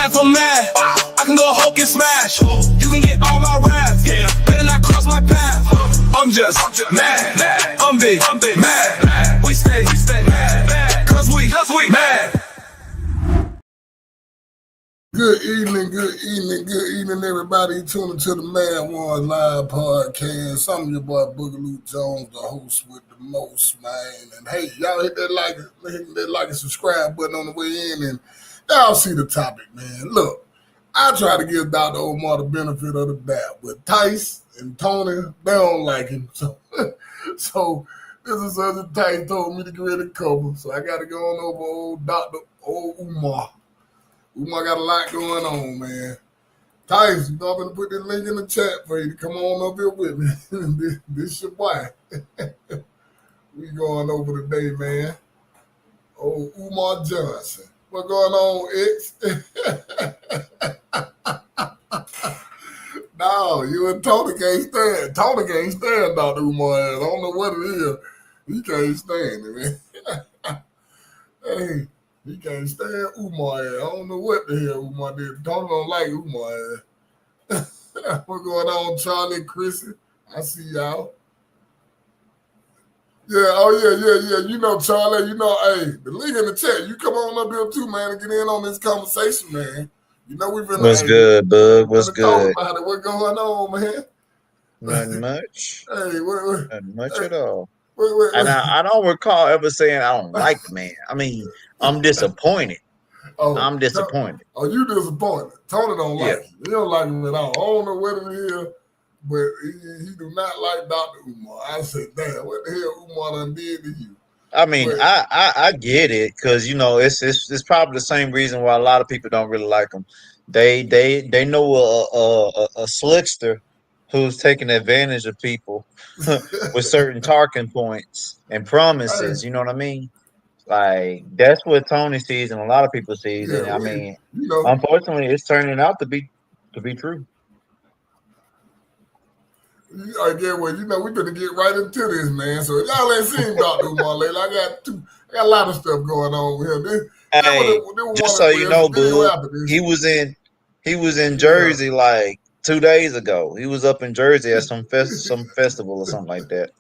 if I'm mad, I can go Hulk and smash. You can get all my raps, better not cross my path. I'm just mad, I'm big, mad. We stay mad, cause we mad. Good evening, everybody. Tuning to the Mad One Live podcast. I'm your boy Boogaloo Jones, the host with the most, man. And hey, y'all hit that like and subscribe button on the way in, and y'all see the topic, man. Look, I try to give Dr. Umar the benefit of the doubt, but Tice and Tony, they don't like him. So this is such a Tice told me to get rid of cover, so I got to go on over old Umar. Umar got a lot going on, man. Tice, I'm going to put this link in the chat for you to come on up here with me. this your boy. We going over today, man. Old Umar Johnson. What going on, X? No, you and Tony can't stand. Tony can't stand Dr. Umar. I don't know what it is. He can't stand it, man. Hey. He can't stand Umar. I don't know what the hell Umar did. Tony don't like Umar. What's going on, Charlie and Chrissy? I see y'all. Yeah, You know, Charlie, hey, the link in the chat. You come on up here too, man, and get in on this conversation, man. You know we've been. What's good, Bug? What's good? Talk about it. What's going on, man? Nothing much. Hey, nothing much at all. And I don't recall ever saying I don't like the man. I mean, I'm disappointed. I'm disappointed. You disappointed. Tony don't like him. He don't like him at all. I don't know what it is, but he do not like Dr. Umar. I said, damn, what the hell Umar done did to you? I mean, I get it, because it's probably the same reason why a lot of people don't really like him. They know a slickster who's taking advantage of people with certain talking points and promises. You know what I mean? Like, that's what Tony sees and a lot of people sees. And I mean, unfortunately, it's turning out to be true. Again, well, we're going to get right into this, man. So if y'all ain't seen Dr. Umar lately, I got a lot of stuff going on with him. Just so you know, Boo, he was in Jersey like 2 days ago. He was up in Jersey at some festival or something like that.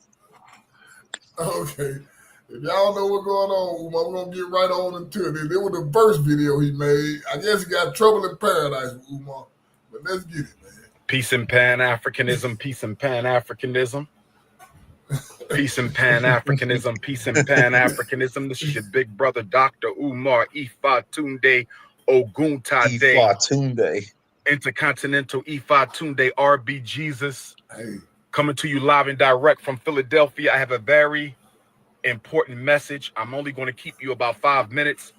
Okay. If y'all know what's going on, Umar, we're going to get right on into it. It was the first video he made. I guess he got trouble in paradise with Umar. But let's get it, man. Peace and Pan-Africanism, peace and Pan-Africanism. Peace and Pan-Africanism, peace and Pan-Africanism. This is your big brother, Dr. Umar Ifatunde Oguntade. Ifatunde. Intercontinental Ifatunde RB Jesus. Hey. Coming to you live and direct from Philadelphia. I have a very important message. I'm only going to keep you about 5 minutes.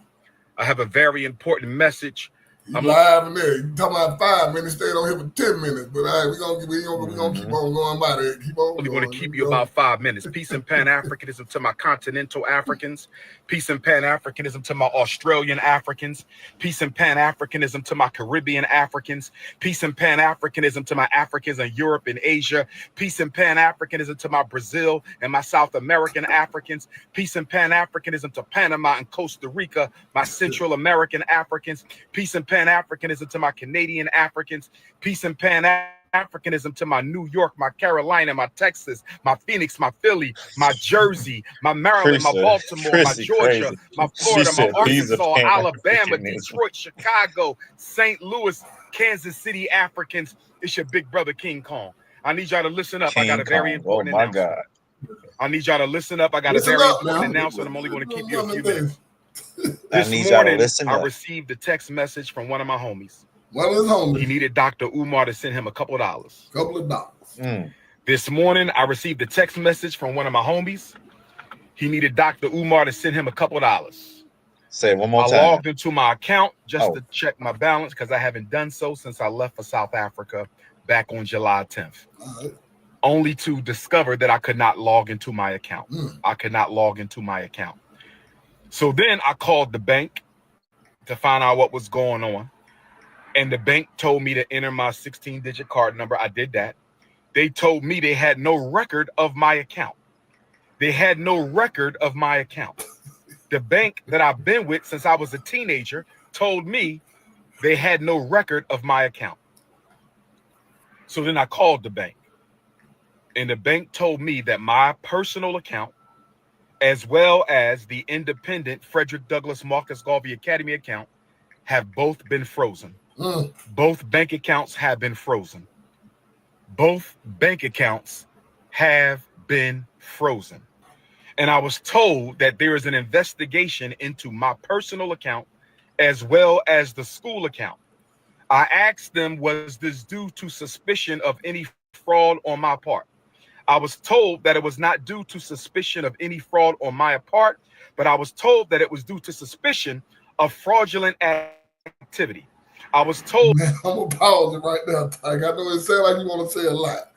I have a very important message. I'm live in there. You talking about 5 minutes, stayed on here for 10 minutes. But all right, we're gonna keep on going by there. Only going to keep you about 5 minutes. Peace and Pan-Africanism to my continental Africans. Peace and Pan-Africanism to my Australian Africans. Peace and Pan-Africanism to my Caribbean Africans. Peace and Pan-Africanism to my Africans in Europe and Asia. Peace and Pan-Africanism to my Brazil and my South American Africans. Peace and Pan-Africanism to Panama and Costa Rica, my Central American Africans. Peace and Pan-Africanism to my Canadian Africans. Peace and Pan-Africanism to my New York, my Carolina, my Texas, my Phoenix, my Philly, my Jersey, my Maryland, my Baltimore, my Georgia, my Florida, my Arkansas, Alabama, Detroit, Chicago, St. Louis, Kansas City Africans. It's your big brother King Kong. I need y'all to listen up. I got a very important announcement. I need y'all to listen up. I got a very important announcement. I'm only going to keep you a few minutes. This morning, I received a text message from one of my homies. One of his homies. He needed Dr. Umar to send him a couple of dollars. $2. This morning, I received a text message from one of my homies. He needed Dr. Umar to send him a couple of dollars. Say it one more time. I logged into my account just to check my balance because I haven't done so since I left for South Africa back on July 10th. Only to discover that I could not log into my account. I could not log into my account. So then I called the bank to find out what was going on. And the bank told me to enter my 16-digit card number. I did that. They told me they had no record of my account. They had no record of my account. The bank that I've been with since I was a teenager told me They had no record of my account. So then I called the bank, and the bank told me that my personal account, as well as the independent Frederick Douglass Marcus Garvey Academy account, have both been frozen. Both bank accounts have been frozen. Both bank accounts have been frozen. And I was told that there is an investigation into my personal account as well as the school account. I asked them, was this due to suspicion of any fraud on my part? I was told that it was not due to suspicion of any fraud on my part, but I was told that it was due to suspicion of fraudulent activity. I was told. Man, I'm gonna pause it right now, Tyke. I know it sounds like you want to say a lot.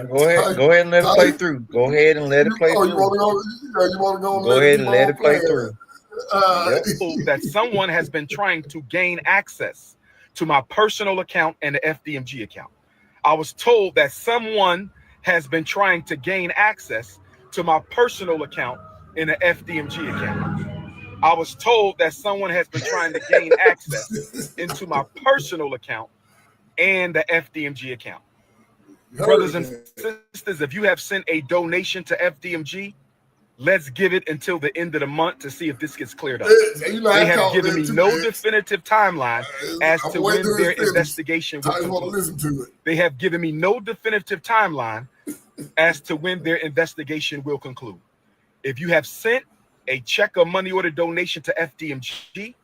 Go ahead and let it play through. Go ahead and let it play through. You want to go? Go ahead and let it play through. That someone has been trying to gain access to my personal account and the FDMG account. I was told that someone has been trying to gain access to my personal account and the FDMG account. I was told that someone has been trying to gain access into my personal account and the FDMG account. Brothers and sisters, if you have sent a donation to FDMG, let's give it until the end of the month to see if this gets cleared up. They have given me no definitive timeline as to when their investigation will conclude. They have given me no definitive timeline as to when their investigation will conclude. If you have sent a check or money order donation to FDMG,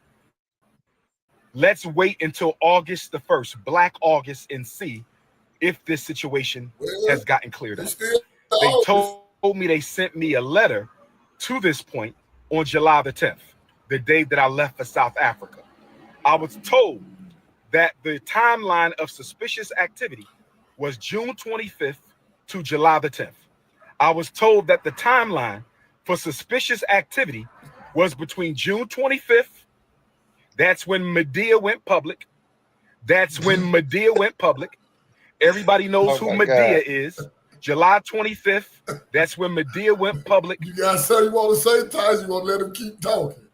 let's wait until August the 1st, Black August, and see if this situation has gotten cleared up. They told me they sent me a letter to this point on July the 10th, the day that I left for South Africa. I was told that the timeline of suspicious activity was June 25th to July the 10th. I was told that the timeline for suspicious activity was between June 25th, that's when Medea went public. Everybody knows who Medea is. July 25th, that's when Medea went public. You got something you want to say, Tyson? You want to let him keep talking?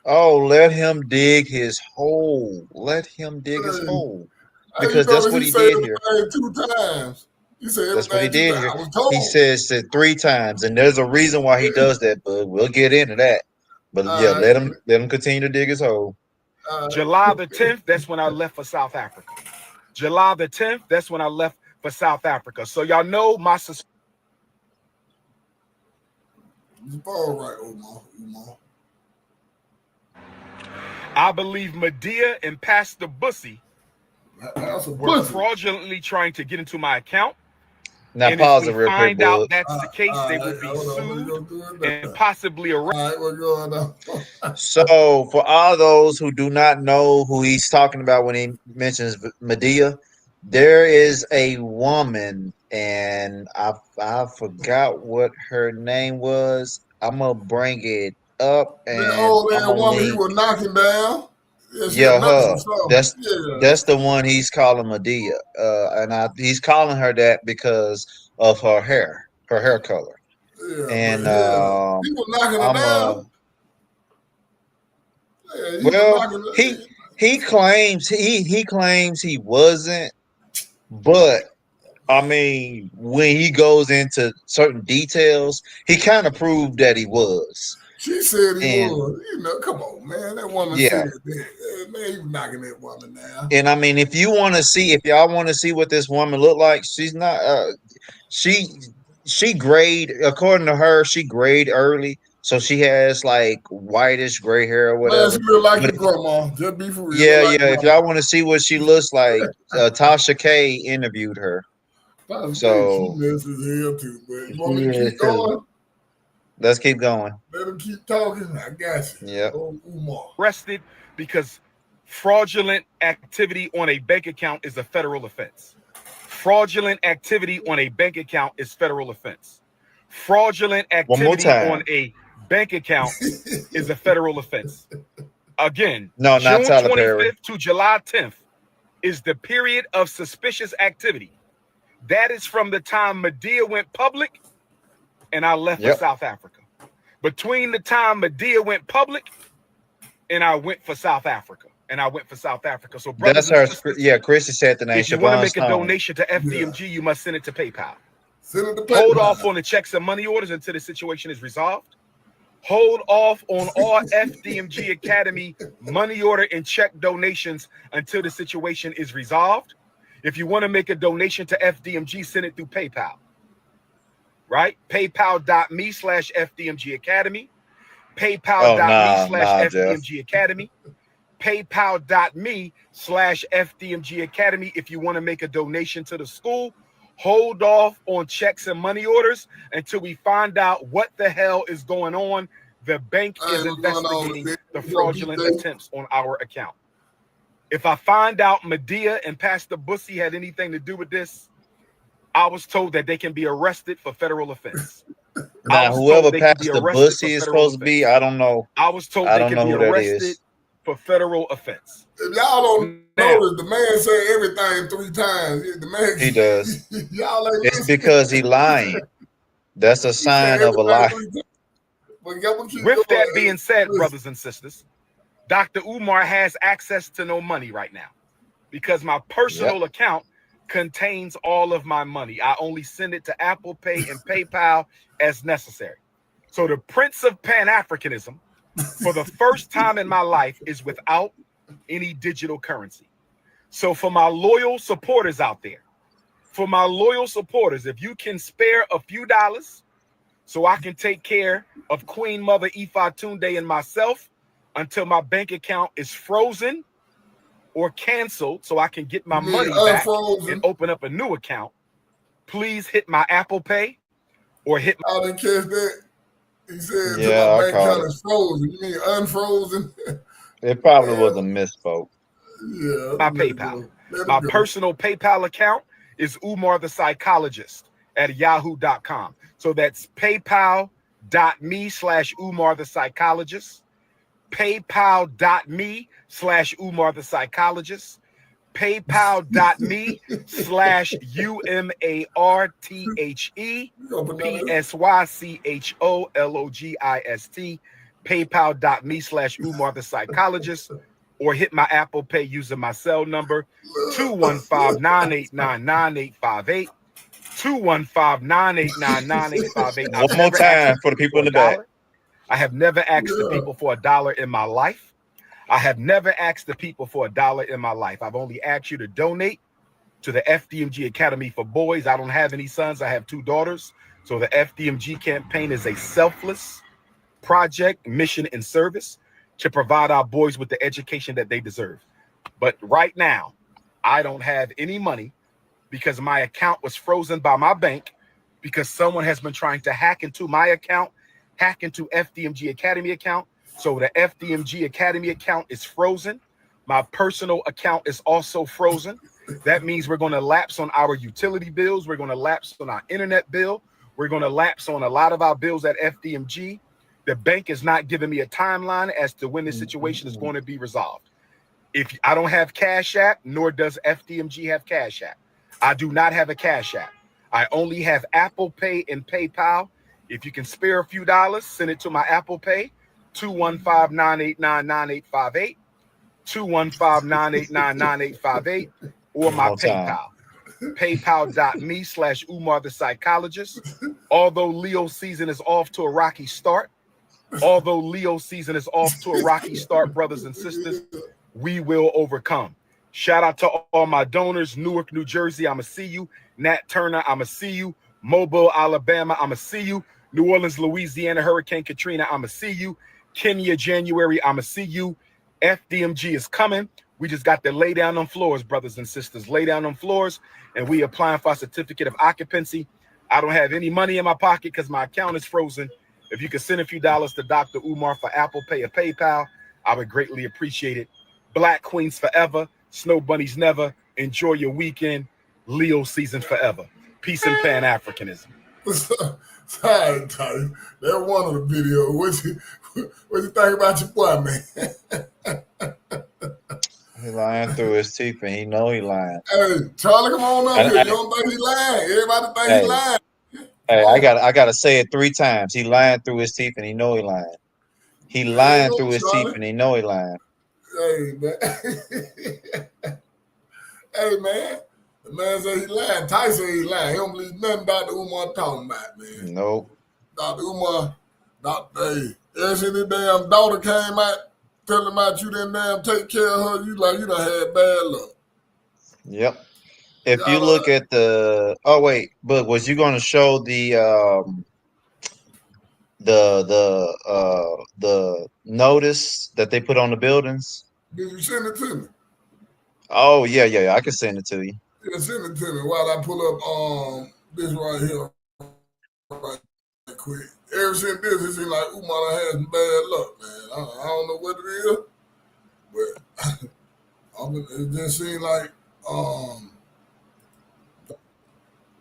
Oh, let him dig his hole. Let him dig his hole. Because that's what he did here. 2 times. He said that's what he did here. He said 3 times, and there's a reason why he does that, but we'll get into that. But yeah, let him continue to dig his hole. July the 10th, that's when I left for South Africa. July the 10th, that's when I left for South Africa. So y'all know my all right, Umar. I believe Medea and Pastor Bussy were fraudulently trying to get into my account. Now and pause if it real quick, find out that's the case, they would be sued and possibly arrested. All right, what's going on? So for all those who do not know who he's talking about when he mentions Medea, there is a woman, and I forgot what her name was. I'm gonna bring it up, and that woman he was knocking down. Her. That's the one he's calling Medea, and he's calling her that because of her hair color. Yeah, and he was knocking her down. He claims he wasn't, but I mean, when he goes into certain details, he kind of proved that he was. She said he was. Come on, man. That woman said that. Man, he was knocking that woman down. And I mean, if y'all want to see what this woman looked like, she's not. She grayed, according to her, she grayed early, so she has like whitish gray hair or whatever. Man, she look like your grandma. Just be for real. Yeah. If y'all want to see what she looks like, Tasha K interviewed her. So she messes hell too. But you want me to keep going? Let's keep going. Let him keep talking. I got you. Yeah. Arrested because fraudulent activity on a bank account is a federal offense. Fraudulent activity on a bank account is federal offense. Fraudulent activity on a bank account is a federal offense. Again, no, June not Tyler 25th Perry. to July 10th is the period of suspicious activity. That is from the time Medea went public and I left for South Africa. Between the time Medea went public and I went for South Africa. So That's brothers and her. sisters, Yeah, Chrissy said the name. if you want to Siobhan make a Stone. donation to FDMG, you must send it to PayPal. Send it to Hold PayPal. off on the checks and money orders until the situation is resolved. Hold off on all FDMG Academy money order and check donations until the situation is resolved. If you want to make a donation to FDMG, send it through PayPal. Right? PayPal.me/FDMG Academy. PayPal.me/FDMG Academy. PayPal.me/FDMG Academy. If you want to make a donation to the school, hold off on checks and money orders until we find out what the hell is going on. The bank is investigating the fraudulent attempts on our account. If I find out Medea and Pastor Bussy had anything to do with this, I was told that they can be arrested for federal offense. Now, whoever Pastor Bussy is supposed to be, I don't know. I was told they can be arrested for federal offense. If y'all don't notice, the man say everything 3 times. The man, he does. Y'all ain't it's because he lying. That's a sign of a lie. With that being said, brothers and sisters, Dr. Umar has access to no money right now because my personal account contains all of my money. I only send it to Apple Pay and PayPal as necessary. So the Prince of Pan-Africanism, for the first time in my life, is without any digital currency. So for my loyal supporters out there, if you can spare a few dollars so I can take care of Queen Mother Ifa Tunde and myself until my bank account is frozen or canceled so I can get my money back and open up a new account, please hit my Apple Pay or hit my... I didn't catch that. He said my bank account is frozen. You mean unfrozen? It probably was a misspoke. Yeah. My PayPal. My personal PayPal account is Umar the Psychologist at yahoo.com. So that's paypal.me/Umar the Psychologist. PayPal.me/Umar the Psychologist. PayPal.me/UMARTHEPSYCHOLOGIST. PayPal.me/Umar the Psychologist, or hit my Apple Pay using my cell number 215-989-9858. 215-989-9858. One more time for the people in the back. I have never asked the people for $1 in my life. I've only asked you to donate to the FDMG Academy for Boys. I don't have any sons. I have 2 daughters. So the FDMG campaign is a selfless project, mission, and service to provide our boys with the education that they deserve. But right now, I don't have any money because my account was frozen by my bank because someone has been trying to hack into my account, hack into FDMG Academy account. So the FDMG Academy account is frozen. My personal account is also frozen. That means we're going to lapse on our utility bills. We're going to lapse on our internet bill. We're going to lapse on a lot of our bills at FDMG. The bank is not giving me a timeline as to when the situation is going to be resolved. If I don't have Cash App, nor does FDMG have Cash App. I do not have a Cash App. I only have Apple Pay and PayPal. If you can spare a few dollars, send it to my Apple Pay, 215-989-9858, 215-989-9858, or my PayPal, paypal.me/Umar the Psychologist. Although Leo season is off to a rocky start, brothers and sisters, we will overcome. Shout out to all my donors. Newark, New Jersey, I'ma see you. Nat Turner, I'ma see you. Mobile, Alabama, I'ma see you. New Orleans, Louisiana, Hurricane Katrina, I'ma see you. Kenya, January, I'ma see you. FDMG is coming. We just got to lay down on floors, brothers and sisters. Lay down on floors, and we applying for a certificate of occupancy. I don't have any money in my pocket because my account is frozen. If you could send a few dollars to Dr. Umar for Apple Pay or PayPal, I would greatly appreciate it. Black Queens forever. Snow Bunnies never. Enjoy your weekend. Leo season forever. Peace and Pan-Africanism. Sorry, Tony. That one of the video. What you think about your boy, man? He lying through his teeth, and he know he lying. Hey, Charlie, come on up here. You don't think he lying? Everybody think he lying. Hey, I gotta say it 3 times. He lying through his teeth, and he know he lying. He There you lying go, through his teeth, Charlie. and he know he lying. Hey, man. Hey, man. The man said he lying. Tyson ain't lying. He don't believe nothing Dr. Umar talking about, man. Nope. Dr. Umar, hey, ever since the damn daughter came out, telling about you didn't damn take care of her, you like you done had bad luck. Yep. If you Y'all, look at but was you going to show the notice that they put on the buildings? did you send it to me? Oh yeah. I can send it to you. Yeah, send it to me while I pull up this right here right quick. Ever since this, it seems like Umar done had some bad luck, man. I don't know what it is, but it just seemed like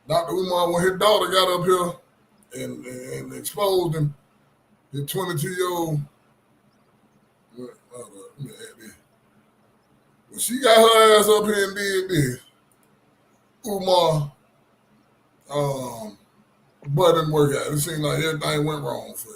Dr. Umar, when his daughter got up here and exposed him, his 22-year-old. Let me add this. When she got her ass up here and did this, Umar, but didn't work out. It seemed like everything went wrong for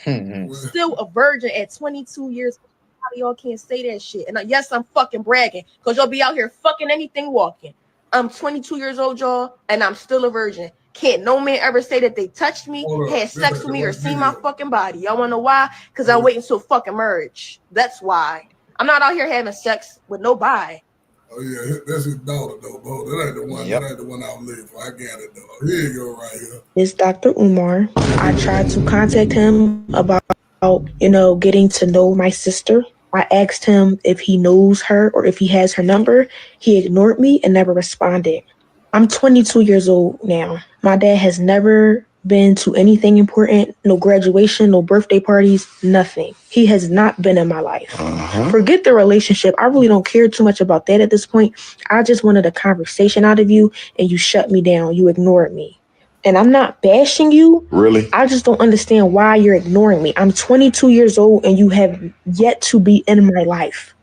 you. Still a virgin at 22 years old. Y'all can't say that shit. And yes, I'm fucking bragging because y'all be out here fucking anything walking. I'm 22 years old, y'all, and I'm still a virgin. Can't no man ever say that they touched me, had sex with me, or seen my fucking body. Y'all want to know why? Because I'm waiting till fucking marriage. That's why. I'm not out here having sex with nobody. Oh yeah, that's his daughter though, bro. That ain't the one. Yep. That ain't the one I was looking for. I got it though. Here you go, right here. It's Dr. Umar. I tried to contact him about, getting to know my sister. I asked him if he knows her or if he has her number. He ignored me and never responded. I'm 22 years old now. My dad has never been to anything important, no graduation, no birthday parties, nothing. He has not been in my life. Forget the relationship. I really don't care too much about that at this point. I just wanted a conversation out of you and you shut me down. You ignored me. And I'm not bashing you. Really? I just don't understand why you're ignoring me. I'm 22 years old and you have yet to be in my life.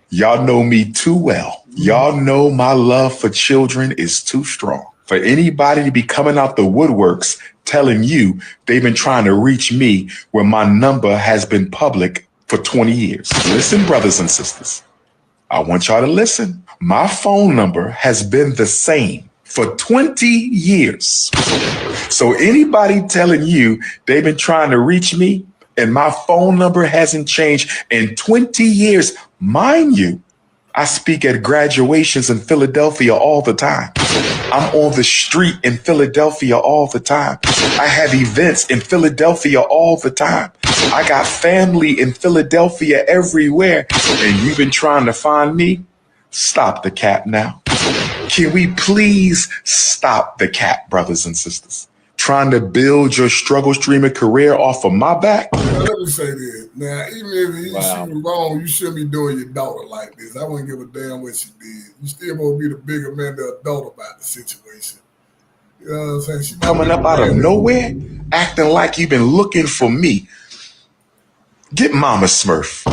Y'all know me too well. Y'all know my love for children is too strong. For anybody to be coming out the woodworks telling you they've been trying to reach me when my number has been public for 20 years. Listen, brothers and sisters, I want y'all to listen. My phone number has been the same for 20 years. So anybody telling you they've been trying to reach me and my phone number hasn't changed in 20 years, mind you, I speak at graduations in Philadelphia all the time. I'm on the street in Philadelphia all the time. I have events in Philadelphia all the time. I got family in Philadelphia everywhere. And you've been trying to find me? Stop the cap now. Can we please stop the cap, brothers and sisters? Trying to build your struggle streamer career off of my back? Now, let me say this. Now, even if she was wrong, you shouldn't be doing your daughter like this. I wouldn't give a damn what she did. You still gonna be the bigger man, the adult about the situation. You know what I'm saying? She coming up out of nowhere, acting like you've been looking for me. Get Mama Smurf.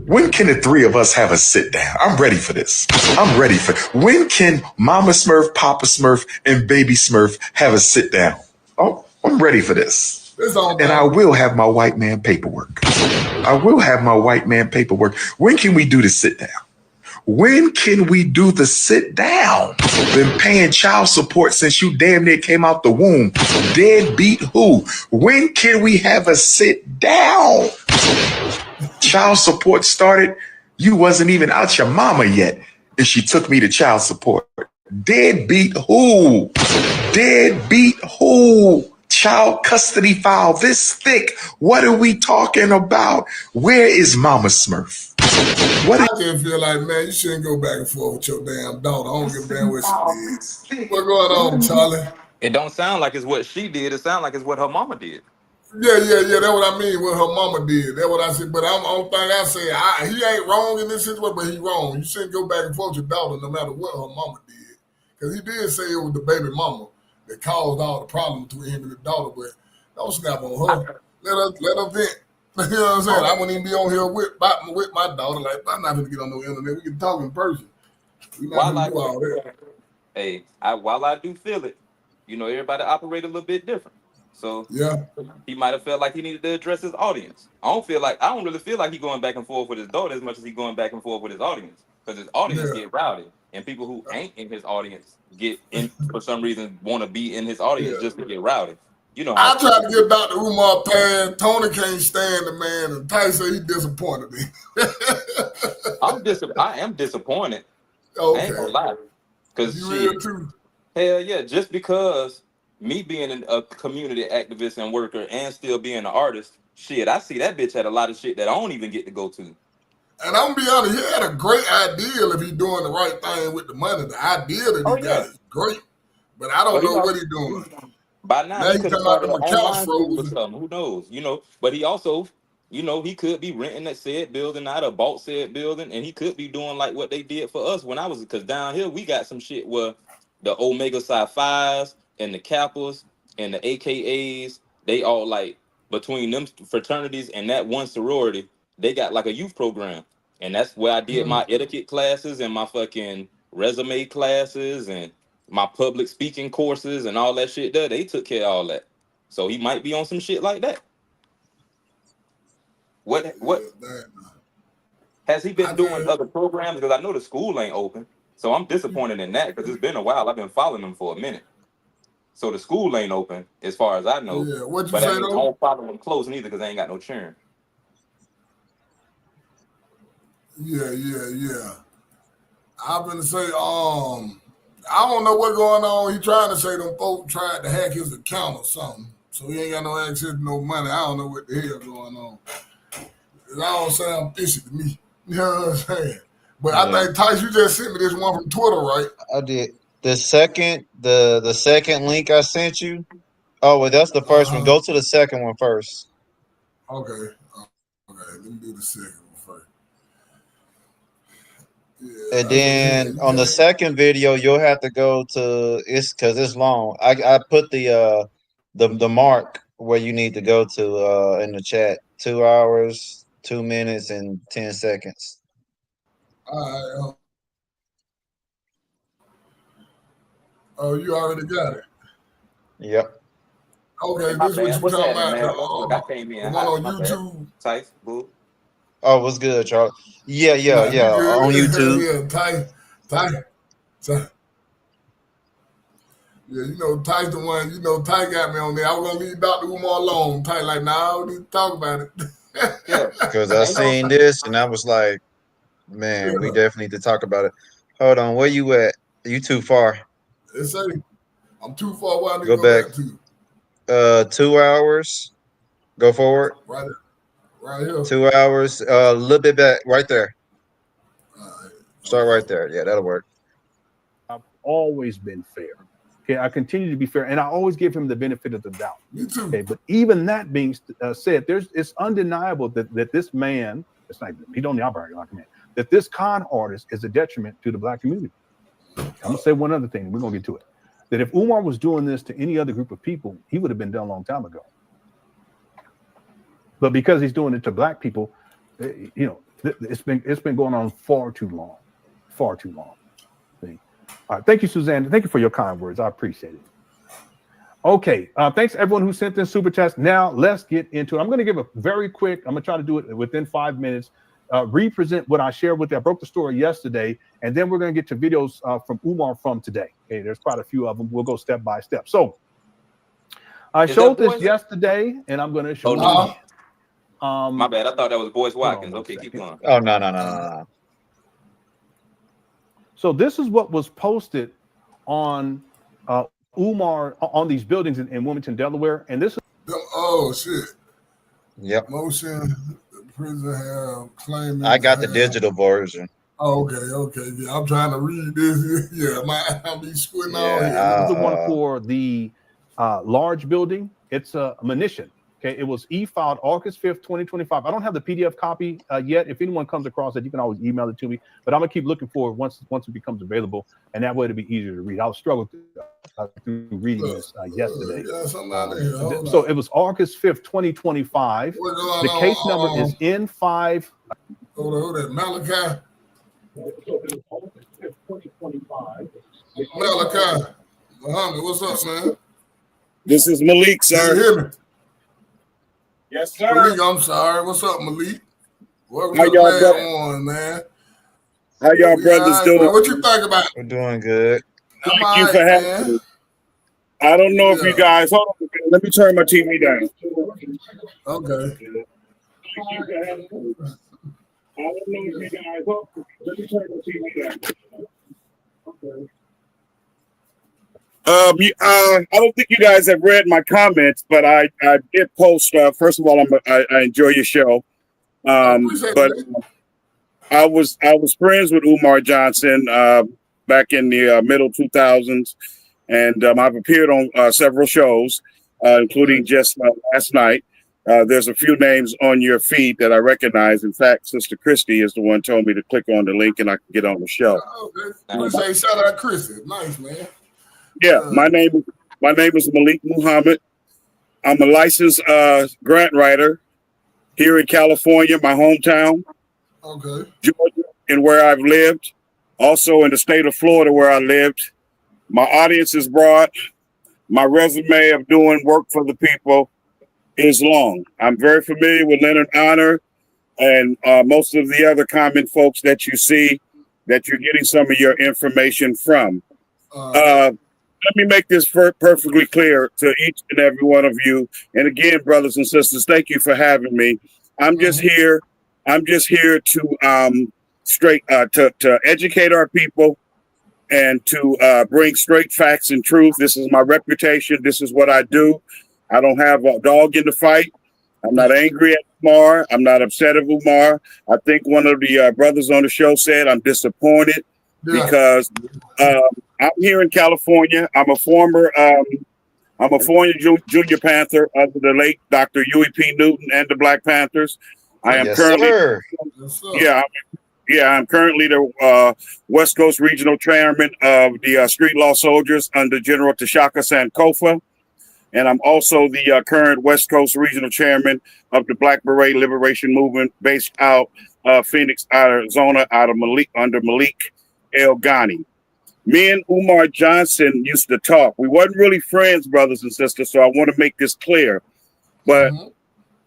When can the three of us have a sit down? I'm ready for this. When can Mama Smurf, Papa Smurf, and Baby Smurf have a sit down? Oh, I'm ready for this. And I will have my white man paperwork. When can we do the sit down? When can we do the sit down? Been paying child support since you damn near came out the womb. Deadbeat who? When can we have a sit down? Child support started. You wasn't even out your mama yet. And she took me to child support. Deadbeat who? Child custody file this thick. What are we talking about? Where is Mama Smurf? I just feel like, man, you shouldn't go back and forth with your damn daughter. I don't give a damn what she did. What's going on, Charlie? It don't sound like it's what she did. It sounds like it's what her mama did. Yeah. That's what I mean. What her mama did. That's what I said. But I'm on thing I say, he ain't wrong in this situation, but he wrong. You shouldn't go back and forth with your daughter, no matter what her mama did, because he did say it was the baby mama that caused all the problems between him and the daughter. But don't snap on her. Let her vent. You know what I'm saying? I wouldn't even be on here with my daughter. Like, I'm not going to get on no internet. We can talk in person. We not going to do all that. Hey, while I do feel it, everybody operate a little bit different. So Yeah. he might have felt like he needed to address his audience. I don't really feel like he going back and forth with his daughter as much as he going back and forth with his audience. Because his audience Yeah. get rowdy. And people who ain't in his audience get in for some reason want to be in his audience Yeah. just to get rowdy. You know how I tried to get Dr. Umar past. Tony can't stand the man, and Tyson, he disappointed me. I am disappointed. I ain't gonna Okay. lie. Cause You shit, will too. hell yeah, just because me being a community activist and worker and still being an artist, shit, I see that bitch had a lot of shit that I don't even get to go to. And I'm gonna be honest, he had a great idea if he's doing the right thing with the money. The idea that he Oh got yeah. is great, but I don't But know what he's doing. by now Now he he could have come out started them an accounts online group or frozen. something. Who knows? But he also, he could be renting that said building out or bought said building, and he could be doing like what they did for us when I was, because down here we got some shit where the Omega Psi Phi's and the Kappas and the AKAs, they all like between them fraternities and that one sorority, they got like a youth program. And that's where I did my etiquette classes and my fucking resume classes and my public speaking courses and all that shit there. They took care of all that. So he might be on some shit like that. What Yeah, has he been I doing can't. other programs? Because I know the school ain't open. So I'm disappointed in that because it's been a while. I've been following him for a minute. So the school ain't open as far as I know. Yeah, what you But that say means I though? don't follow him close neither because I ain't got no churn. Yeah. I'm gonna say, I don't know what's going on. He trying to say them folks tried to hack his account or something. So he ain't got no access to no money. I don't know what the hell going on. It all sound fishy to me. You know what I'm saying? But I Yeah, think, Tice, you just sent me this one from Twitter, right? I did. The second link I sent you. Oh, well, that's the first one. Uh-huh. Go to the second one first. Okay. Okay, let me do the second one first. And Yeah, I say, yeah, then you on the can't. second video, you'll have to go to it's because it's long. I put the mark where you need to go to in the chat. 2 hours, 2 minutes, and 10 seconds. All right. Oh, you already got it. Yep. Hey, Okay, my this is what bad. you What's talking happening, about. man? Look, I came The in one hot. on My bad. YouTube. Tight, boo. Oh, what's good, Charles? Yeah, Nah, you on YouTube. good. Yeah, Ty. Yeah, Ty's the one, Ty got me on there. I was gonna leave Dr. Umar alone. Ty like, nah, I don't need to talk about it. Yeah. Because I Ain't no seen this and I was like, man, we Yeah, definitely need to talk about it. Hold on, where you at? You too far. it's say I'm too far where I need to Go go back. back to. 2 hours. Go forward. Right here. 2 hours. A little bit back. Right there. All right, Start okay. right there. Yeah, that'll work. I've always been fair. Okay, I continue to be fair, and I always give him the benefit of the doubt. Me too. Okay, but even that being said, it's undeniable that this man, it's not he don't operate like a man, that this con artist is a detriment to the black community. I'm gonna say one other thing. We're gonna get to it. That if Umar was doing this to any other group of people, he would have been done a long time ago. But because he's doing it to black people, it's been going on far too long. See? All right, thank you, Suzanne. Thank you for your kind words. I appreciate it. Okay, thanks everyone who sent in super chats. Now let's get into it. I'm going to give a very quick. I'm going to try to do it within 5 minutes. Represent what I shared with you. I broke the story yesterday, and then we're going to get to videos from Umar from today. Okay, there's quite a few of them. We'll go step by step. So I showed this yesterday, and I'm going to show it again. My bad. I thought that was Boyce Watkins. Okay, second. keep going. Oh, no. So this is what was posted on Umar on these buildings in Wilmington, Delaware, and this is. Oh shit. Yep. Motion. The prison have claimed. I got the digital version. Oh, okay. Yeah, I'm trying to read this. Yeah, I'll be squinting all here. This is the one for the large building. It's a munition. Okay, it was e-filed August 5th, 2025. I don't have the PDF copy yet. If anyone comes across it, you can always email it to me. But I'm gonna keep looking for it once it becomes available, and that way it'll be easier to read. I'll struggle through reading this yesterday. So it was August 5th, 2025. The case number is N5. Hold on, Malachi. Malachi, Muhammad, what's up, man? This is Malik, Can you sir. hear me? Yes, sir. Malik, I'm sorry. What's up, Malik? What How was y'all the brothers? last one, man? How y'all We brothers all right, doing? man. What you think about? We're doing good. I'm Thank all you right, for having man. me. I don't know if you Yeah. guys. Hold on. Let me turn my TV down. Okay. I don't know if you guys. Let me turn my TV down. Okay. I don't think you guys have read my comments, but I did post. First of all, I enjoy your show. But I was friends with Umar Johnson back in the middle 2000s, and I've appeared on several shows, including just last night. There's a few names on your feed that I recognize. In fact, Sister Christy is the one who told me to click on the link and I can get on the show. Okay. Shout out Christy. Nice, man. Yeah, my name is Malik Muhammad. I'm a licensed grant writer here in California, my hometown, Okay. Georgia, and where I've lived. Also in the state of Florida, where I lived. My audience is broad. My resume of doing work for the people is long. I'm very familiar with Leonard Honor and most of the other common folks that you see that you're getting some of your information from. Let me make this perfectly clear to each and every one of you. And again, brothers and sisters, thank you for having me. I'm just here. I'm just here to to educate our people and to bring straight facts and truth. This is my reputation. This is what I do. I don't have a dog in the fight. I'm not angry at Umar. I'm not upset at Umar. I think one of the brothers on the show said I'm disappointed because I'm here in California. I'm a former junior Panther under the late Dr. Huey P. Newton and the Black Panthers. I am currently, I'm currently the West Coast Regional Chairman of the Street Law Soldiers under General Tashaka Sankofa. And I'm also the current West Coast Regional Chairman of the Black Beret Liberation Movement based out of Phoenix, Arizona, under Malik El Ghani. Me and Umar Johnson used to talk. We wasn't really friends, brothers and sisters, so I want to make this clear. But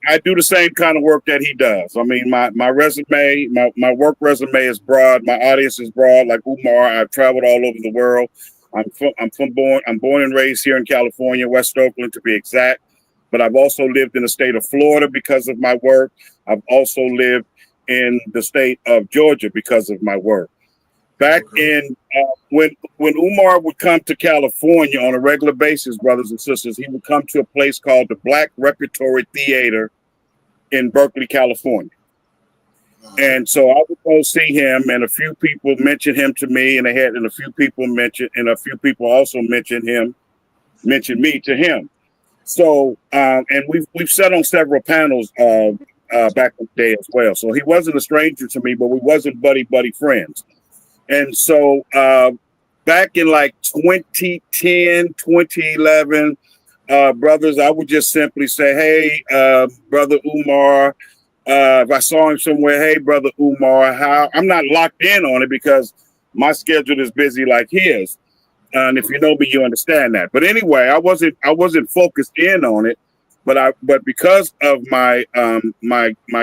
I do the same kind of work that he does. I mean, my resume, my work resume is broad. My audience is broad, like Umar. I've traveled all over the world. I'm born and raised here in California, West Oakland to be exact. But I've also lived in the state of Florida because of my work. I've also lived in the state of Georgia because of my work. Back in when Umar would come to California on a regular basis, brothers and sisters, he would come to a place called the Black Repertory Theater in Berkeley, California. And so I would go see him, and a few people mentioned him to me, and a few people also mentioned me to him. So and we've sat on several panels back in the day as well. So he wasn't a stranger to me, but we wasn't buddy friends. And so back in like 2010, 2011, brothers, I would just simply say, hey, Brother Umar, if I saw him somewhere, hey, Brother Umar, I'm not locked in on it because my schedule is busy like his. And if you know me, you understand that. But anyway, I wasn't focused in on it, but because of my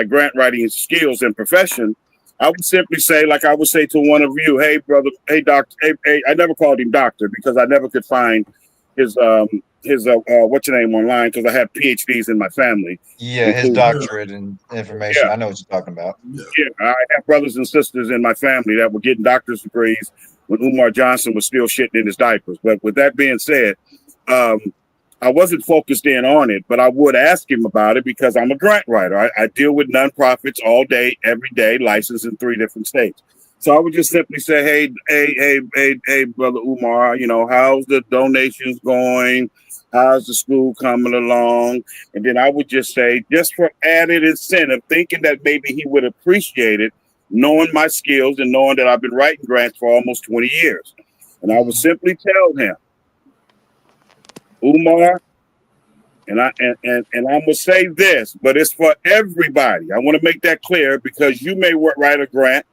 grant writing skills and profession, I would simply say, like I would say to one of you, hey, brother, hey, doctor, hey, I never called him doctor because I never could find his what's your name online because I have PhDs in my family. Yeah, his doctorate in information. I know what you're talking about. Yeah, I have brothers and sisters in my family that were getting doctor's degrees when Umar Johnson was still shitting in his diapers. But with that being said, I wasn't focused in on it, but I would ask him about it because I'm a grant writer. I deal with nonprofits all day, every day, licensed in 3 different states. So I would just simply say, hey, Brother Umar, you know, how's the donations going? How's the school coming along? And then I would just say, just for added incentive, thinking that maybe he would appreciate it, knowing my skills and knowing that I've been writing grants for almost 20 years. And I would simply tell him, Umar, and I'm gonna say this, but it's for everybody. I want to make that clear because you may write a grant,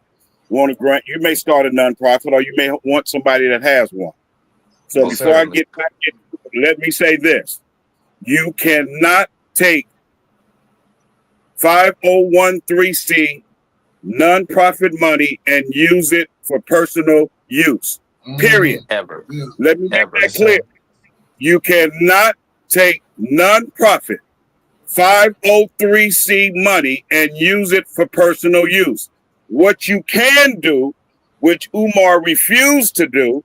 want a grant, you may start a nonprofit, or you may want somebody that has one. So before I get back, let me say this: You cannot take 5013C nonprofit money and use it for personal use. Period. Ever. Yeah. Let me make Ever. that clear. You cannot take nonprofit 503C money and use it for personal use. What you can do, which Umar refused to do,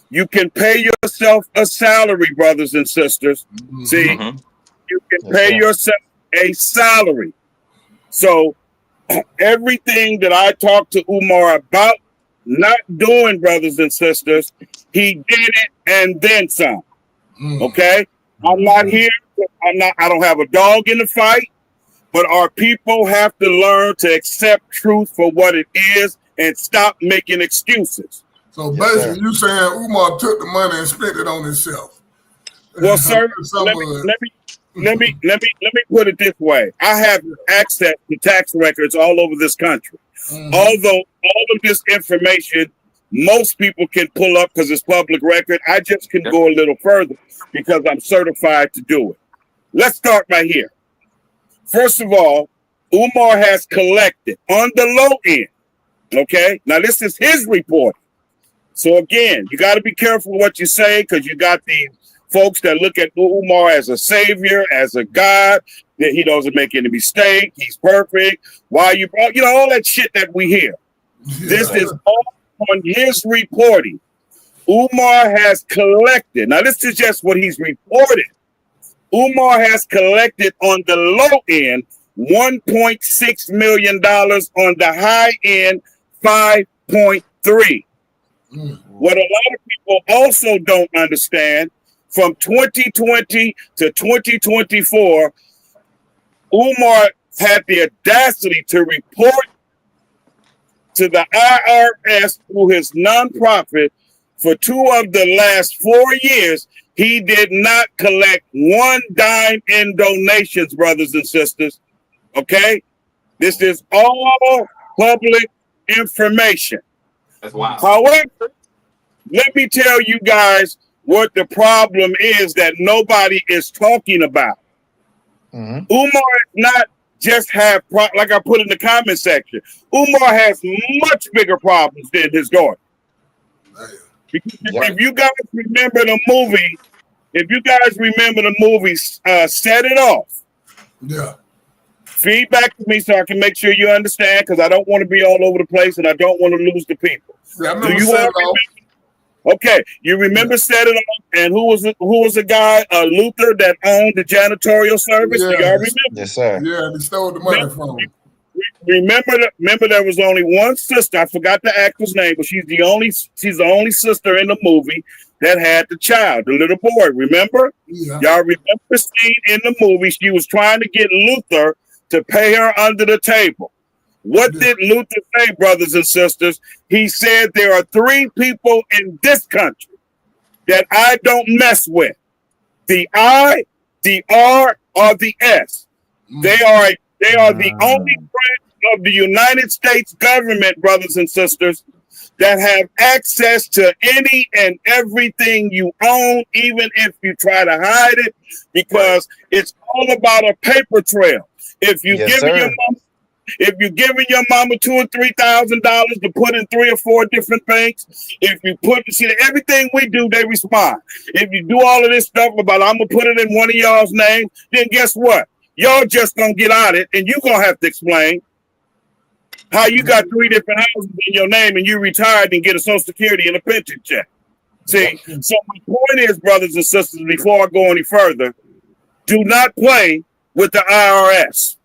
you can pay yourself a salary, brothers and sisters. See, you can pay yourself a salary. So everything that I talked to Umar about not doing, brothers and sisters, he did it and then some. Okay? I'm not here. I don't have a dog in the fight, but our people have to learn to accept truth for what it is and stop making excuses. So basically, you saying Umar took the money and spent it on himself? Well, sir, let me put it this way. I have access to tax records all over this country. Although all of this information most people can pull up because it's public record, I just can go a little further because I'm certified to do it. Let's start right here. First of all, Umar has collected on the low end. Okay, now this is his report. So again, you got to be careful what you say because you got these folks that look at Umar as a savior, as a god, that he doesn't make any mistake, he's perfect. Why you know, all that shit that we hear. This is all on his reporting. Umar has collected. Now, this is just what he's reported. Umar has collected on the low end $1.6 million, on the high end 5.3. What a lot of people also don't understand, from 2020 to 2024, Umar had the audacity to report to the IRS through his nonprofit for 2 of the last 4 years. He did not collect one dime in donations, brothers and sisters. Okay? This is all public information. That's wild. However, let me tell you guys what the problem is that nobody is talking about. Umar does not just have, like I put in the comment section, Umar has much bigger problems than his daughter. Because if you guys remember the movie, Set It Off. Yeah. Feedback to me so I can make sure you understand, because I don't want to be all over the place and I don't want to lose the people. Yeah, I Do remember you Set all It Off. Okay, you remember Set It Off, and who was the guy, Luther, that owned the janitorial service? Do y'all remember? Yes, sir. Yeah, they stole the money from him. Remember there was only one sister, I forgot the actor's name, but she's the only sister in the movie that had the child, the little boy, remember? Yeah. Y'all remember the scene in the movie? She was trying to get Luther to pay her under the table. What did Luther say, brothers and sisters? He said there are 3 people in this country that I don't mess with. The I, the R, or the S. They are the only branch of the United States government, brothers and sisters, that have access to any and everything you own, even if you try to hide it, because it's all about a paper trail. If you If you're giving your mama $2,000 or $3,000 to put in 3 or 4 different banks, if you everything we do, they respond. If you do all of this stuff about I'm gonna put it in one of y'all's names, then guess what? Y'all just gonna get on it, and you're gonna have to explain how you got 3 different houses in your name and you retired and get a Social Security and a pension check. See, so my point is, brothers and sisters, before I go any further, do not play with the IRS.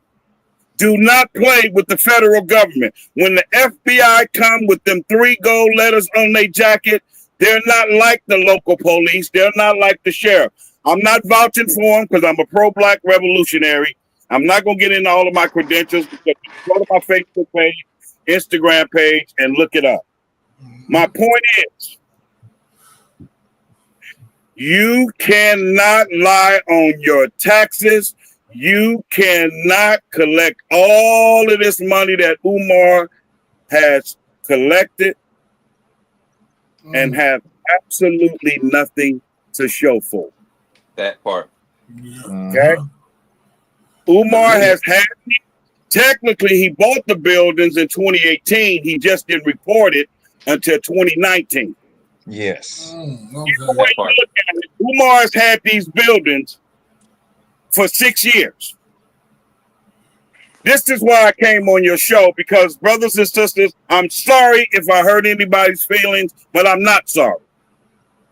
Do not play with the federal government. When the FBI come with them 3 gold letters on their jacket, they're not like the local police. They're not like the sheriff. I'm not vouching for them because I'm a pro-black revolutionary. I'm not going to get into all of my credentials, because go to my Facebook page, Instagram page, and look it up. My point is, you cannot lie on your taxes. You cannot collect all of this money that Umar has collected and have absolutely nothing to show for. That part. Okay. Umar has had, technically, he bought the buildings in 2018. He just didn't report it until 2019. Yes. Either way you look at it, Umar has had these buildings for 6 years. This is why I came on your show, because brothers and sisters, I'm sorry if I hurt anybody's feelings, but I'm not sorry.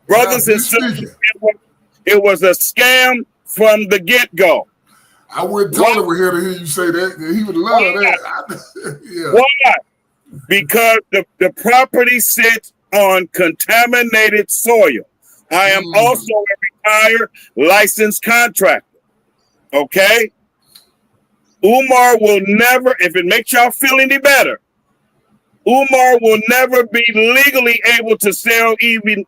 Brothers and sisters, it was a scam from the get-go. I wouldn't totally with him to hear you say that. He would love that. Yeah. Why? Because the property sits on contaminated soil. I am also a retired licensed contractor. Okay? Umar will never, if it makes y'all feel any better, Umar will never be legally able to sell even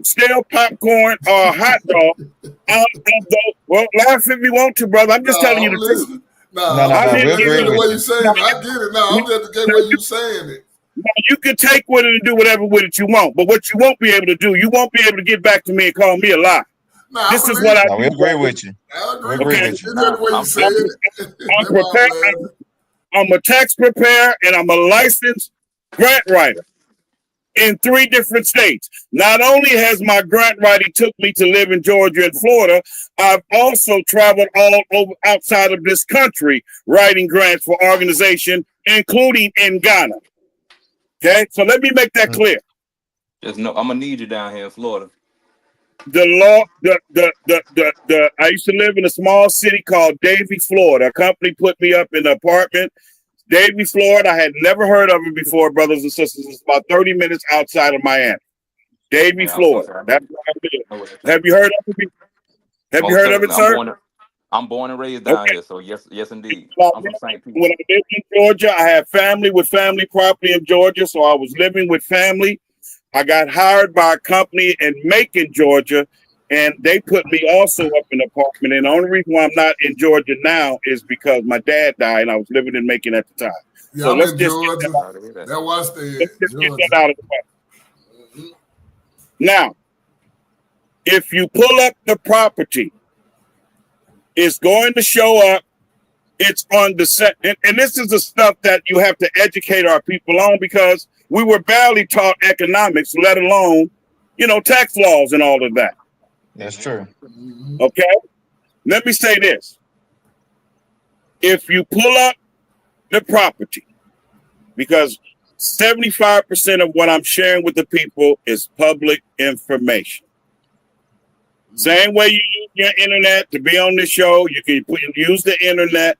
stale popcorn or hot dog out of those. Well, laugh if you want to, brother. I'm just telling you the truth. I get the way you saying it. I get it. No, I'm just the way you saying it. Now, you can take with it and do whatever with it you want, but what you won't be able to do, you won't be able to get back to me and call me a lie. This is what I we agree with you. I agree with you. I'm a tax preparer and I'm a licensed grant writer in 3 different states. Not only has my grant writing took me to live in Georgia and Florida, I've also traveled all over outside of this country writing grants for organizations, including in Ghana. Okay, so let me make that clear. Just know I'm gonna need you down here in Florida. I used to live in a small city called Davie, Florida. A company put me up in an apartment. Davie, Florida. I had never heard of it before, brothers and sisters. It's about 30 minutes outside of Miami. Davie, Florida. That's where I live. Have you heard of it? Have you heard of it, sir? I'm born and raised down here, so yes, indeed. I'm from St. Pete. When I lived in Georgia, I had family with family property in Georgia, so I was living with family. I got hired by a company in Macon, Georgia, and they put me also up in an apartment. And the only reason why I'm not in Georgia now is because my dad died and I was living in Macon at the time. Yeah, so I'm let's in just Georgia. That was let's just get that out of the way. Now, if you pull up the property, it's going to show up. It's on the set. And this is the stuff that you have to educate our people on, because we were barely taught economics, let alone, tax laws and all of that. That's true. Okay? Let me say this. If you pull up the property, because 75% of what I'm sharing with the people is public information. Same way you use your internet to be on the show, you can use the internet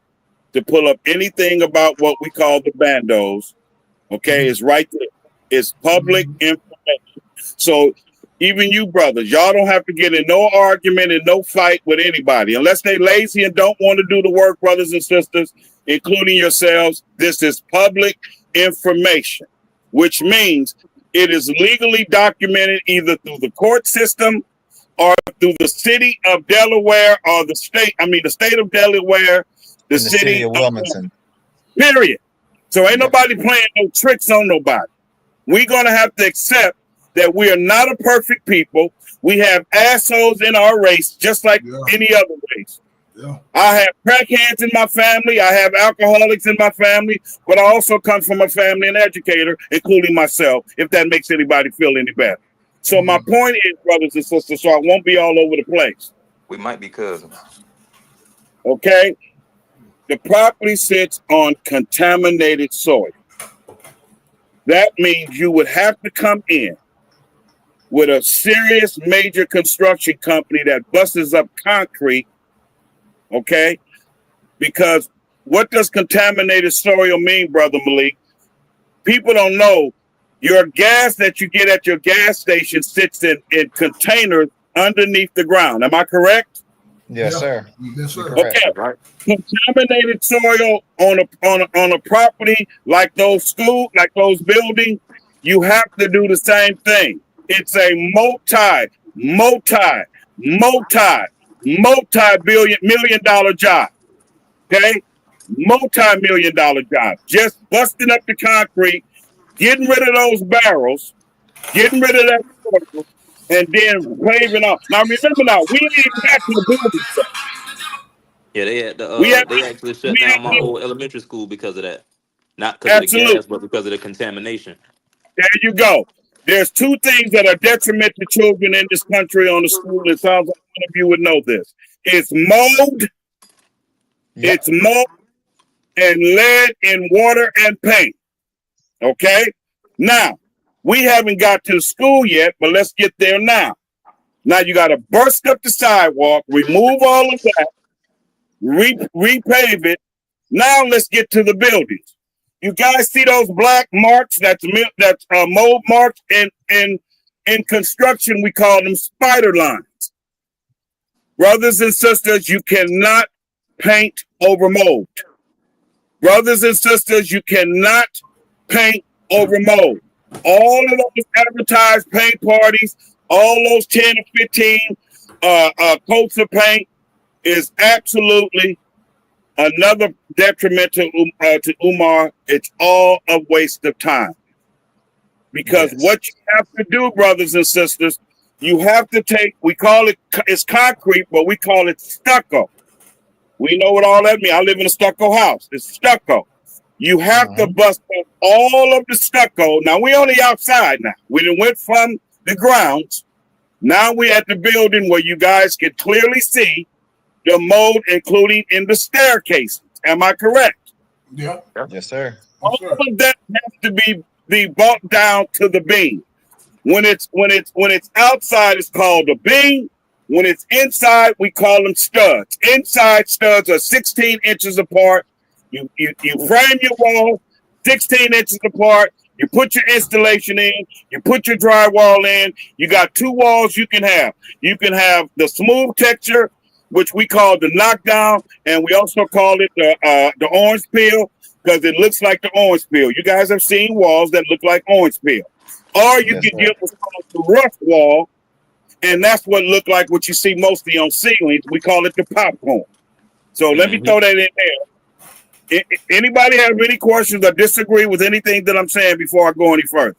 to pull up anything about what we call the bandos. Okay, it's right there. It's public information. So even you brothers, y'all don't have to get in no argument and no fight with anybody. Unless they lazy and don't want to do the work, brothers and sisters, including yourselves, this is public information, which means it is legally documented either through the court system or through the city of Delaware or the state of Delaware, the city of Wilmington. Period. So ain't nobody playing no tricks on nobody. We're going to have to accept that we are not a perfect people. We have assholes in our race, just like any other race. Yeah. I have crackheads in my family. I have alcoholics in my family, but I also come from a family and educator, including myself, if that makes anybody feel any better. So my point is, brothers and sisters, so I won't be all over the place. We might be cousins. Okay? The property sits on contaminated soil. That means you would have to come in with a serious major construction company that busts up concrete, okay? Because what does contaminated soil mean, Brother Malik? People don't know. Your gas that you get at your gas station sits in containers underneath the ground. Am I correct? Yes, sir. Yes, sir. Okay. Right. Contaminated soil on a property like those schools, like those buildings, you have to do the same thing. It's a multi-million-dollar job. Okay? Multi-million-dollar job. Just busting up the concrete, getting rid of those barrels, getting rid of that soil, and then paving up. Now remember, now we ain't even got to the building site. Yeah, they had We have they actually shut we down my have old elementary school because of that. Not because of the absolute. gas, but because of the contamination. There you go. There's two things that are detriment to children in this country on the school. It sounds like one of you would know this. It's mold. Yep. It's mold and lead in water and paint. Okay? Now, we haven't got to the school yet, but let's get there now. Now you got to burst up the sidewalk, remove all of that, repave it. Now let's get to the buildings. You guys see those black marks? That's mold marks. In construction, we call them spider lines. Brothers and sisters, you cannot paint over mold. Brothers and sisters, you cannot paint over mold. All of those advertised paint parties, all those 10 or 15 coats of paint is absolutely another detriment to Umar. It's all a waste of time. Because what you have to do, brothers and sisters, you have to take, we call it, it's concrete, but we call it stucco. We know what all that means. I live in a stucco house. It's stucco. You have to bust up all of the stucco. Now, we only outside now. We done went from the grounds. Now we're at the building where you guys can clearly see the mold, including in the staircases. Am I correct? Yeah. Yes, sir. All of that has to be brought down to the beam. When it's outside, it's called a beam. When it's inside, we call them studs. Inside studs are 16 inches apart. You frame your wall 16 inches apart. You put your installation in. You put your drywall in. You got two walls you can have. You can have the smooth texture, which we call the knockdown, and we also call it the orange peel because it looks like the orange peel. You guys have seen walls that look like orange peel. Or you can get what's called the rough wall, and that's what look like what you see mostly on ceilings. We call it the popcorn. So let me throw that in there. Anybody have any questions or disagree with anything that I'm saying before I go any further?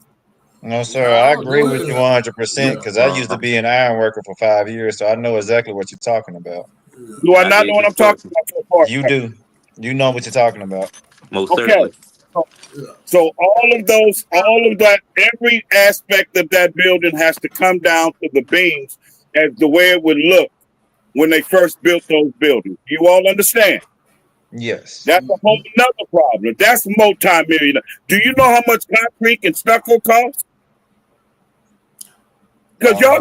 No, sir. I agree with you 100% because I used to be an iron worker for 5 years, so I know exactly what you're talking about. Do I not know what I'm talking about so far? You do. You know what you're talking about. Most certainly. So all of that, every aspect of that building has to come down to the beams as the way it would look when they first built those buildings. You all understand? Yes. That's a whole nother problem. That's multi-million. Do you know how much concrete and stucco costs? Because you guys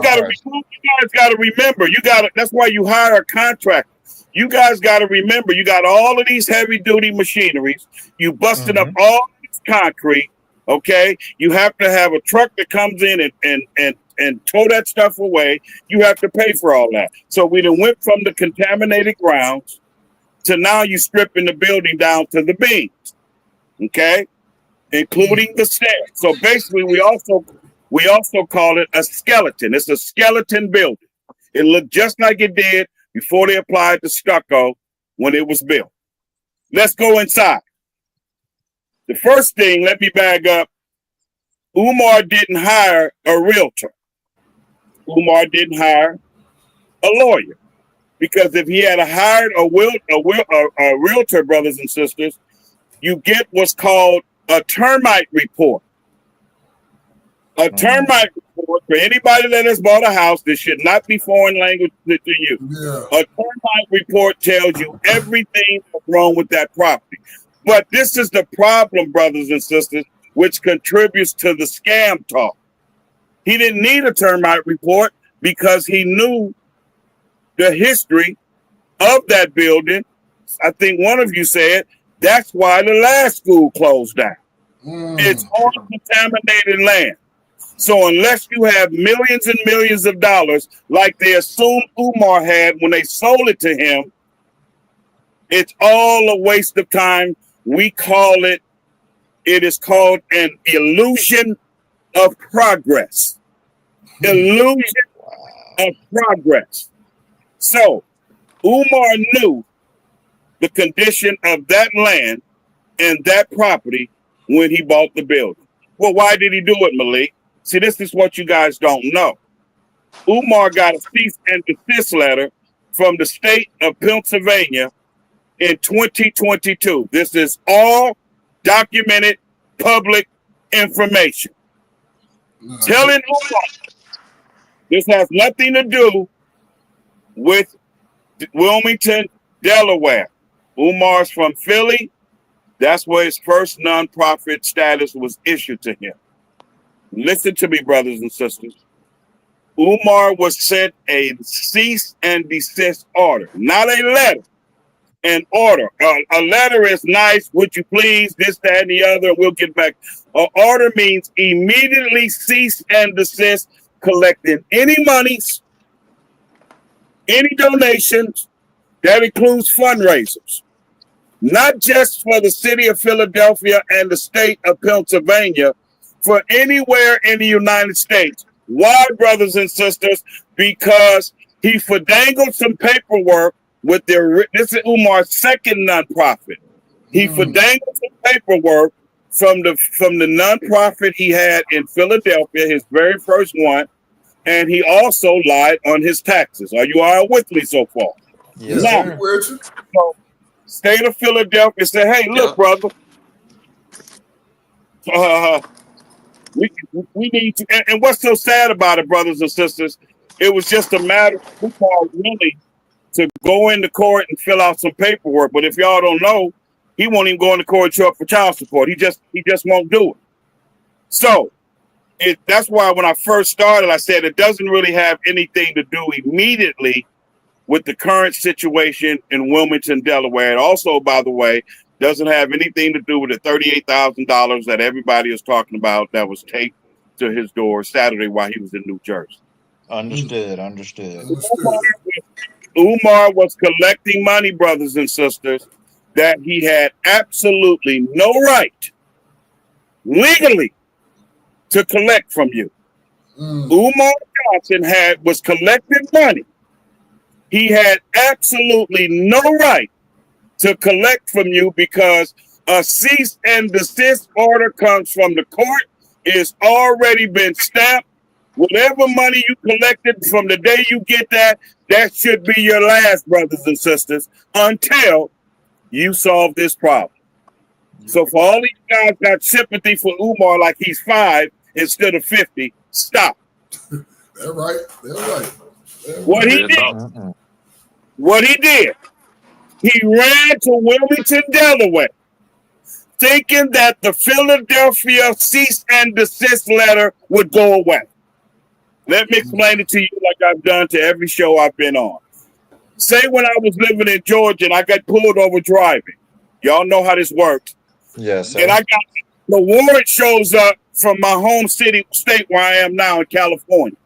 got to remember, that's why you hire a contractor. You guys got to remember, you got all of these heavy duty machineries. You busted up all this concrete. Okay. You have to have a truck that comes in and tow that stuff away. You have to pay for all that. So we done went from the contaminated grounds to now you stripping the building down to the beams. Okay. Including the stairs. So basically we also call it a skeleton. It's a skeleton building. It looked just like it did before they applied the stucco when it was built. Let's go inside. The first thing, let me back up. Umar didn't hire a realtor. Umar didn't hire a lawyer. Because if he had hired a realtor, brothers and sisters, you get what's called a termite report. A termite report, for anybody that has bought a house, this should not be foreign language to you. Yeah. A termite report tells you everything that's wrong with that property. But this is the problem, brothers and sisters, which contributes to the scam talk. He didn't need a termite report because he knew the history of that building. I think one of you said that's why the last school closed down. It's all contaminated land. So unless you have millions and millions of dollars, like they assumed Umar had when they sold it to him, it's all a waste of time. It is called an illusion of progress. Illusion of progress. So Umar knew the condition of that land and that property when he bought the building. Well, why did he do it, Malik? See, this is what you guys don't know. Umar got a cease and desist letter from the state of Pennsylvania in 2022. This is all documented public information. Telling Umar this has nothing to do with Wilmington, Delaware. Umar's from Philly. That's where his first nonprofit status was issued to him. Listen to me, brothers and sisters. Umar was sent a cease and desist order, not a letter. An order. A letter is nice. Would you please? This, that, and the other. We'll get back. An order means immediately cease and desist collecting any monies, any donations. That includes fundraisers, not just for the city of Philadelphia and the state of Pennsylvania, for anywhere in the United States. Why, brothers and sisters? Because he finagled some paperwork with this is Umar's second nonprofit. He finagled some paperwork from the nonprofit he had in Philadelphia, his very first one, and he also lied on his taxes. Are you all with me so far? Yes, now, sir. so state of Philadelphia said, "Hey, look, brother, we need to." And what's so sad about it, brothers and sisters? It was just a matter of Umar really to go into court and fill out some paperwork. But if y'all don't know, he won't even go into court and show up for child support. He just won't do it. So that's why when I first started, I said it doesn't really have anything to do immediately with the current situation in Wilmington, Delaware. It also, by the way, doesn't have anything to do with the $38,000 that everybody is talking about that was taped to his door Saturday while he was in New Jersey. Understood. Umar was collecting money, brothers and sisters, that he had absolutely no right legally to collect from you. Umar Johnson was collecting money. He had absolutely no right to collect from you because a cease and desist order comes from the court. It's already been stamped. Whatever money you collected from the day you get that should be your last, brothers and sisters, until you solve this problem. So for all these guys got sympathy for Umar like he's 5 instead of 50, stop. That's right. What he did, he ran to Wilmington, Delaware, thinking that the Philadelphia cease and desist letter would go away. Let me explain it to you like I've done to every show I've been on. Say when I was living in Georgia and I got pulled over driving. Y'all know how this works. Yes, sir. And I got the warrant shows up from my home state where I am now in California.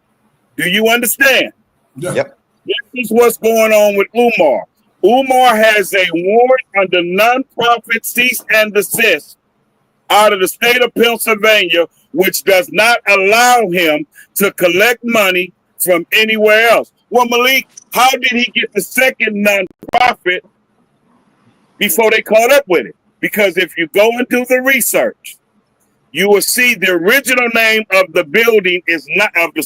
Do you understand? Yep. This is what's going on with Umar. Umar has a warrant under nonprofit cease and desist out of the state of Pennsylvania, which does not allow him to collect money from anywhere else. Well, Malik, how did he get the second nonprofit before they caught up with it? Because if you go and do the research, you will see the original name of the building is not of the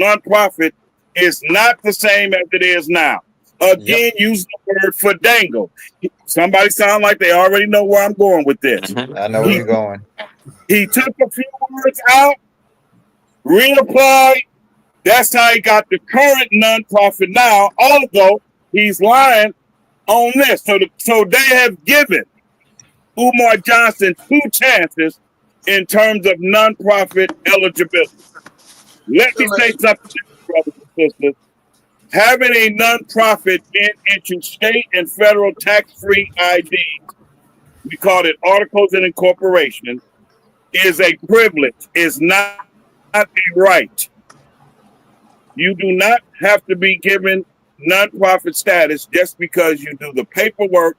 nonprofit is not the same as it is now. Again, use the word finagle. Somebody sound like they already know where I'm going with this. I know where you're going. He took a few words out, reapplied. That's how he got the current nonprofit now, although he's lying on this. So they have given Umar Johnson 2 chances in terms of nonprofit eligibility. Let me say something, brothers and sisters. Having a nonprofit issue state and federal tax-free IDs, we call it articles of incorporation, is a privilege, is not a right. You do not have to be given nonprofit status just because you do the paperwork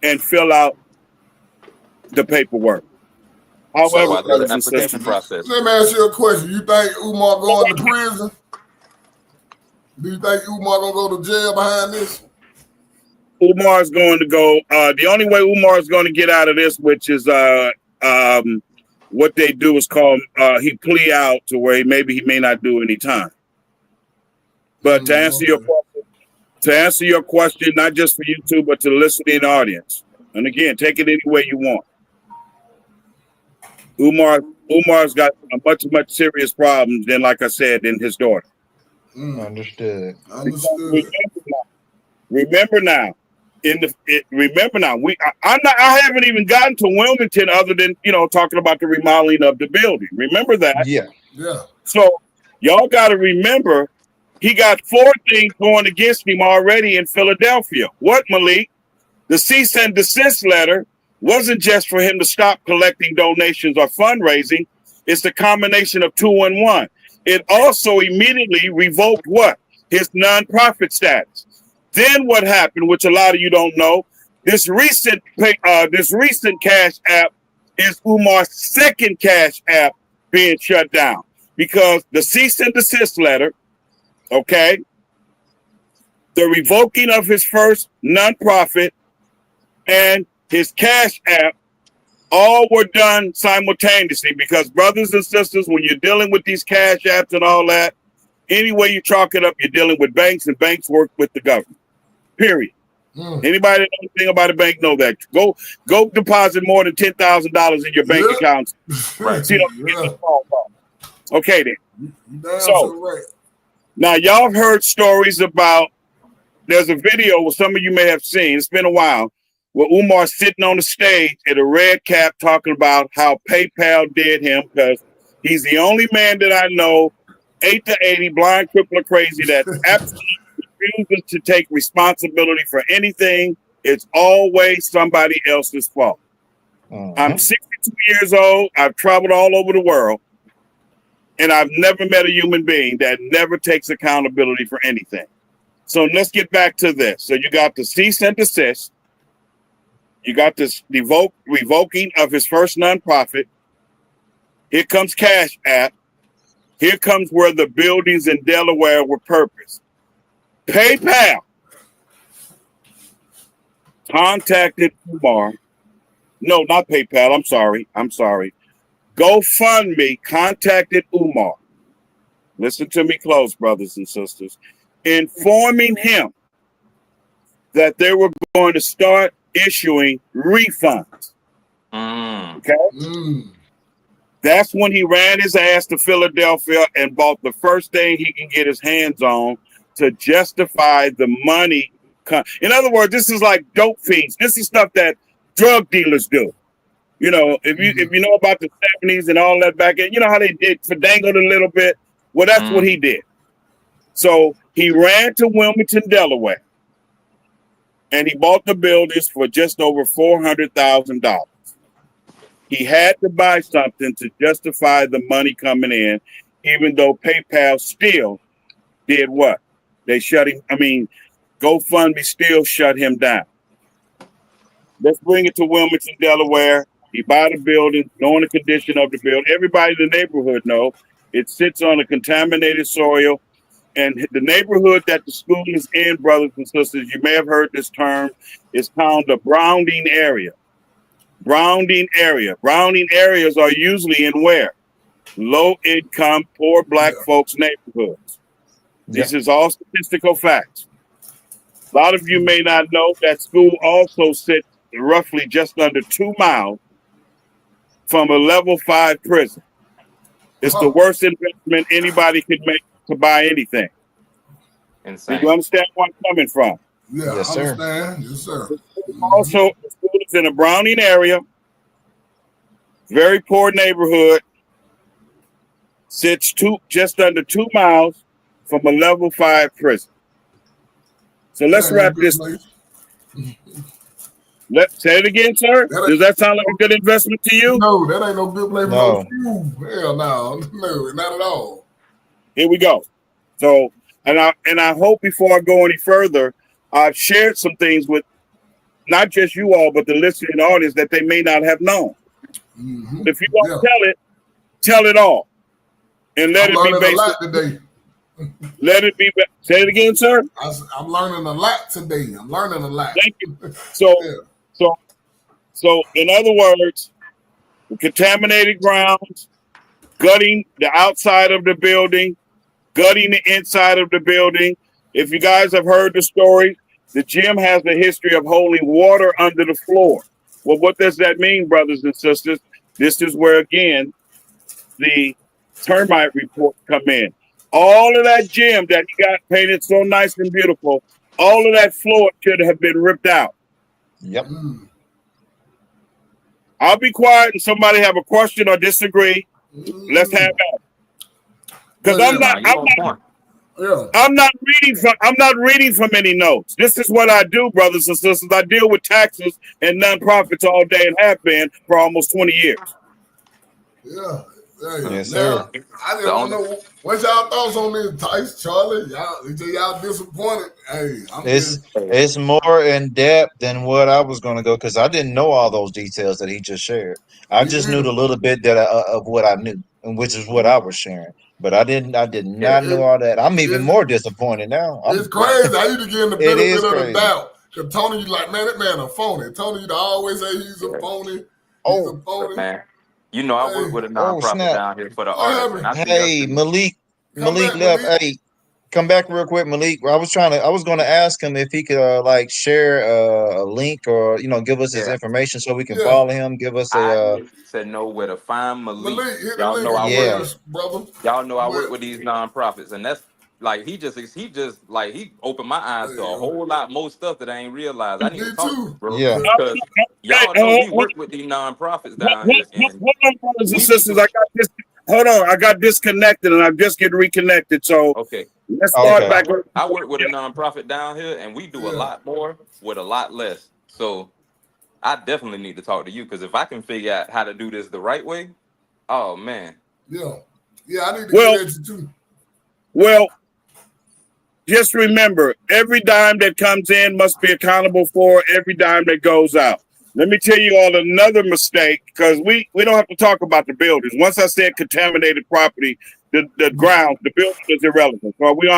and fill out the paperwork. However, the application process. Let me ask you a question. You think Umar going to prison? Do you think Umar gonna go to jail behind this? Umar's going to go. The only way Umar is going to get out of this, which is what they do is call he plea out to where maybe he may not do any time. But to answer your question, not just for you two, but to the listening audience, and again, take it any way you want. Umar's got a much serious problems than, like I said, than his daughter. Understood. Remember now. I haven't even gotten to Wilmington other than talking about the remodeling of the building. Remember that? Yeah. So y'all got to remember, he got 4 things going against him already in Philadelphia. What, Malik? The cease and desist letter wasn't just for him to stop collecting donations or fundraising. It's the combination of 2 and 1. It also immediately revoked what? His nonprofit status. Then what happened, which a lot of you don't know, this recent Cash App is Umar's second Cash App being shut down because the cease and desist letter, okay, the revoking of his first nonprofit and his Cash App all were done simultaneously because, brothers and sisters, when you're dealing with these Cash Apps and all that, any way you chalk it up, you're dealing with banks, and banks work with the government. Period. Anybody that knows anything about a bank know that. Go deposit more than $10,000 in your bank account. Right. Okay then. So now y'all have heard stories about. There's a video some of you may have seen. It's been a while. Where Umar's sitting on the stage at a red cap talking about how PayPal did him because he's the only man that I know, 8 to 80, blind, crippled, or crazy, that absolutely refuses to take responsibility for anything. It's always somebody else's fault. I'm 62 years old. I've traveled all over the world, and I've never met a human being that never takes accountability for anything. So let's get back to this. So you got the cease and desist. You got this revoking of his first nonprofit. Here comes Cash App. Here comes where the buildings in Delaware were purposed. PayPal contacted Umar. No, not PayPal. I'm sorry. GoFundMe contacted Umar. Listen to me close, brothers and sisters. Informing him that they were going to start issuing refunds. Okay? That's when he ran his ass to Philadelphia and bought the first thing he can get his hands on to justify the money. In other words, this is like dope fiends. This is stuff that drug dealers do. If you know about the 70s and all that back in, you know how they did finagled a little bit? Well, that's what he did. So he ran to Wilmington, Delaware, and he bought the buildings for just over $400,000. He had to buy something to justify the money coming in, even though PayPal still did what? They shut him. GoFundMe still shut him down. Let's bring it to Wilmington, Delaware. He bought the building, knowing the condition of the building. Everybody in the neighborhood knows it sits on a contaminated soil. And the neighborhood that the school is in, brothers and sisters, you may have heard this term, is called the Browning area. Browning areas are usually in where? Low income, poor black folks' neighborhoods. This is all statistical facts. A lot of you may not know that school also sits roughly just under 2 miles from a level 5 prison. It's the worst investment anybody could make to buy anything. Insane. Do you understand where I'm coming from? Yeah, Yes, I sir. understand. Yes, sir. Also, the school is in a Browning area, very poor neighborhood, sits just under 2 miles from a level 5 prison. So let's wrap this. Let's say it again, sir. Does that sound like a good investment to you? No, that ain't no good place for No. no school. Hell no, not at all. Here we go. So, and I hope before I go any further, I've shared some things with not just you all, but the listening audience that they may not have known. If you want to tell it all, and let it be based. A lot today. Let it be. Say it again, sir. I'm learning a lot today. I'm learning a lot. Thank you. So, in other words, contaminated grounds, gutting the outside of the building, gutting the inside of the building. If you guys have heard the story, the gym has a history of holding water under the floor. Well, what does that mean, brothers and sisters? This is where, again, the termite reports come in. All of that gym that he got painted so nice and beautiful, all of that floor should have been ripped out. Yep. I'll be quiet and somebody have a question or disagree. Let's have that. Because I'm not reading from any notes. This is what I do, brothers and sisters. I deal with taxes and nonprofits all day and have been for almost 20 years. Yeah. Yes, Now, sir. I just want to know what's y'all thoughts on this, Tice, Charlie. Y'all disappointed? Hey, It's more in depth than what I was going to go because I didn't know all those details that he just shared. I just knew the little bit that of what I knew, and which is what I was sharing. But I did not know all that. I'm even more disappointed now. It's crazy. I used to give him the benefit of the crazy. doubt. Because Tony, like, man, that man a phony. Tony, you always say he's a phony. He's a phony. Man. You know, I work with a nonprofit down here for the artists. Hey, Malik left. Hey, come back real quick, Malik. I was going to ask him if he could like share a link or give us his information so we can follow him. Give us I need to know where to find Malik. Y'all know I work. Brother. Y'all know I work with these nonprofits, and that's like he opened my eyes to a whole lot more stuff that I ain't realized. I need to talk to you, bro. Yeah. Because y'all know we work with these nonprofits down here. Hold on, brothers and sisters. I got disconnected and I'm just getting reconnected. So let's start back. I work with a nonprofit down here, and we do a lot more with a lot less. So I definitely need to talk to you because if I can figure out how to do this the right way, oh man. Yeah, I need to get at you too. Well, just remember, every dime that comes in must be accountable for every dime that goes out. Let me tell you all another mistake, because we don't have to talk about the buildings. Once I said contaminated property, the ground, the building is irrelevant. So we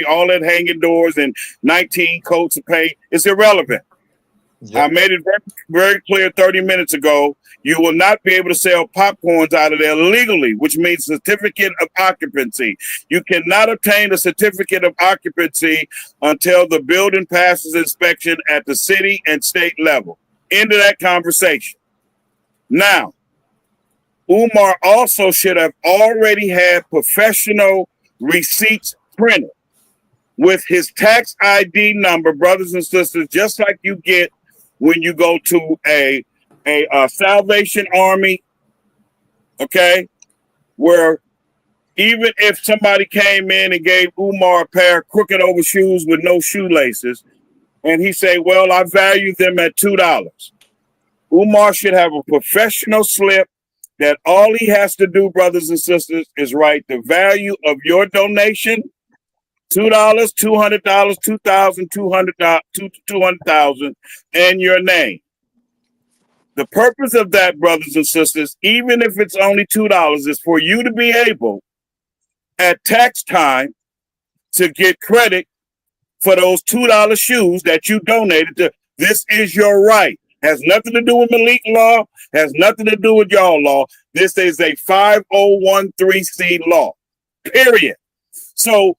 all that hanging doors and 19 coats of paint is irrelevant. Yep. I made it very, very clear 30 minutes ago. You will not be able to sell popcorns out of there legally, which means certificate of occupancy. You cannot obtain a certificate of occupancy until the building passes inspection at the city and state level. End of that conversation. Now, Umar also should have already had professional receipts printed with his tax ID number, brothers and sisters, just like you get when you go to a Salvation Army, okay, where even if somebody came in and gave Umar a pair of crooked over shoes with no shoelaces, and he say, well, I value them at $2. Umar should have a professional slip that all he has to do, brothers and sisters, is write the value of your donation, $2, $200, $2,000, $200,000, and your name. The purpose of that, brothers and sisters, even if it's only $2, is for you to be able, at tax time, to get credit for those $2 shoes that you donated to. This is your right. Has nothing to do with Malik law, has nothing to do with y'all law. This is a 5013C law, period. So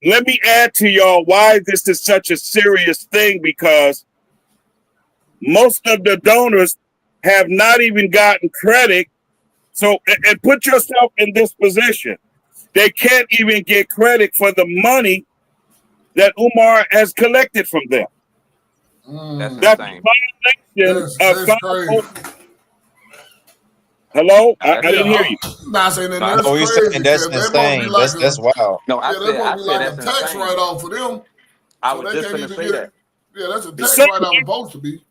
let me add to y'all why this is such a serious thing, because most of the donors have not even gotten credit. So, and put yourself in this position. They can't even get credit for the money that Umar has collected from them. That's a violation of crazy. Hello? I didn't hear you. Not saying that that's crazy. That's insane. That's wild. No, I said that's a tax write-off for them. I was just going to say that. Yeah, that's a tax write-off supposed to be.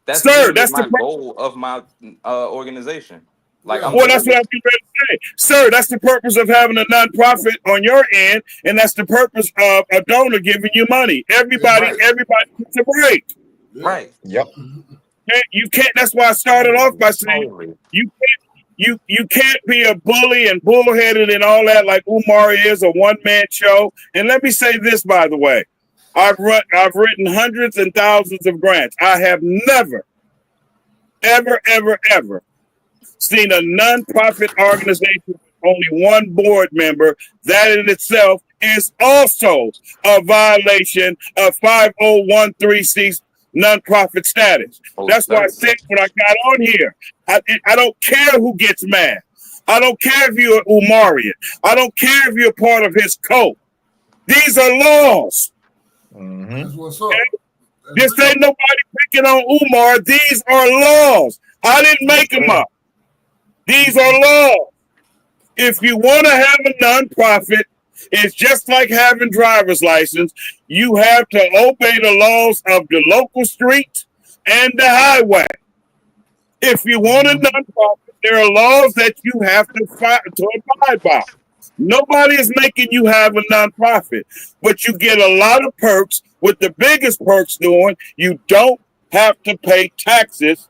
That's my goal of my organization. Like, that's what I'm getting ready to say. Sir, that's the purpose of having a nonprofit on your end, and that's the purpose of a donor giving you money. Everybody gets a break. Right. Yep. You can't. That's why I started off by saying you can't be a bully and bullheaded and all that like Umar is, a one-man show. And let me say this, by the way, I've written hundreds and thousands of grants. I have never, ever seen a nonprofit organization with only one board member. That in itself is also a violation of 5013C's nonprofit status. That's why I said when I got on here, I don't care who gets mad. I don't care if you're an Umarian. I don't care if you're part of his cult. These are laws. That's what's up. This ain't nobody picking on Umar. These are laws. I didn't make them up. These are laws. If you want to have a nonprofit, it's just like having driver's license. You have to obey the laws of the local street and the highway. If you want a nonprofit, there are laws that you have to abide by. Nobody is making you have a nonprofit, but you get a lot of perks. With the biggest perks doing, you don't have to pay taxes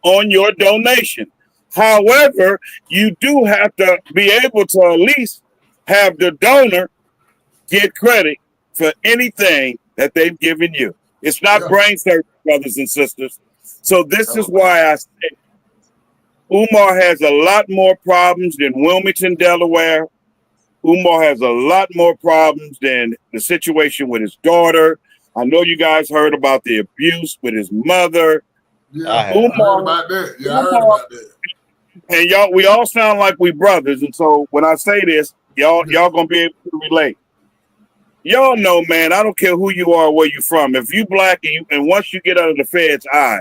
on your donation. However, you do have to be able to at least have the donor get credit for anything that they've given you. It's not brain surgery, brothers and sisters. So this is why I say Umar has a lot more problems than Wilmington, Delaware. Umar has a lot more problems than the situation with his daughter. I know you guys heard about the abuse with his mother. Yeah, I heard about that. Yeah, I heard about that. And we all sound like we brothers. And so when I say this, y'all gonna be able to relate. Y'all know, man, I don't care who you are, where you from. If you black and once you get out of the Fed's eye,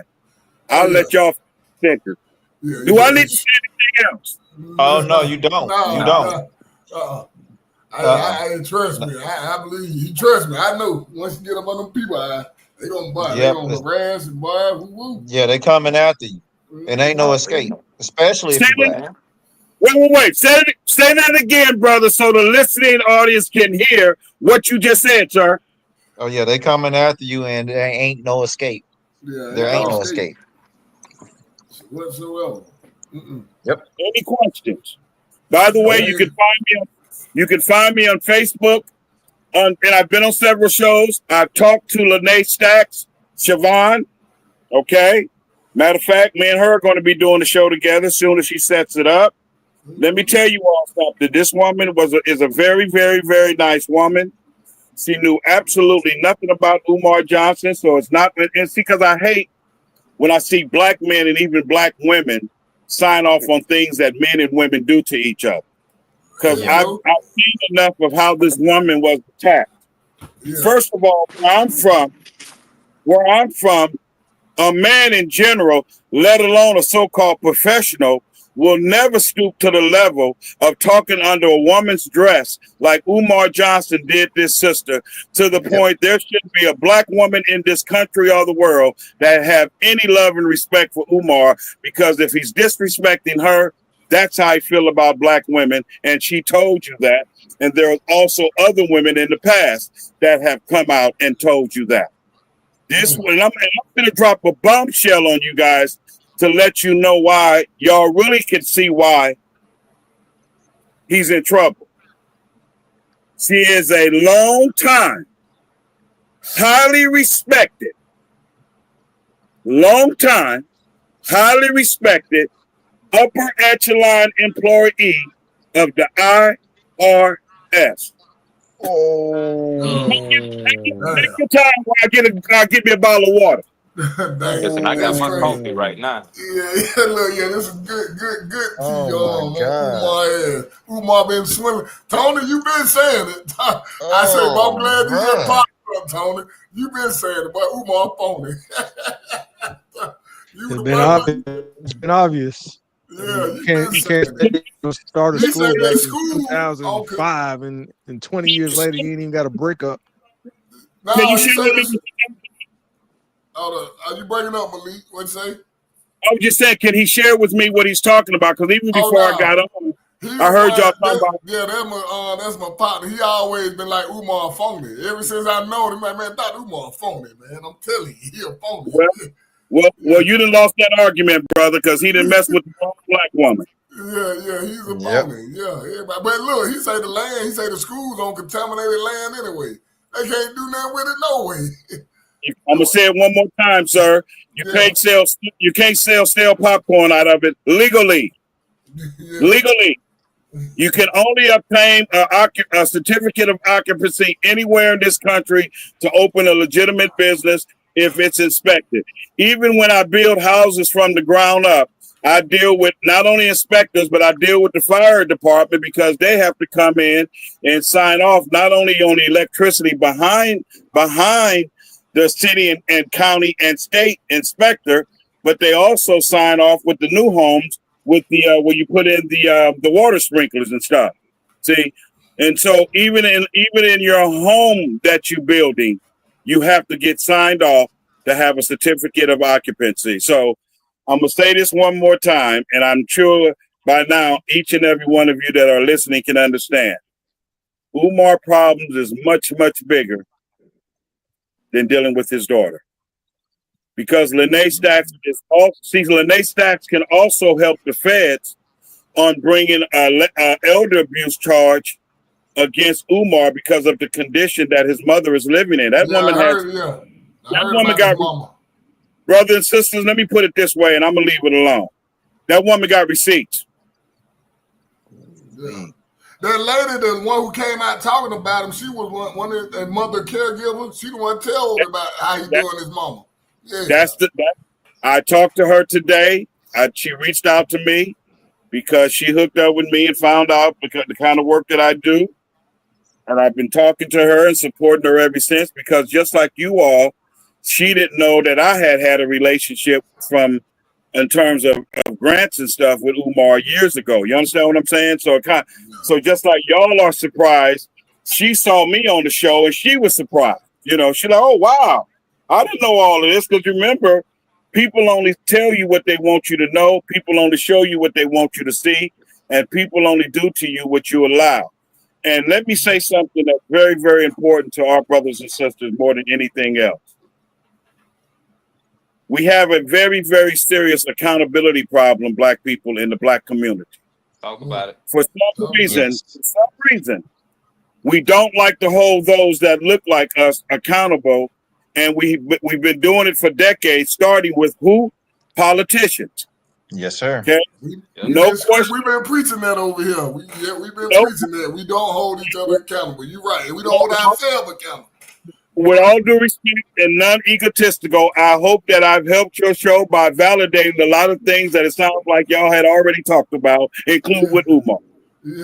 I'll let y'all think it. Yeah, Do I need to say anything else? Oh no, you don't. You don't. I trust me. I believe you. He trusts me. I know once you get up on them people, they gonna buy. They gonna harass and buy. Woo-woo. Yeah, they coming after you. It ain't no escape, especially if you're black. Wait. Say that again, brother, so the listening audience can hear what you just said, sir. Oh yeah, they coming after you, and there ain't no escape. Yeah, there ain't no escape whatsoever. Yep. Any questions? By the way, you can find me on Facebook, and I've been on several shows. I've talked to Lene Stacks, Siobhan. Okay. Matter of fact, me and her are going to be doing the show together as soon as she sets it up. Let me tell you all something. This woman is a very, very, very nice woman. She knew absolutely nothing about Umar Johnson, so it's not. And see, because I hate when I see black men and even black women sign off on things that men and women do to each other. Because I've seen enough of how this woman was attacked. Yeah. First of all, where I'm from, a man in general, let alone a so-called professional, will never stoop to the level of talking under a woman's dress like Umar Johnson did this sister, to the point there shouldn't be a black woman in this country or the world that have any love and respect for Umar, because if he's disrespecting her, that's how I feel about black women, and she told you that. And there are also other women in the past that have come out and told you that. This one, I'm going to drop a bombshell on you guys to let you know why y'all really can see why he's in trouble. She is a long time, highly respected, upper echelon employee of the IRS. Take your time while I get me a bottle of water. Listen, I got my coffee right now. Yeah, look, this is good to y'all. Umar been swimming. Tony, you been saying it. I say, I'm glad you just popped up, Tony. You been saying it, but Umar phony. It's been obvious. Yeah, you can't start a school back in 2005 and 20 years later you ain't even got a breakup. No, can you say this? Are you breaking up, Malik? What'd you say? I was just saying, can he share with me what he's talking about? Because even before I got on, I heard y'all talking about. Yeah, that's my partner. He always been like Umar phony. Ever since I know him, man, I thought Umar phony, man. I'm telling you, he a phony. Well, you done lost that argument, brother, because he didn't mess with the black woman. Yeah, he's a phony. Yeah, everybody. But look, he say the schools on contaminated land anyway. They can't do nothing with it no way. I'm gonna say it one more time, sir. You can't sell stale popcorn out of it legally. Legally. You can only obtain a certificate of occupancy anywhere in this country to open a legitimate business if it's inspected. Even when I build houses from the ground up, I deal with not only inspectors, but I deal with the fire department because they have to come in and sign off not only on the electricity behind the city and county and state inspector, but they also sign off with the new homes with the where you put in the water sprinklers and stuff. See, and so even in your home that you're building, you have to get signed off to have a certificate of occupancy. So I'm gonna say this one more time, and I'm sure by now each and every one of you that are listening can understand. Umar problems is much, much bigger than dealing with his daughter. Because Lene Stacks Lene Stacks can also help the feds on bringing an elder abuse charge against Umar because of the condition that his mother is living in. That woman got brothers and sisters. Let me put it this way, and I'm gonna leave it alone. That woman got receipts. Yeah. That lady, the one who came out talking about him, she was one of the mother caregivers. She the one tell him about how he doing his mama. Yeah. I talked to her today. She reached out to me because she hooked up with me and found out because the kind of work that I do. And I've been talking to her and supporting her ever since because just like you all, she didn't know that I had a relationship in terms of grants and stuff with Umar years ago. You understand what I'm saying? So so just like y'all are surprised, she saw me on the show and she was surprised. You know, she's like, oh, wow. I didn't know all of this because remember, people only tell you what they want you to know. People only show you what they want you to see. And people only do to you what you allow. And let me say something that's very, very important to our brothers and sisters more than anything else. We have a very, very serious accountability problem, Black people in the Black community. Talk about it. For some reason, we don't like to hold those that look like us accountable. And we've been doing it for decades, starting with who? Politicians. Yes, sir. Okay. No question. We've been preaching that over here. We've been preaching that. We don't hold each other accountable. You're right. And we don't hold ourselves accountable. With all due respect and non-egotistical, I hope that I've helped your show by validating a lot of things that it sounds like y'all had already talked about, including with Umar.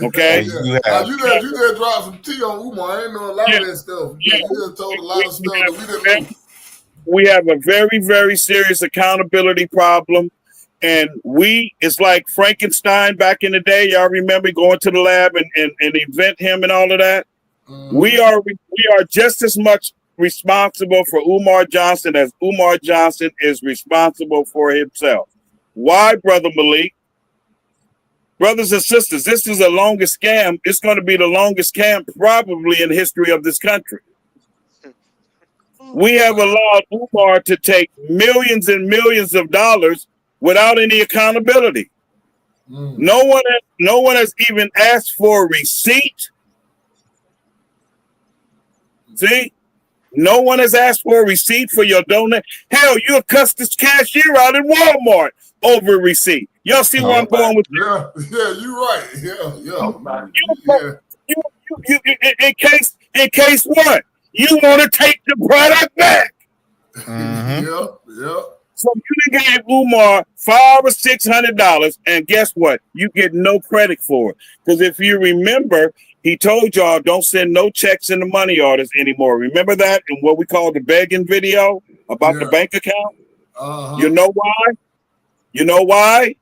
Okay? You just dropped some tea on Umar. I ain't know a lot of that stuff. You just told a lot of stuff that we didn't know. We have a very, very serious accountability problem. And it's like Frankenstein back in the day. Y'all remember going to the lab and invent him and all of that? We are just as much responsible for Umar Johnson as Umar Johnson is responsible for himself. Why, Brother Malik? Brothers and sisters, this is the longest scam. It's going to be the longest scam probably in the history of this country. We have allowed Umar to take millions and millions of dollars without any accountability. No one has even asked for a receipt. See? No one has asked for a receipt for your donation. Hell, you're a customs cashier out in Walmart over a receipt. Y'all see where I'm going with this? Yeah, you're right. In case what? You want to take the product back. Yeah. So you gave Umar $500 or $600, and guess what? You get no credit for it. Because if you remember, he told y'all don't send no checks in the money orders anymore. Remember that in what we call the begging video about the bank account? You know why? You know why?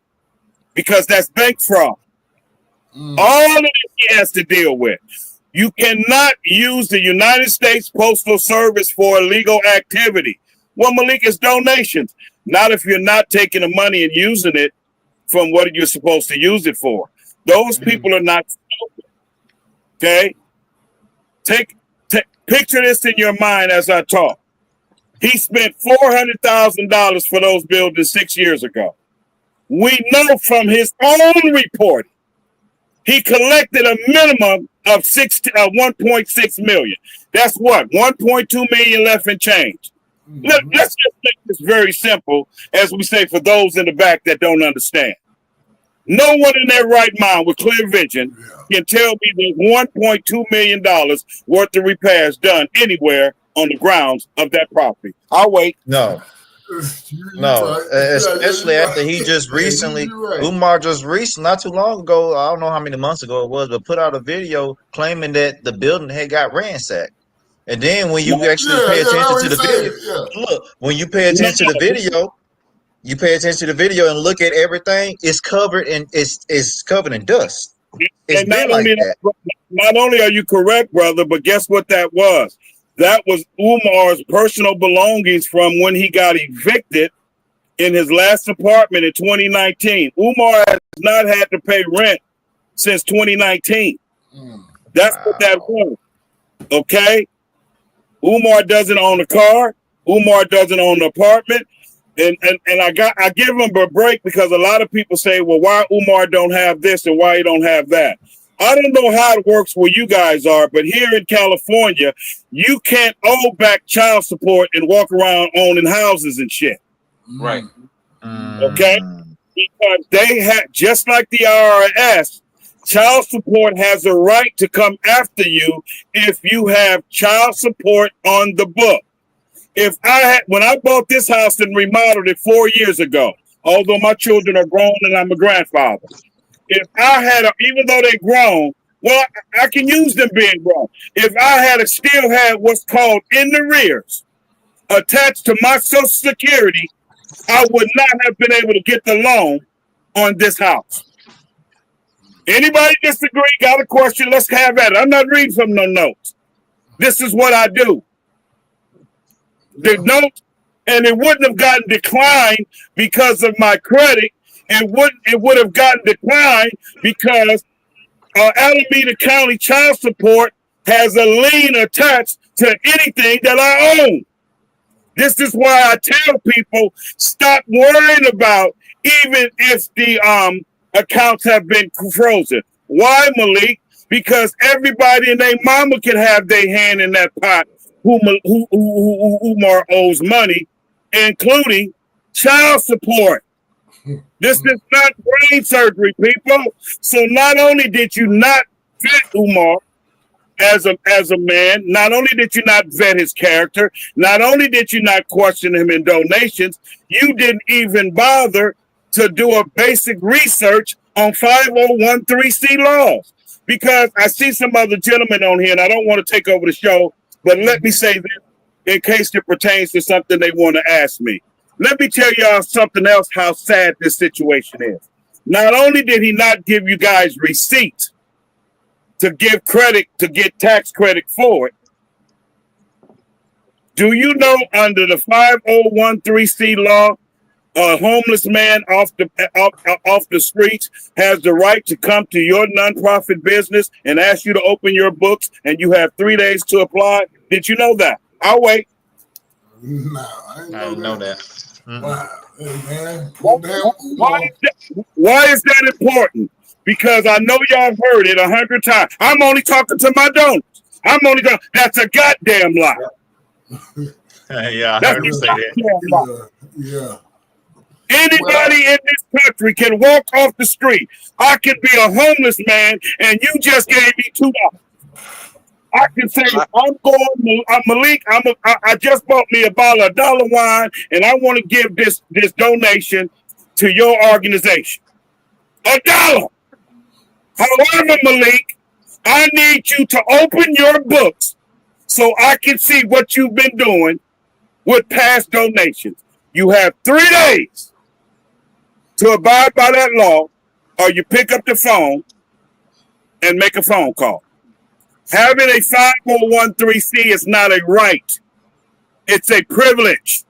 Because that's bank fraud. All of this he has to deal with. You cannot use the United States Postal Service for illegal activity. Well, Malik, is donations. Not if you're not taking the money and using it from what you're supposed to use it for. Those people are not stupid. Okay? Picture this in your mind as I talk. He spent $400,000 for those buildings 6 years ago. We know from his own report, he collected a minimum of 1.6 million. That's what? 1.2 million left in change. Let's just make this very simple, as we say, for those in the back that don't understand. No one in their right mind with clear vision can tell me there's $1.2 million worth of repairs done anywhere on the grounds of that property. I'll wait. No. No, especially after he just recently, Umar just recently, not too long ago, I don't know how many months ago it was, but put out a video claiming that the building had got ransacked. And then when you actually pay attention to the video, look, when you pay attention to the video, you pay attention to the video and look at everything, it's covered in it's covered in dust. It's And been like that. not only are you correct, brother, but guess what that was? That was Umar's personal belongings from when he got evicted in his last apartment in 2019. Umar has not had to pay rent since 2019. That's what that was. Okay? Umar doesn't own a car. Umar doesn't own an apartment. And I give him a break because a lot of people say, well, why Umar don't have this and why he don't have that? I don't know how it works where you guys are, but here in California, you can't owe back child support and walk around owning houses and shit. Right. Okay? Because they have, just like the IRS, child support has a right to come after you if you have child support on the book. When I bought this house and remodeled it 4 years ago, although my children are grown and I'm a grandfather, if I had, even though they're grown, well, I can use them being grown. If I had still had what's called in the rears attached to my Social Security, I would not have been able to get the loan on this house. Anybody disagree? Got a question? Let's have at it. I'm not reading from no notes. This is what I do. The note, and it wouldn't have gotten declined because of my credit. It would have gotten declined because Alameda County child support has a lien attached to anything that I own. This is why I tell people, stop worrying about even if the accounts have been frozen. Why, Malik? Because everybody and their mama can have their hand in that pot who Umar owes money, including child support. This is not brain surgery, people. So not only did you not vet Umar as a man, not only did you not vet his character, not only did you not question him in donations, you didn't even bother to do a basic research on 5013C laws. Because I see some other gentlemen on here, and I don't want to take over the show, but let me say this in case it pertains to something they want to ask me. Let me tell y'all something else, how sad this situation is. Not only did he not give you guys receipts to give credit, to get tax credit for it, do you know under the 5013C law, a homeless man off the streets has the right to come to your nonprofit business and ask you to open your books, and you have 3 days to apply? Did you know that? I'll wait. No, I didn't know that. Mm-hmm. Wow. Hey, man. Why is that important? Because I know y'all heard it 100 times. I'm only talking to my donors. That's a goddamn lie. Yeah, I heard him say that. Yeah. Anybody in this country can walk off the street. I can be a homeless man, and you just gave me $2. I can say, I'm Malik. I just bought me a bottle of dollar wine, and I want to give this donation to your organization. $1. However, Malik, I need you to open your books so I can see what you've been doing with past donations. You have 3 days to abide by that law, or you pick up the phone and make a phone call. Having a 5013C is not a right. It's a privilege.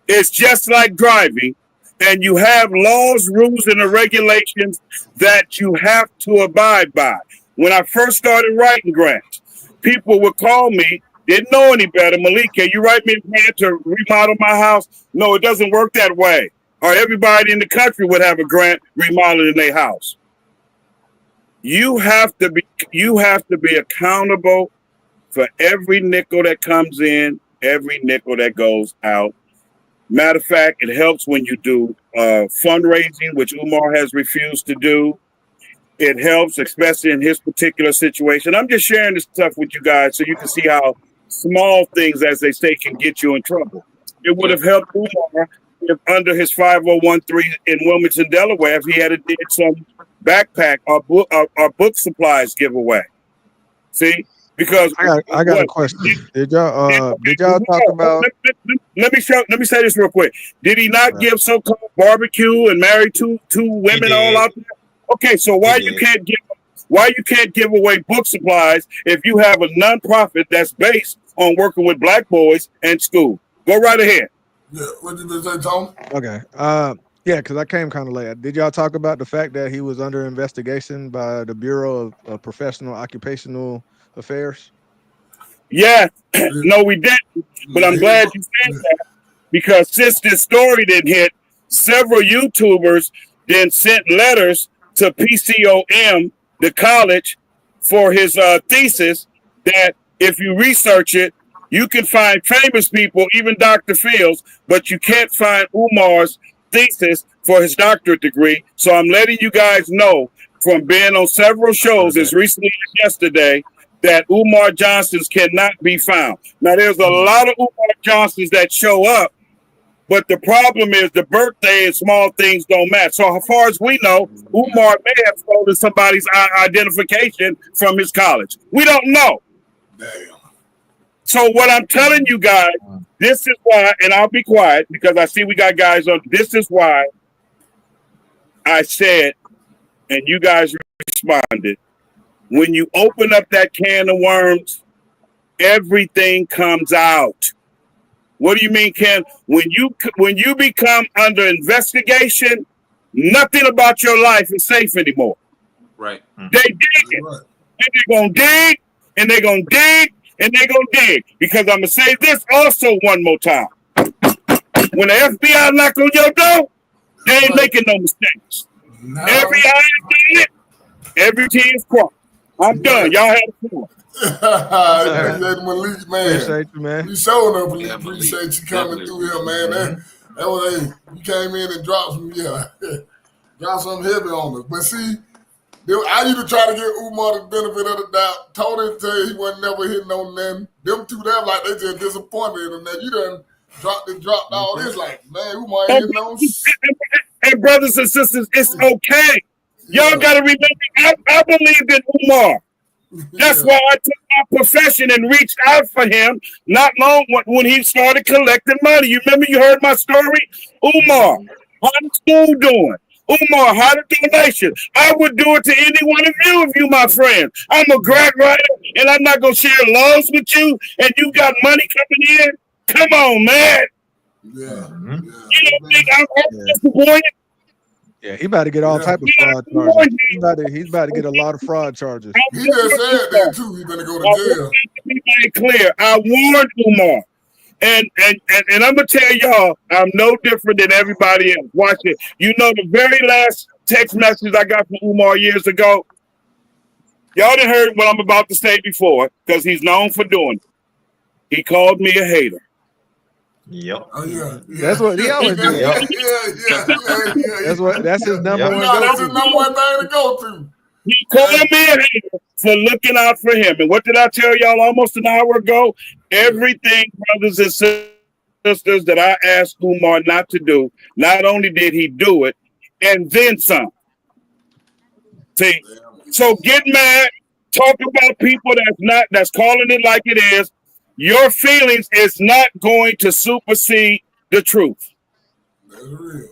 It's just like driving, and you have laws, rules, and regulations that you have to abide by. When I first started writing grants, people would call me, didn't know any better. Malik, can you write me a grant to remodel my house? No, it doesn't work that way. Or everybody in the country would have a grant remodeling their house. You have to be Matter of fact, it helps when you do fundraising, which Umar has refused to do. It helps, especially in his particular situation. I'm just sharing this stuff with you guys so you can see how small things, as they say, can get you in trouble. It would have helped Umar if under his 501(c)(3) in Wilmington, Delaware, if he had did some backpack or book supplies giveaway. See, because I got a question. Did y'all talk about? Let me say this real quick. Did he not give so-called barbecue and marry two women all out there? Okay, so why you can't give away book supplies if you have a nonprofit that's based on working with black boys and school? Go right ahead. Yeah, what did you say, Tom? Okay. Yeah, because I came kind of late. Did y'all talk about the fact that he was under investigation by the Bureau of Professional Occupational Affairs? Yeah, no, we didn't. But I'm glad you said that, because since this story didn't hit, several YouTubers then sent letters to PCOM, the college, for his thesis, that if you research it, you can find famous people, even Dr. Fields, but you can't find Umar's thesis for his doctorate degree. So I'm letting you guys know from being on several shows as recently as yesterday that Umar Johnsons cannot be found. Now, there's a lot of Umar Johnsons that show up, but the problem is the birthday and small things don't match. So as far as we know, Umar may have stolen somebody's identification from his college. We don't know. Damn. So what I'm telling you guys, this is why, and I'll be quiet because I see we got guys on. This is why I said, and you guys responded, when you open up that can of worms, everything comes out. What do you mean, Ken? When you become under investigation, nothing about your life is safe anymore. Right. They dig it. Right. And they're going to dig, and they're going to dig, and they're going to dig. Because I'm going to say this also one more time. When the FBI knock on your door, they ain't making no mistakes. No. Every eye is dead, every T is crossed. I'm done. Y'all have fun. Malik, man. Appreciate you, man. We showed up, Malik. Yeah, Appreciate you coming definitely. through here, man. That was you came in and dropped some, dropped something heavy on us. But see, I used to try to get Umar the benefit of the doubt. Told him he wasn't never hitting on them. Them two, them like they just disappointed in that. You done dropped all this. Like, man, Umar ain't hitting on. And brothers and sisters, it's okay. Y'all got to remember, I believed in Umar. That's why I took my profession and reached out for him not long when he started collecting money. You remember you heard my story? Umar, how the school doing? Umar, how the donation? I would do it to any one of you my friends. I'm a grad writer, and I'm not going to share loans with you, and you got money coming in? Come on, man. Yeah. You don't think I'm disappointed? Yeah, he about to get all type of fraud charges. He's about to get a lot of fraud charges. He just said that too. He's gonna go to jail. To be very clear, I warned Umar, and I'm gonna tell y'all, I'm no different than everybody else. Watch it. You know, the very last text message I got from Umar years ago. Y'all done heard what I'm about to say before, because he's known for doing it. He called me a hater. Yep. Oh yeah. That's what he always do. Yeah. That's his number one. That's his number one thing to go to. He called me a hater for looking out for him. And what did I tell y'all almost an hour ago? Everything, brothers and sisters, that I asked Umar not to do, not only did he do it, and then some. See, so get mad, talk about people that's calling it like it is. Your feelings is not going to supersede the truth. That's real.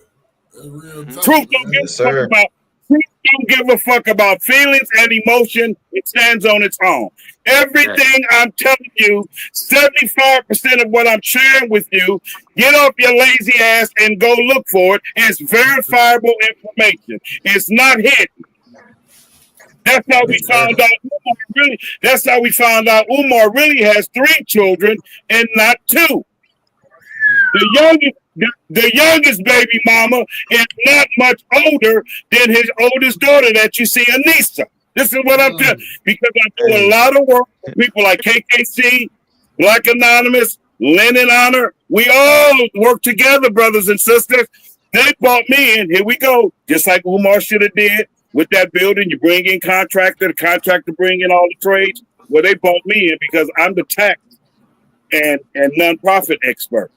That's real. Truth don't give a fuck about. Truth don't give a fuck about feelings and emotion. It stands on its own. Everything I'm telling you, 75% of what I'm sharing with you, get off your lazy ass and go look for it. It's verifiable information. It's not hidden. That's how we found out Umar really has 3 children and not 2. The youngest baby mama is not much older than his oldest daughter that you see, Anissa. This is what I'm telling you, because I do a lot of work with people like KKC, Black Anonymous, Lenin Honor. We all work together, brothers and sisters. They bought me in. Here we go. Just like Umar should have did with that building. You bring in contractor, the contractor bring in all the trades. Well, they bought me in because I'm the tax and nonprofit expert.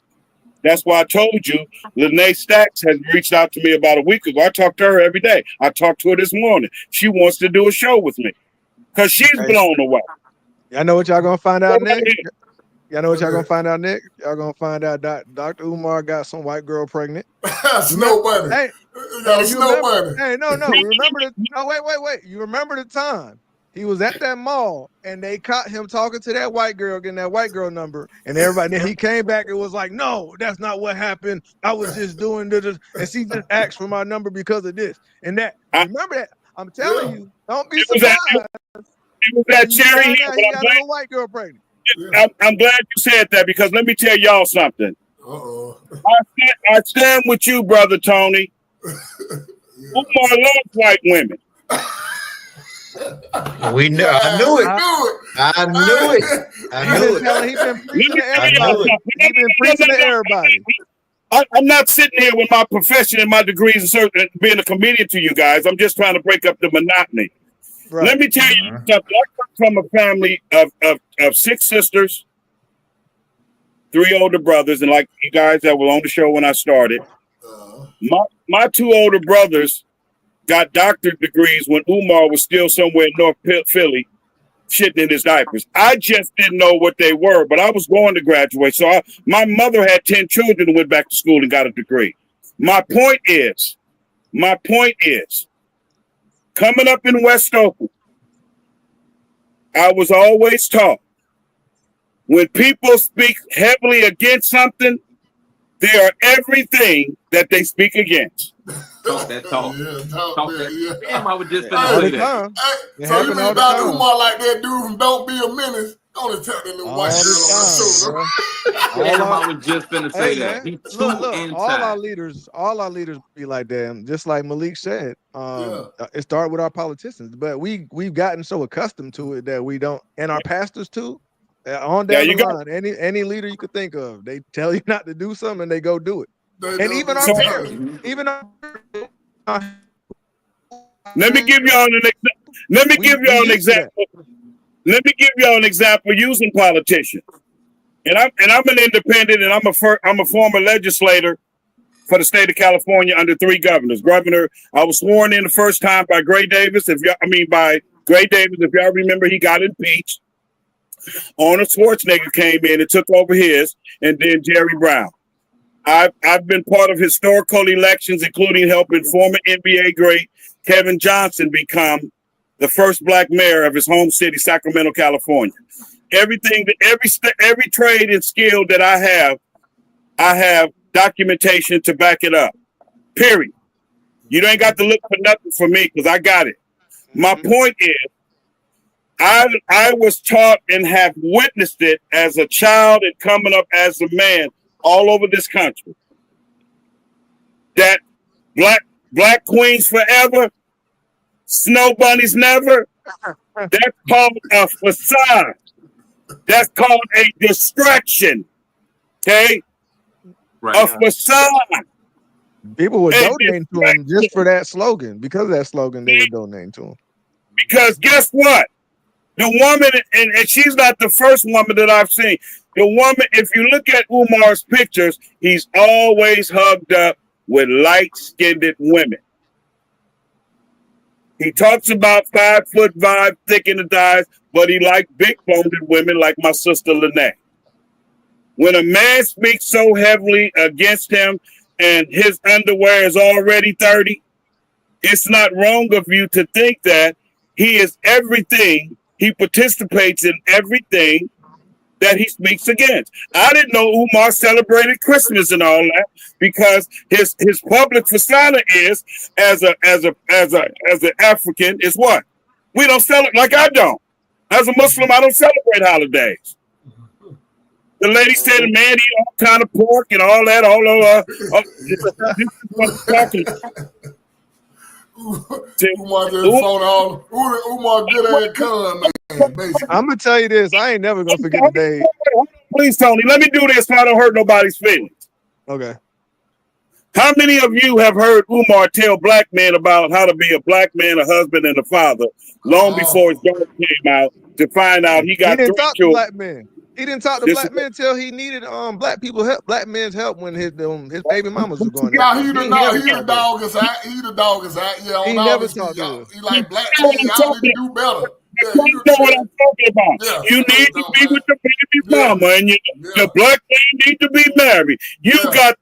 That's why I told you, Lene Stacks has reached out to me about a week ago. I talk to her every day. I talked to her this morning. She wants to do a show with me because she's blown away. Y'all know what y'all gonna find out next? Y'all know what y'all gonna find out next? Y'all gonna find out that Dr. Umar got some white girl pregnant. Snow bunny. Hey, Snow bunny. Hey, no. Wait. You remember the time he was at that mall and they caught him talking to that white girl, getting that white girl number, and everybody. Then he came back and was like, "No, that's not what happened. I was just doing this," and she just asked for my number because of this and that. Remember that? I'm telling you, don't be surprised. It was that Cherry Hill. He got a little white girl pregnant. I'm glad you said that because let me tell y'all something. I stand with you, brother Tony. Umar loves white women. We knew. I knew it. I knew it. I knew it. He's been preaching to everybody. He's been preaching to everybody. I'm not sitting here with my profession and my degrees and being a comedian to you guys. I'm just trying to break up the monotony. Right. Let me tell you something. I come from a family of 6 sisters, 3 older brothers, and like you guys that were on the show when I started, my 2 older brothers got doctorate degrees when Umar was still somewhere in North Philly shitting in his diapers. I just didn't know what they were, but I was going to graduate. So my mother had 10 children and went back to school and got a degree. My point is, coming up in West Oakland, I was always taught when people speak heavily against something, they are everything that they speak against. Talk that talk. Talk that. Damn, I was just Hey, say that. So you mean Dr. Umar like that dude from Don't Be a Menace? Only tell that little white girl on my Damn, I was just finna say that. He's too inside. All our leaders be like that. Just like Malik said, it started with our politicians, but we've gotten so accustomed to it that we don't, and our pastors too. On down the line, any leader you could think of, they tell you not to do something and they go do it. And even our parents, Let me give y'all an example. Let me give y'all an example using politicians. And I'm an independent, and I'm a former legislator for the state of California under 3 governors. I was sworn in the first time by Gray Davis. If y'all remember, he got impeached. Arnold Schwarzenegger came in and took over his, and then Jerry Brown. I've been part of historical elections, including helping former NBA great Kevin Johnson become the first black mayor of his home city, Sacramento, California. Every trade and skill that I have documentation to back it up. Period. You ain't got to look for nothing for me because I got it. My point is, I was taught and have witnessed it as a child and coming up as a man all over this country. That black queens forever, snow bunnies never. That's called a facade. That's called a distraction. Okay? Right. A facade. People were donating to him just for that slogan. Because of that slogan, they were donating to him. Because guess what? The woman, and she's not the first woman that I've seen. The woman, if you look at Umar's pictures, he's always hugged up with light-skinned women. He talks about 5'5", thick in the thighs, but he liked big-boned women like my sister Lene. When a man speaks so heavily against him and his underwear is already 30, it's not wrong of you to think that he is everything. He participates in everything that he speaks against. I didn't know Umar celebrated Christmas and all that because his public persona is as an African is what? We don't celebrate, like I don't. As a Muslim, I don't celebrate holidays. The lady said, "Man, eat all kind of pork and all that." This is what I'm talking about. Umar good at con, man, basically. I'm gonna tell you this. I ain't never gonna forget the day. please, Tony, let me do this so I don't hurt nobody's feelings. Okay. How many of you have heard Umar tell black men about how to be a black man, a husband, and a father long before his daughter came out to find out he got 3 talk to children? black men. He didn't talk to black men until he needed black people help, black men's help when his baby mamas was going. Yeah, he the dog is out. He the dog is out. Yeah, he never talked to us. He like black men. Y'all need to do better. Yeah, you know what I'm talking about. Yeah, you need to be with the baby mama, and the black man need to be married. You got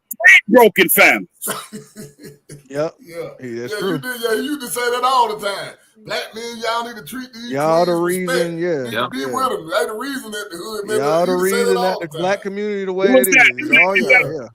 3 broken families. Yep. Yeah, that's true. You used to say that all the time. Black men, y'all need to treat these. Y'all the reason, be with them. They the reason that the hood. Y'all the reason that the black community the way it is. Oh yeah.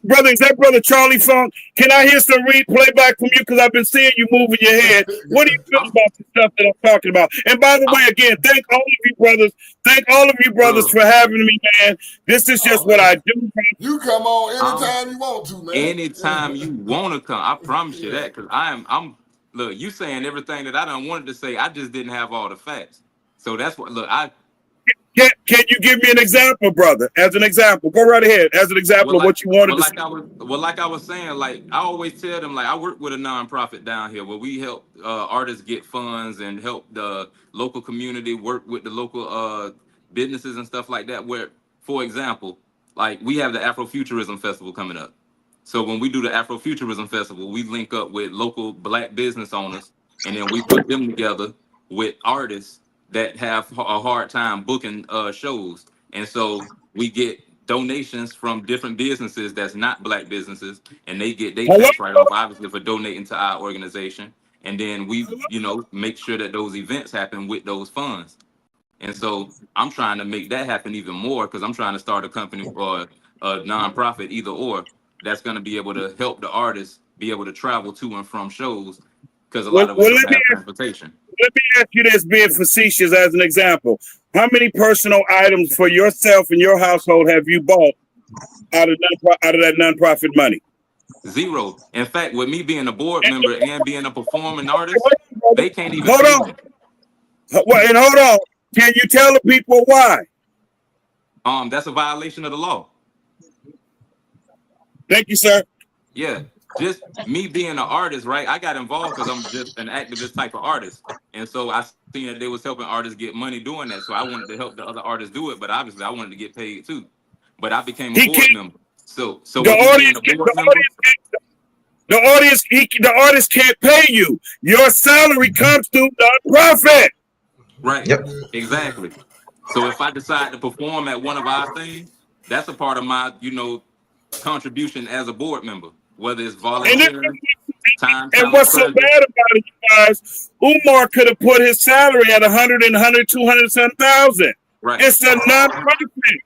Brother, is that brother Charlie Funk? Can I hear some playback from you? Because I've been seeing you moving your head. What do you feel about the stuff that I'm talking about? And by the way, again, thank all of you brothers. Thank all of you brothers for having me, man. This is just what I do. You come on anytime you want to, man. Anytime you want to come. I promise you that. Because I'm look, you saying everything that I done wanted to say. I just didn't have all the facts. So that's what, look, Can you give me an example, brother? As an example, go right ahead. As an example of what you wanted to say. Like I was saying, like I always tell them, like I work with a nonprofit down here where we help artists get funds and help the local community work with the local businesses and stuff like that. Where, for example, like we have the Afrofuturism Festival coming up. So when we do the Afrofuturism Festival, we link up with local black business owners, and then we put them together with artists that have a hard time booking shows. And so we get donations from different businesses that's not black businesses, and they get their tax write-off, obviously, for donating to our organization. And then we, make sure that those events happen with those funds. And so I'm trying to make that happen even more, because I'm trying to start a company or a nonprofit, either or, that's going to be able to help the artists be able to travel to and from shows, because a lot of us don't have transportation. Let me ask you this, being facetious as an example. How many personal items for yourself and your household have you bought out of that nonprofit money? 0. In fact, with me being a board member and being a performing artist, they can't even hold on. And hold on. Can you tell the people why? That's a violation of the law. Thank you, sir. Yeah. Just me being an artist, right? I got involved because I'm just an activist type of artist. And so I seen that they was helping artists get money doing that. So I wanted to help the other artists do it, but obviously I wanted to get paid too. But I became a board member. So the artist can't pay you. Your salary comes through nonprofit. Right. Yep. Exactly. So if I decide to perform at one of our things, that's a part of my, contribution as a board member. Whether it's volunteering, time. And what's so bad about it, you guys? Umar could have put his salary at 100 and 100, 200,000. Right. It's a nonprofit.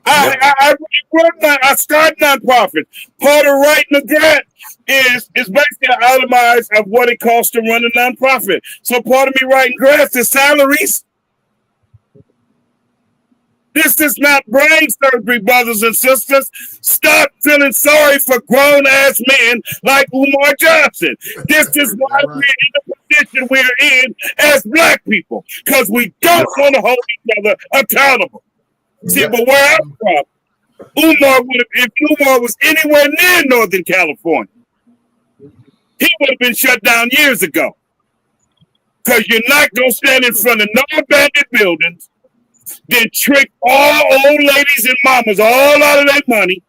I start nonprofits. Part of writing a grant is basically an itemize of what it costs to run a nonprofit. So part of me writing grants is salaries. This is not brain surgery, brothers and sisters. Stop feeling sorry for grown-ass men like Umar Johnson. This is why we're in the position we're in as black people, because we don't want to hold each other accountable. See, but where I'm from, if Umar was anywhere near Northern California, he would have been shut down years ago. Because you're not going to stand in front of no abandoned buildings, then trick all old ladies and mamas all out of their money,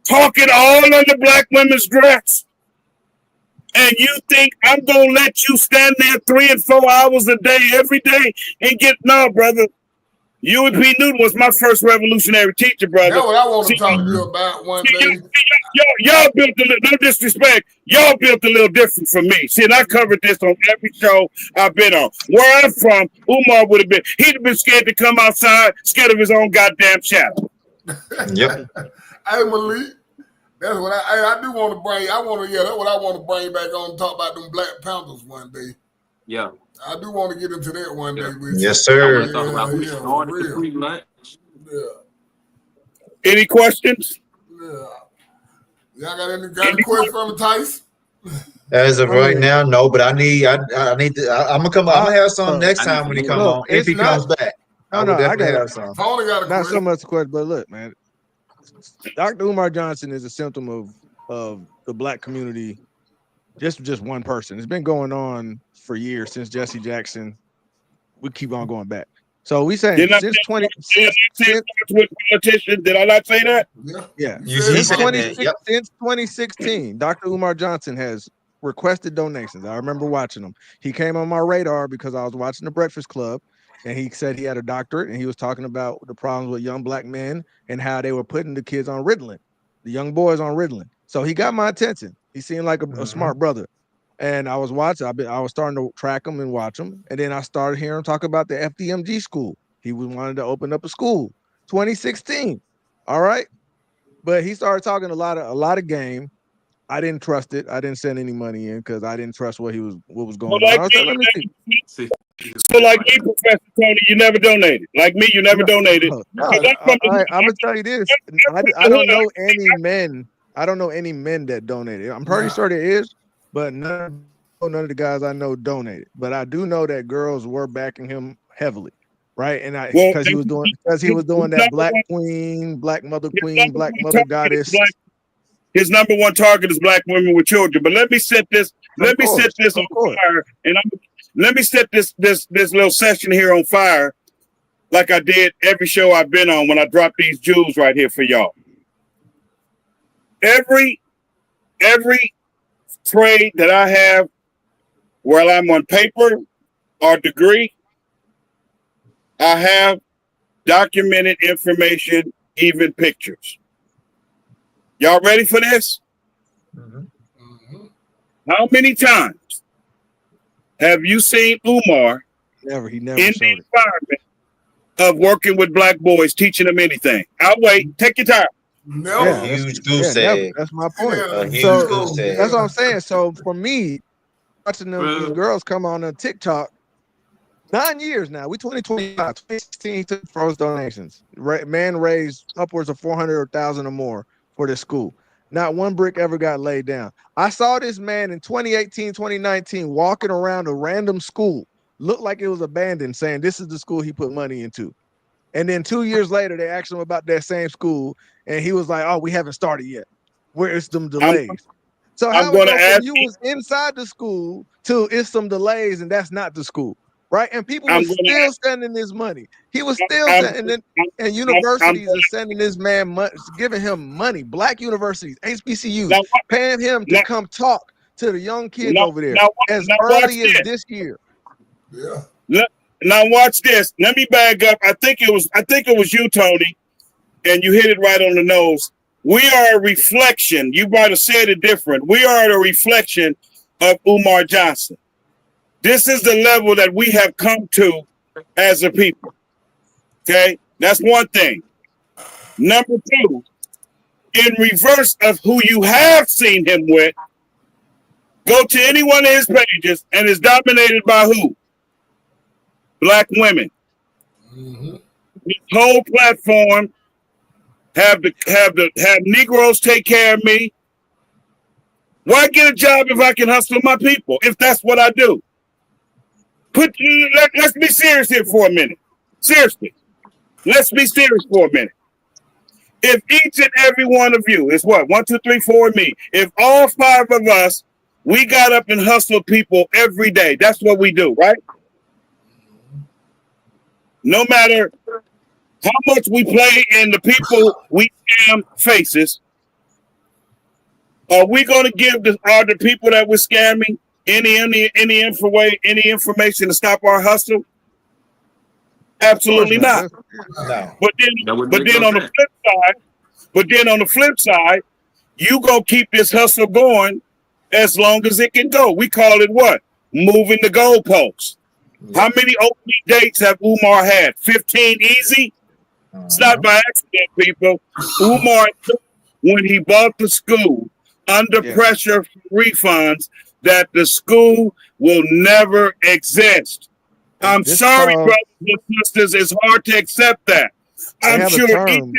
talking all under black women's dress, and you think I'm going to let you stand there 3 and 4 hours a day every day and no, brother. UP Newton was my first revolutionary teacher, brother. That's what I want to talk to you about one day. Y'all built no disrespect. Y'all built a little different from me. See, and I covered this on every show I've been on. Where I'm from, Umar would have been. He'd have been scared to come outside, scared of his own goddamn shadow. Yep. Hey, Malik, that's what I do want to bring. That's what I want to bring back on and talk about them Black Panthers one day. Yeah. I do want to get into that one day with you. Yes, sir. Any questions? Yeah. Y'all got any questions from the Tice? As of right now, no. But I need to. I'm gonna come. I'm gonna have some next I need time some when he more. come Look, on. If it's he not. comes back, I No, will I definitely got have some. Tony got a not so question. much a question, but look, man, Dr. Umar Johnson is a symptom of the black community. Just one person. It's been going on for years since Jesse Jackson. We keep on going back. So we saying Did I since say with politicians? Did I not say that? yeah, You since said that. Yep. 2016, Dr. Umar Johnson has requested donations. I remember watching him. He came on my radar because I was watching The Breakfast Club, and he said he had a doctorate, and he was talking about the problems with young black men and how they were putting the kids on Ritalin, the young boys on Ritalin. So he got my attention. He seemed like a smart brother. And I was watching. I was starting to track him and watch him, and then I started hearing him talk about the FDMG school. He wanted to open up a school. 2016. All right, but he started talking a lot of game. I didn't trust it. I didn't send any money in because I didn't trust what was going on. I was like, let me see. So like me, Professor Tony, you never donated. Like me, you never donated. No, I'm gonna tell you this. I don't know any men. I don't know any men that donated. I'm pretty sure there is, but none of the guys I know donated. But I do know that girls were backing him heavily, right? And because he was doing that Black Queen, Black Mother Queen, Black Mother Goddess. His number one target is black women with children. But let me set this. Let me set this on fire, and let me set this little session here on fire, like I did every show I've been on when I dropped these jewels right here for y'all. Every trade that I have, while I'm on paper or degree, I have documented information, even pictures. Y'all ready for this? How many times have you seen Umar Never in showed the it. environment of working with black boys, teaching them anything? I'll wait. Take your time. No. A huge goose egg. That's my point. A huge So goose egg. that's what I'm saying. So for me, watching these girls come on TikTok, 9 years now. We 2025, 2016 he took first donations. Man raised upwards of 400,000 or more for this school. Not one brick ever got laid down. I saw this man in 2018, 2019 walking around a random school, looked like it was abandoned, saying this is the school he put money into. And then 2 years later, they asked him about that same school, and he was like, "Oh, we haven't started yet. Where's some delays?" So how it go from you was inside the school to it's some delays, and that's not the school, right? And people were still sending this money. He was still sending, and universities are sending this man money, giving him money. Black universities, HBCUs, paying him to come talk to the young kids over there as early as this year. Yeah. Now watch this. Let me back up. I think it was you, Tony, and you hit it right on the nose. We are a reflection. You might have said it different. We are a reflection of Umar Johnson. This is the level that we have come to as a people. Okay? That's one thing. Number two, in reverse of who you have seen him with, go to any one of his pages and it's dominated by who? Black women. His whole platform have Negroes take care of me. Why get a job if I can hustle my people? If that's what I do. Let's be serious here for a minute. Seriously. Let's be serious for a minute. If each and every one of you is what? 1, 2, 3, 4 me. If all 5 of us, we got up and hustled people every day. That's what we do, right? No matter how much we play in the people we scam faces, are we going to give the people that we're scamming any information to stop our hustle? Absolutely not. No. But then on the flip side, you gonna keep this hustle going as long as it can go. We call it what? Moving the goalposts. How many opening dates have Umar had? 15 easy? It's not by accident, people. Umar, when he bought the school, under pressure for refunds, that the school will never exist. I'm sorry, brothers and sisters. It's hard to accept that. They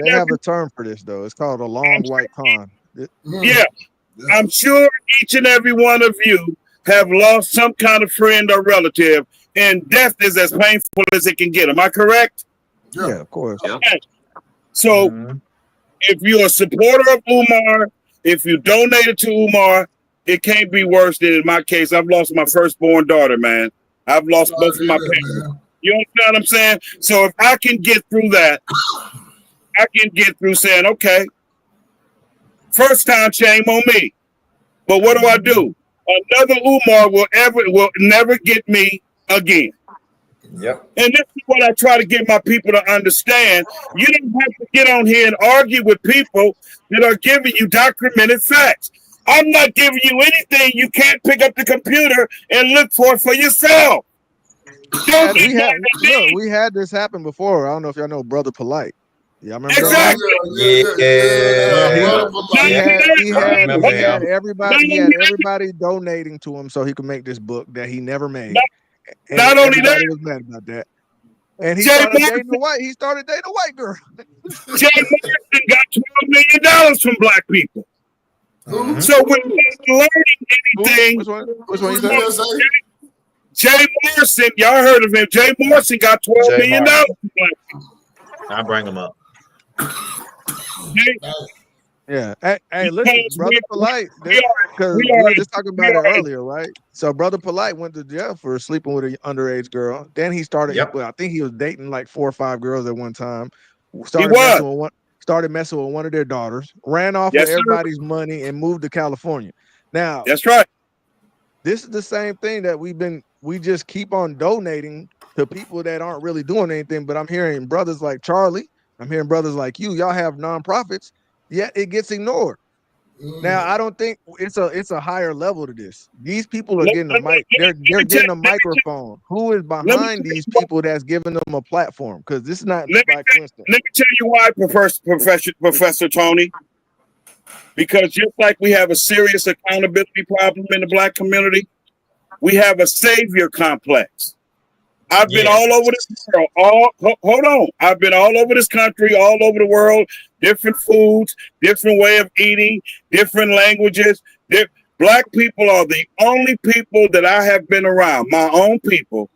have a term for this, though. It's called a long white con. Yeah. I'm sure each and every one of you have lost some kind of friend or relative, and death is as painful as it can get. Am I correct? Yeah, of course. Yeah. Okay. So if you're a supporter of Umar, if you donated to Umar, it can't be worse than in my case. I've lost my firstborn daughter, man. I've lost both of my parents. You understand what I'm saying? So if I can get through that, I can get through saying, okay, first time, shame on me. But what do? Another Umar will never get me again. Yep. And this is what I try to get my people to understand. You don't have to get on here and argue with people that are giving you documented facts. I'm not giving you anything you can't pick up the computer and look for yourself. We had this happen before. I don't know if y'all know Brother Polite. Yeah, I remember exactly. He had everybody donating to him so he could make this book that he never made. Not only that, was mad about that. And he started dating a white girl. Jay Morrison got $12 million from black people. So when you're learning anything, which one you said? Jay Morrison, y'all heard of him. Jay Morrison got $12 million from black people. I'll bring him up. Yeah. Hey, listen, Brother Polite, because we were just talking about it earlier, right? So Brother Polite went to jail for sleeping with an underage girl. Then he started, I think he was dating like 4 or 5 girls at one time. Started messing with one of their daughters, ran off with everybody's money and moved to California. Now, that's right. This is the same thing that we just keep on donating to people that aren't really doing anything. But I'm hearing brothers like Charlie, I'm hearing brothers like y'all have nonprofits, yet it gets ignored. Now, I don't think it's a higher level to this. These people are getting a mic. They're getting a microphone. Who is behind these people that's giving them a platform? Because this is not by coincidence. Let me tell you why, Professor Tony. Because just like we have a serious accountability problem in the black community, we have a savior complex. I've been all over this world. Hold on. I've been all over this country, all over the world, different foods, different way of eating, different languages. Black people are the only people that I have been around, my own people,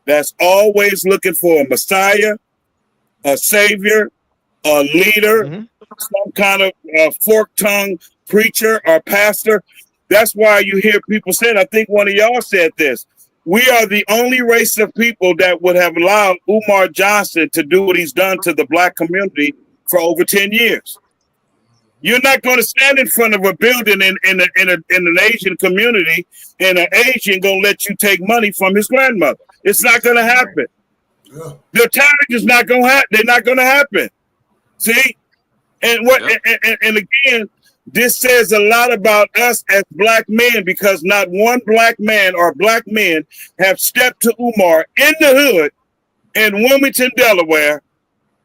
that's always looking for a messiah, a savior, a leader, some kind of fork-tongued preacher or pastor. That's why you hear people saying, I think one of y'all said this, we are the only race of people that would have allowed Umar Johnson to do what he's done to the black community for over 10 years. You're not going to stand in front of a building in an Asian community and an Asian going to let you take money from his grandmother. It's not going to happen. Yeah. The marriage is not going to happen. They're not going to happen. See? And and again, this says a lot about us as black men, because not one black man or black men have stepped to Umar in the hood in Wilmington, Delaware,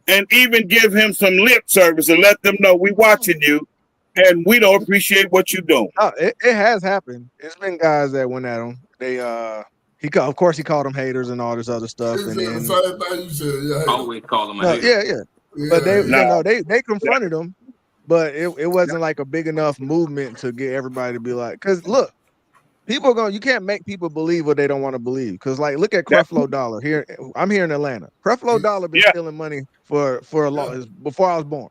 and even give him some lip service and let them know we watching you and we don't appreciate what you're doing. Oh, it has happened. It's been guys that went at him. They of course he called them haters and all this other stuff. And then always call them a hater. Yeah. But they confronted him. But it wasn't like a big enough movement to get everybody to be like, because look, people are you can't make people believe what they don't want to believe. Because like, look at Creflo Dollar here. I'm here in Atlanta. Creflo Dollar been stealing money for a long before I was born,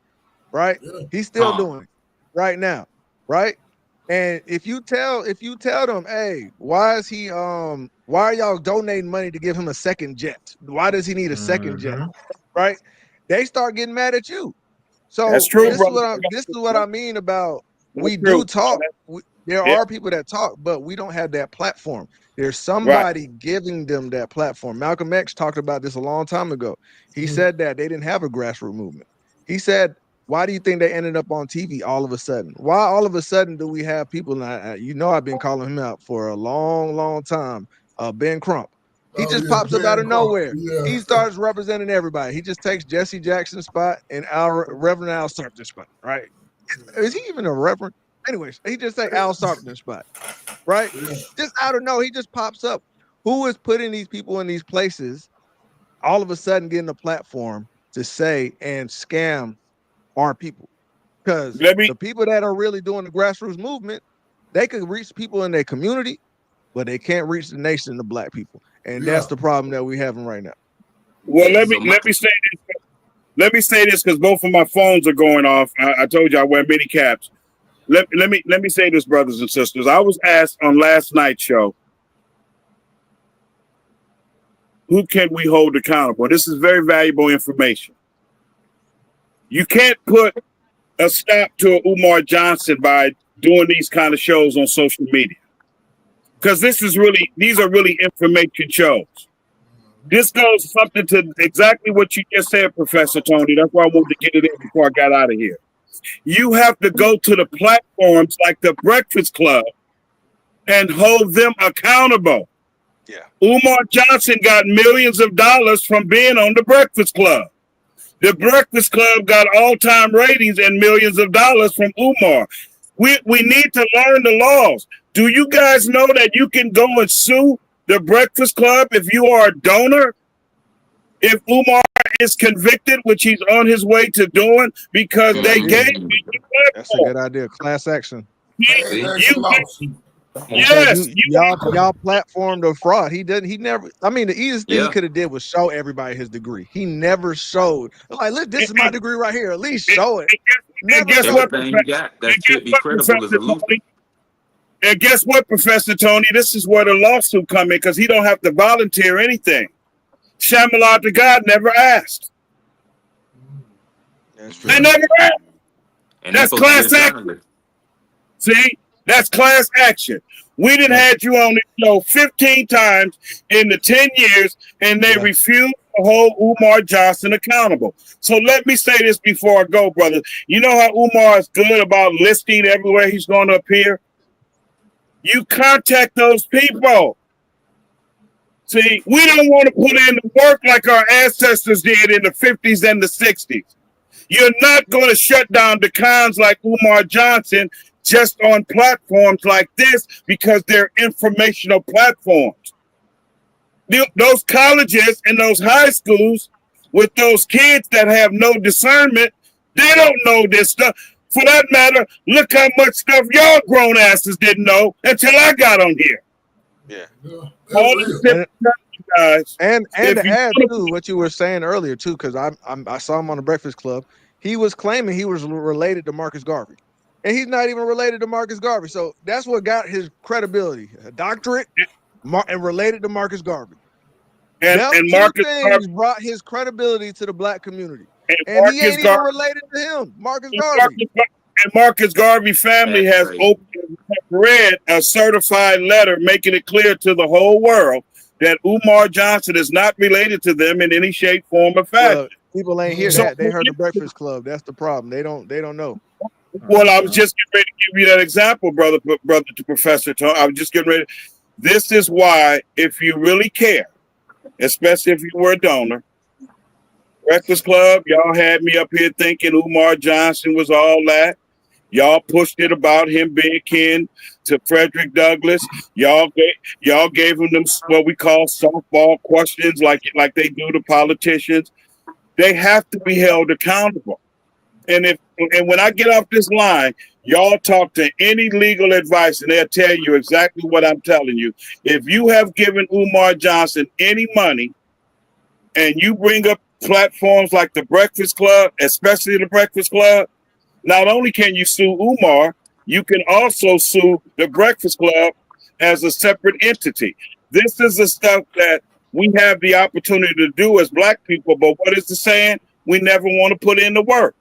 right? He's still doing it right now, right? And if you tell them, hey, why are y'all donating money to give him a second jet? Why does he need a second jet? Right? They start getting mad at you. So that's true, this is what I mean about we do talk. There are people that talk, but we don't have that platform. There's somebody giving them that platform. Malcolm X talked about this a long time ago. He said that they didn't have a grassroots movement. He said, why do you think they ended up on TV all of a sudden? Why all of a sudden do we have people, and I've been calling him out for a long, long time, Ben Crump. He just pops up out of nowhere. Yeah. He starts representing everybody. He just takes Jesse Jackson's spot and Reverend Al Sharpton's spot, right? Is he even a reverend? Anyways, he just takes Al Sharpton's spot, right? Yeah. Just out of nowhere, he just pops up. Who is putting these people in these places, all of a sudden getting a platform to say and scam our people? Because the people that are really doing the grassroots movement, they could reach people in their community, but they can't reach the nation of black people. And that's the problem that we're having right now. Well, let me say this. Let me say this because both of my phones are going off. I told you I wear mini caps. Let me say this, brothers and sisters. I was asked on last night's show, who can we hold accountable? This is very valuable information. You can't put a stop to Umar Johnson by doing these kind of shows on social media, because these are really information shows. This goes something to exactly what you just said, Professor Tony. That's why I wanted to get it in before I got out of here. You have to go to the platforms like the Breakfast Club and hold them accountable. Yeah. Umar Johnson got millions of dollars from being on the Breakfast Club. The Breakfast Club got all-time ratings and millions of dollars from Umar. We need to learn the laws. Do you guys know that you can go and sue the Breakfast Club if you are a donor? If Umar is convicted, which he's on his way to doing, because they gave me the platform. That's a good idea. Class action. Yes, y'all platformed a fraud. He never. I mean, the easiest thing he could have did was show everybody his degree. He never showed. Like, look, this is my degree right here. At least show it. And guess what, And guess what, Professor Tony? This is where the lawsuit come in, because he don't have to volunteer anything. Shamallah to God never asked. That's true. They never asked. And that's class action. See, that's class action. We done had you on the show 15 times in the 10 years, and they refused to hold Umar Johnson accountable. So let me say this before I go, brother. You know how Umar is good about listing everywhere he's going to appear? You contact those people. See, we don't want to put in the work like our ancestors did in the 50s and the 60s. You're not going to shut down the cons like Umar Johnson just on platforms like this, because they're informational platforms. Those colleges and those high schools with those kids that have no discernment, they don't know this stuff. For that matter, look how much stuff y'all grown asses didn't know until I got on here. Yeah. All the guys. And to add to what you were saying earlier too, because I saw him on the Breakfast Club. He was claiming he was related to Marcus Garvey, and he's not even related to Marcus Garvey. So that's what got his credibility, a doctorate, and related to Marcus Garvey. And Marcus Garvey brought his credibility to the black community, and he ain't even related to him, Marcus Garvey. And Marcus Garvey family has read a certified letter making it clear to the whole world that Umar Johnson is not related to them in any shape, form, or fashion. People ain't hear that. They heard the Breakfast Club. That's the problem. They don't know. Well, I was just getting ready to give you that example, brother to Professor Tony. I was just getting ready. This is why, if you really care, especially if you were a donor, Breakfast Club, y'all had me up here thinking Umar Johnson was all that. Y'all pushed it about him being kin to Frederick Douglass. Y'all gave him them what we call softball questions, like they do to politicians. They have to be held accountable. And when I get off this line, y'all talk to any legal advice, and they'll tell you exactly what I'm telling you. If you have given Umar Johnson any money, and you bring up platforms like the Breakfast Club, especially the Breakfast Club, not only can you sue Umar, you can also sue the Breakfast Club as a separate entity. This is the stuff that we have the opportunity to do as black people, but what is the saying? We never want to put in the work.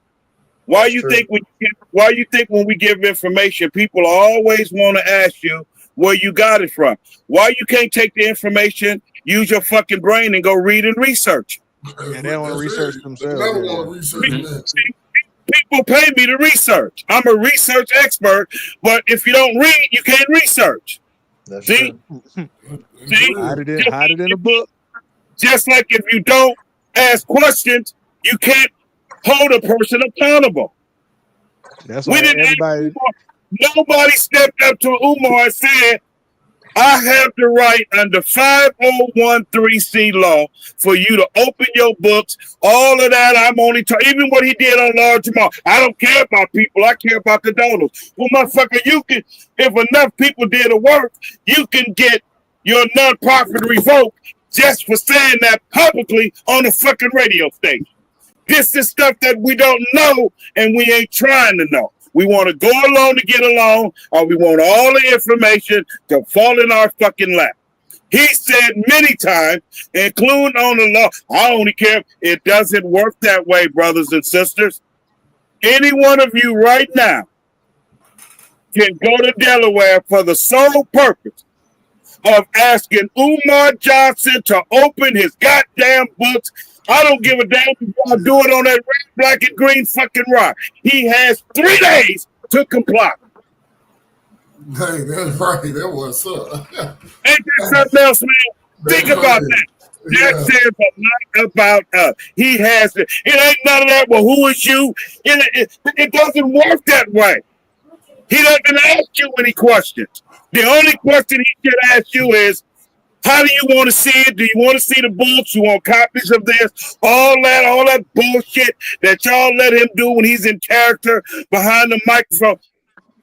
Why you think when we give information, people always want to ask you where you got it from? Why you can't take the information, use your fucking brain, and go read and research? And they don't want to research themselves. They never want to research that. People pay me to research. I'm a research expert, but if you don't read, you can't research. See? Hide it in a book. Just like if you don't ask questions, you can't hold a person accountable. That's why everybody. Nobody stepped up to Umar and said, I have the right under 5013C law for you to open your books. All of that, I'm only talking, even what he did on Lord Jamal. I don't care about people. I care about the donors. Well, motherfucker, you can, if enough people did the work, you can get your nonprofit revoked just for saying that publicly on a fucking radio station. This is stuff that we don't know and we ain't trying to know. We want to go along to get along, or we want all the information to fall in our fucking lap. He said many times, including on the law, I only care. It doesn't work that way, brothers and sisters. Any one of you right now can go to Delaware for the sole purpose of asking Umar Johnson to open his goddamn books. I don't give a damn if y'all do it on that red, black, and green fucking rock. He has 3 days to comply. Hey, that's right. That was up. Ain't that something else, man? Think about that. That says a lot about us. He has it. It ain't none of that. Well, who is you? It doesn't work that way. He doesn't ask you any questions. The only question he should ask you is, how do you want to see it? Do you want to see the books? You want copies of this? All that bullshit that y'all let him do when he's in character behind the microphone.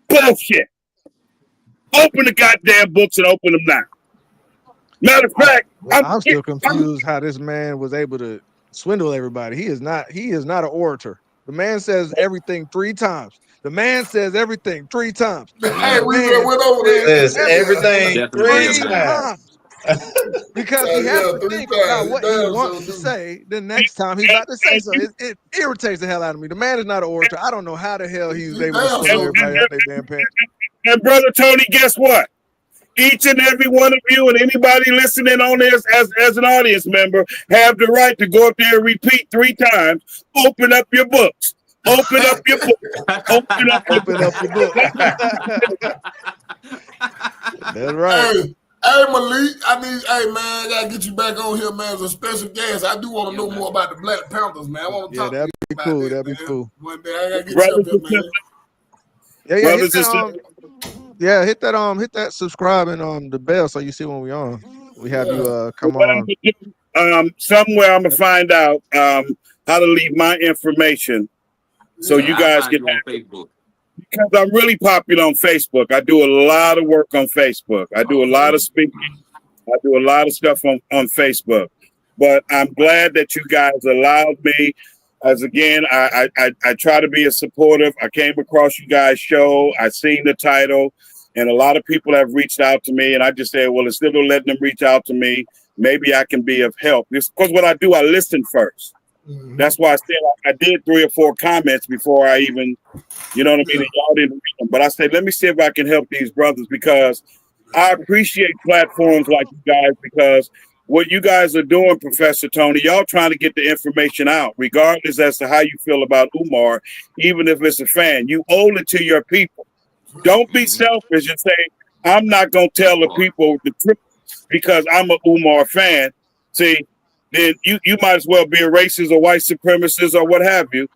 Bullshit. Open the goddamn books and open them now. Matter of fact, I'm still confused how this man was able to swindle everybody. He is not an orator. The man says everything 3 times. The man says everything 3 times. Hey, we went over there. Says everything 3 times. Because he has to think about what he wants to say the next time he's about to say so. It irritates the hell out of me. The man is not an orator. I don't know how the hell he was able to swindle everybody out their damn pants. And Brother Tony, guess what? Each and every one of you and anybody listening on this as an audience member have the right to go up there and repeat 3 times. Open up your books. Open up your book. Open up your book. That's right. Hey, Malik, hey man, I gotta get you back on here, man, as a special guest. I do want to know more about the Black Panthers, man. I want to talk to you about cool. that, That'd be man. cool. One day I gotta get you up there, man. Hit that subscribe and the bell so you see when we on. We have you come on. Somewhere I'm gonna find out how to leave my information so you guys can have Facebook. Because I'm really popular on Facebook. I do a lot of work on Facebook. I do a lot of speaking. I do a lot of stuff on Facebook. But I'm glad that you guys allowed me. As again, I try to be a supportive. I came across you guys' show. I seen the title, and a lot of people have reached out to me. And I just said, well, instead of letting them reach out to me, maybe I can be of help. Because what I do, I listen first. Mm-hmm. That's why I said I did 3 or 4 comments before I even, you know what I mean? Y'all didn't read them. But I said, let me see if I can help these brothers, because I appreciate platforms like you guys, because what you guys are doing, Professor Tony, y'all trying to get the information out, regardless as to how you feel about Umar, even if it's a fan. You owe it to your people. Don't be selfish and say, I'm not going to tell the people the truth because I'm an Umar fan. See, then you might as well be a racist or white supremacist or what have you,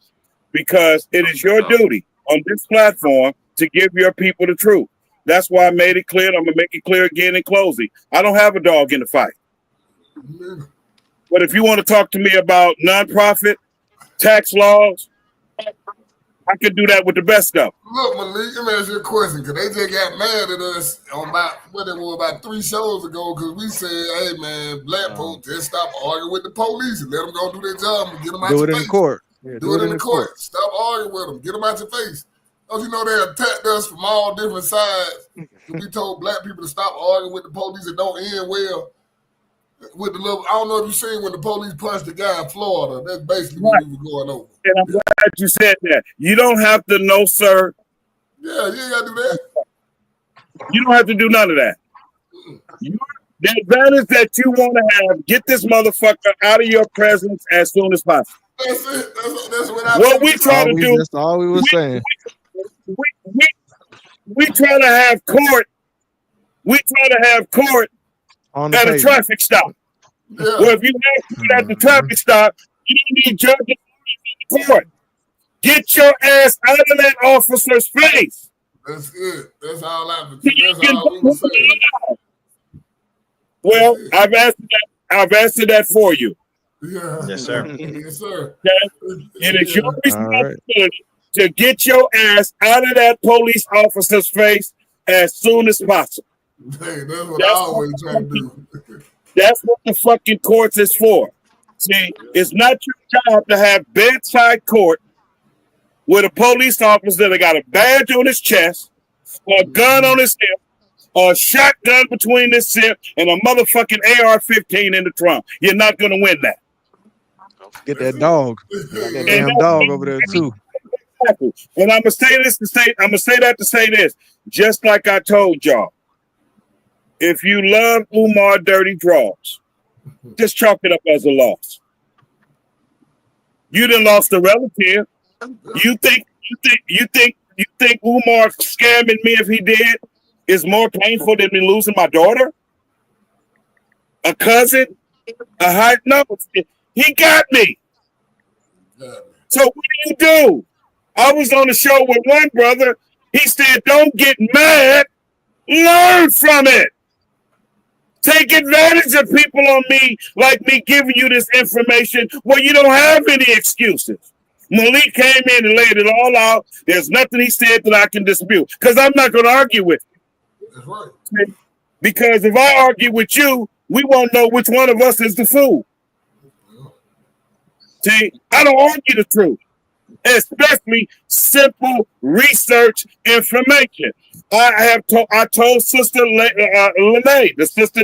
because it is your duty on this platform to give your people the truth. That's why I made it clear. I'm going to make it clear again in closing. I don't have a dog in the fight. But if you want to talk to me about nonprofit, tax laws, I can do that with the best of them. Look, Malik, let me ask you a question, because they just got mad at us on about 3 shows ago, because we said, hey, man, black folks, just stop arguing with the police and let them go do their job and get them out your face. Do it in court. Yeah, do it in the court. Stop arguing with them. Get them out your face. Don't you know they attacked us from all different sides? We told black people to stop arguing with the police. It don't end well. With the little, I don't know if you seen when the police punched the guy in Florida. That's basically what we were going over. And I'm glad you said that. You don't have to know, sir. Yeah, you ain't got to do that. You don't have to do none of that. The advantage that you want to have, get this motherfucker out of your presence as soon as possible. That's it. That's what we try to do. That's all we were saying. We try to have court. We try to have court at a traffic stop. Yeah. Well, if you have to at the traffic stop, you don't need judges in the court. Get your ass out of that officer's face. That's it. That's all I. That's all we were saying. Well, I've answered that for you. Yeah. Yes, sir. Yes, sir. Okay? It is your All right. responsibility to get your ass out of that police officer's face as soon as possible. Hey, that's what I always try to do. That's what the fucking courts is for. See, it's not your job to have bedside court with a police officer that got a badge on his chest, or a gun on his hip, or a shotgun between his hip, and a motherfucking AR-15 in the trunk. You're not going to win that. Get that dog. Got that damn dog over there too. And I'm gonna say that to say this. Just like I told y'all, if you love Umar Dirty Draws, just chalk it up as a loss. You done lost a relative. You think Umar scamming me if he did is more painful than me losing my daughter? A cousin? No, he got me. So what do? I was on the show with one brother. He said, don't get mad. Learn from it. Take advantage of people on me, like me giving you this information where you don't have any excuses. Malik came in and laid it all out. There's nothing he said that I can dispute, because I'm not going to argue with you. That's right. Because if I argue with you, we won't know which one of us is the fool. See, I don't argue the truth, especially simple research information. I told Sister Lene, the sister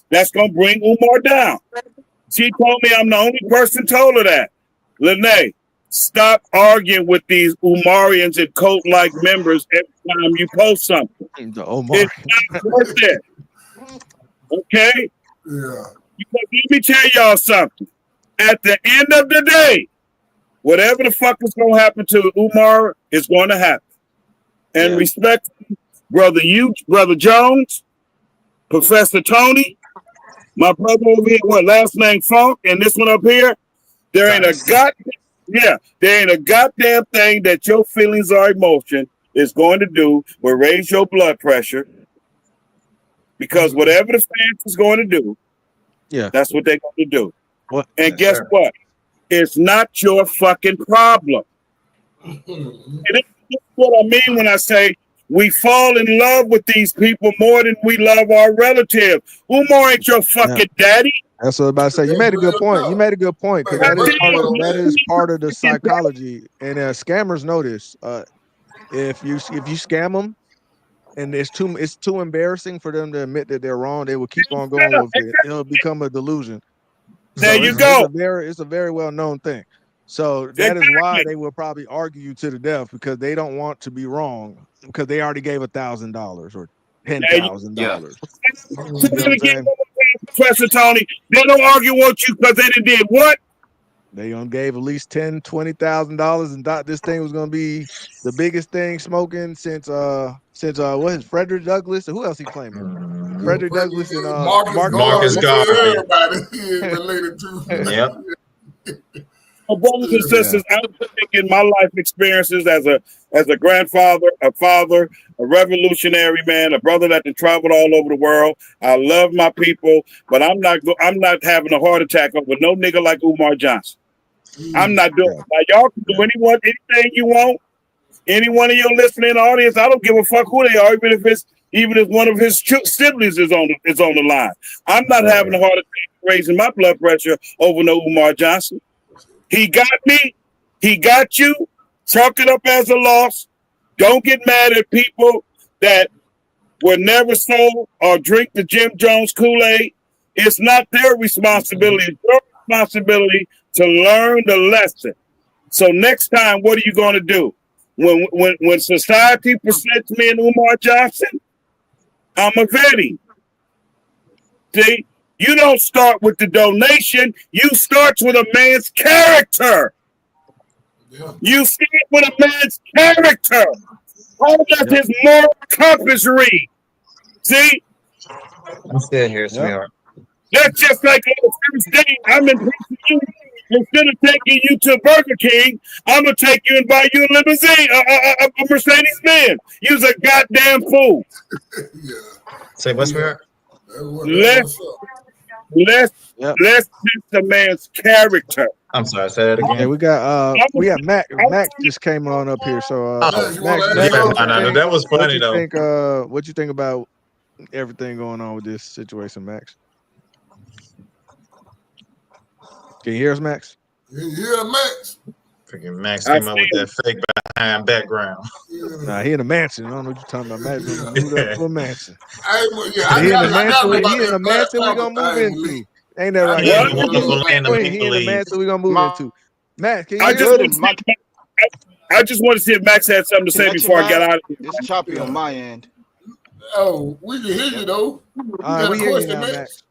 that's gonna bring Umar down. She told me I'm the only person told her that. Lene, stop arguing with these Umarians and cult-like members every time you post something. The Omar. It's not worth it. Okay? Yeah. Because let me tell y'all something. At the end of the day, whatever the fuck is going to happen to Umar is going to happen. And respect, Brother Jones, Professor Tony, my brother over here, last name Funk, and this one up here, there ain't a goddamn thing that your feelings or emotion is going to do will raise your blood pressure. Because whatever the fans is going to do, that's what they're going to do. And guess what? It's not your fucking problem. It is what I mean when I say we fall in love with these people more than we love our relative. Umar ain't your fucking daddy. That's what I was about to say. You made a good point. Because that is part of the psychology. And scammers know this. If you scam them, and it's too embarrassing for them to admit that they're wrong, they will keep on going with it. It'll become a delusion. There you go. It's a very well-known thing. So that is why they will probably argue you to the death, because they don't want to be wrong, because they already gave $1,000 or $10,000. Professor Tony, they don't argue with you because they did what? They gave at least $10,000, $20,000 and thought this thing was gonna be the biggest thing smoking since what is Frederick Douglass? Who else he claiming? Frederick Douglass and Marcus Garvey. Everybody related to. Yep. Brothers and sisters, I'm thinking my life experiences as a grandfather, a father, a revolutionary man, a brother that traveled all over the world. I love my people, but I'm not having a heart attack over no nigga like Umar Johnson. I'm not doing it. Now, y'all can do anything you want. Any one of your listening audience, I don't give a fuck who they are, even if one of his siblings is on the line. I'm not having a heart attack raising my blood pressure over no Umar Johnson. He got me. He got you. Chalk it up as a loss. Don't get mad at people that were never sold or drink the Jim Jones Kool-Aid. It's not their responsibility. It's your responsibility to learn the lesson. So next time, what are you going to do? When society presents me and Umar Johnson, I'm a vetting. See? You don't start with the donation. You start with a man's character. Yeah. You start with a man's character. How does his moral compass read? See? I'm still here, sweetheart. That's just like on the first date. I'm in prison. Instead of taking you to Burger King, I'm going to take you and buy you a limousine, a Mercedes-Benz. You's a goddamn fool. Say what, sweetheart? Let's test the man's character. I'm sorry, say that again. Yeah, we got Max just came on up here. So Oh, Max, no, that was funny though. What you think about everything going on with this situation, Max? Can you hear us, Max? Yeah, Max. Freaking Max came up with that fake behind background. Nah, he in a mansion. I don't know what you're talking about. Max moved up to a mansion. He in a mansion we gonna move into. Ain't that right? He in the wonderful land of He in the mansion we gonna move into. Max, can you I just want to see if Max had something to say before I got out of here. It's choppy on my end. Oh, we can hear you though. We hear you now, Max.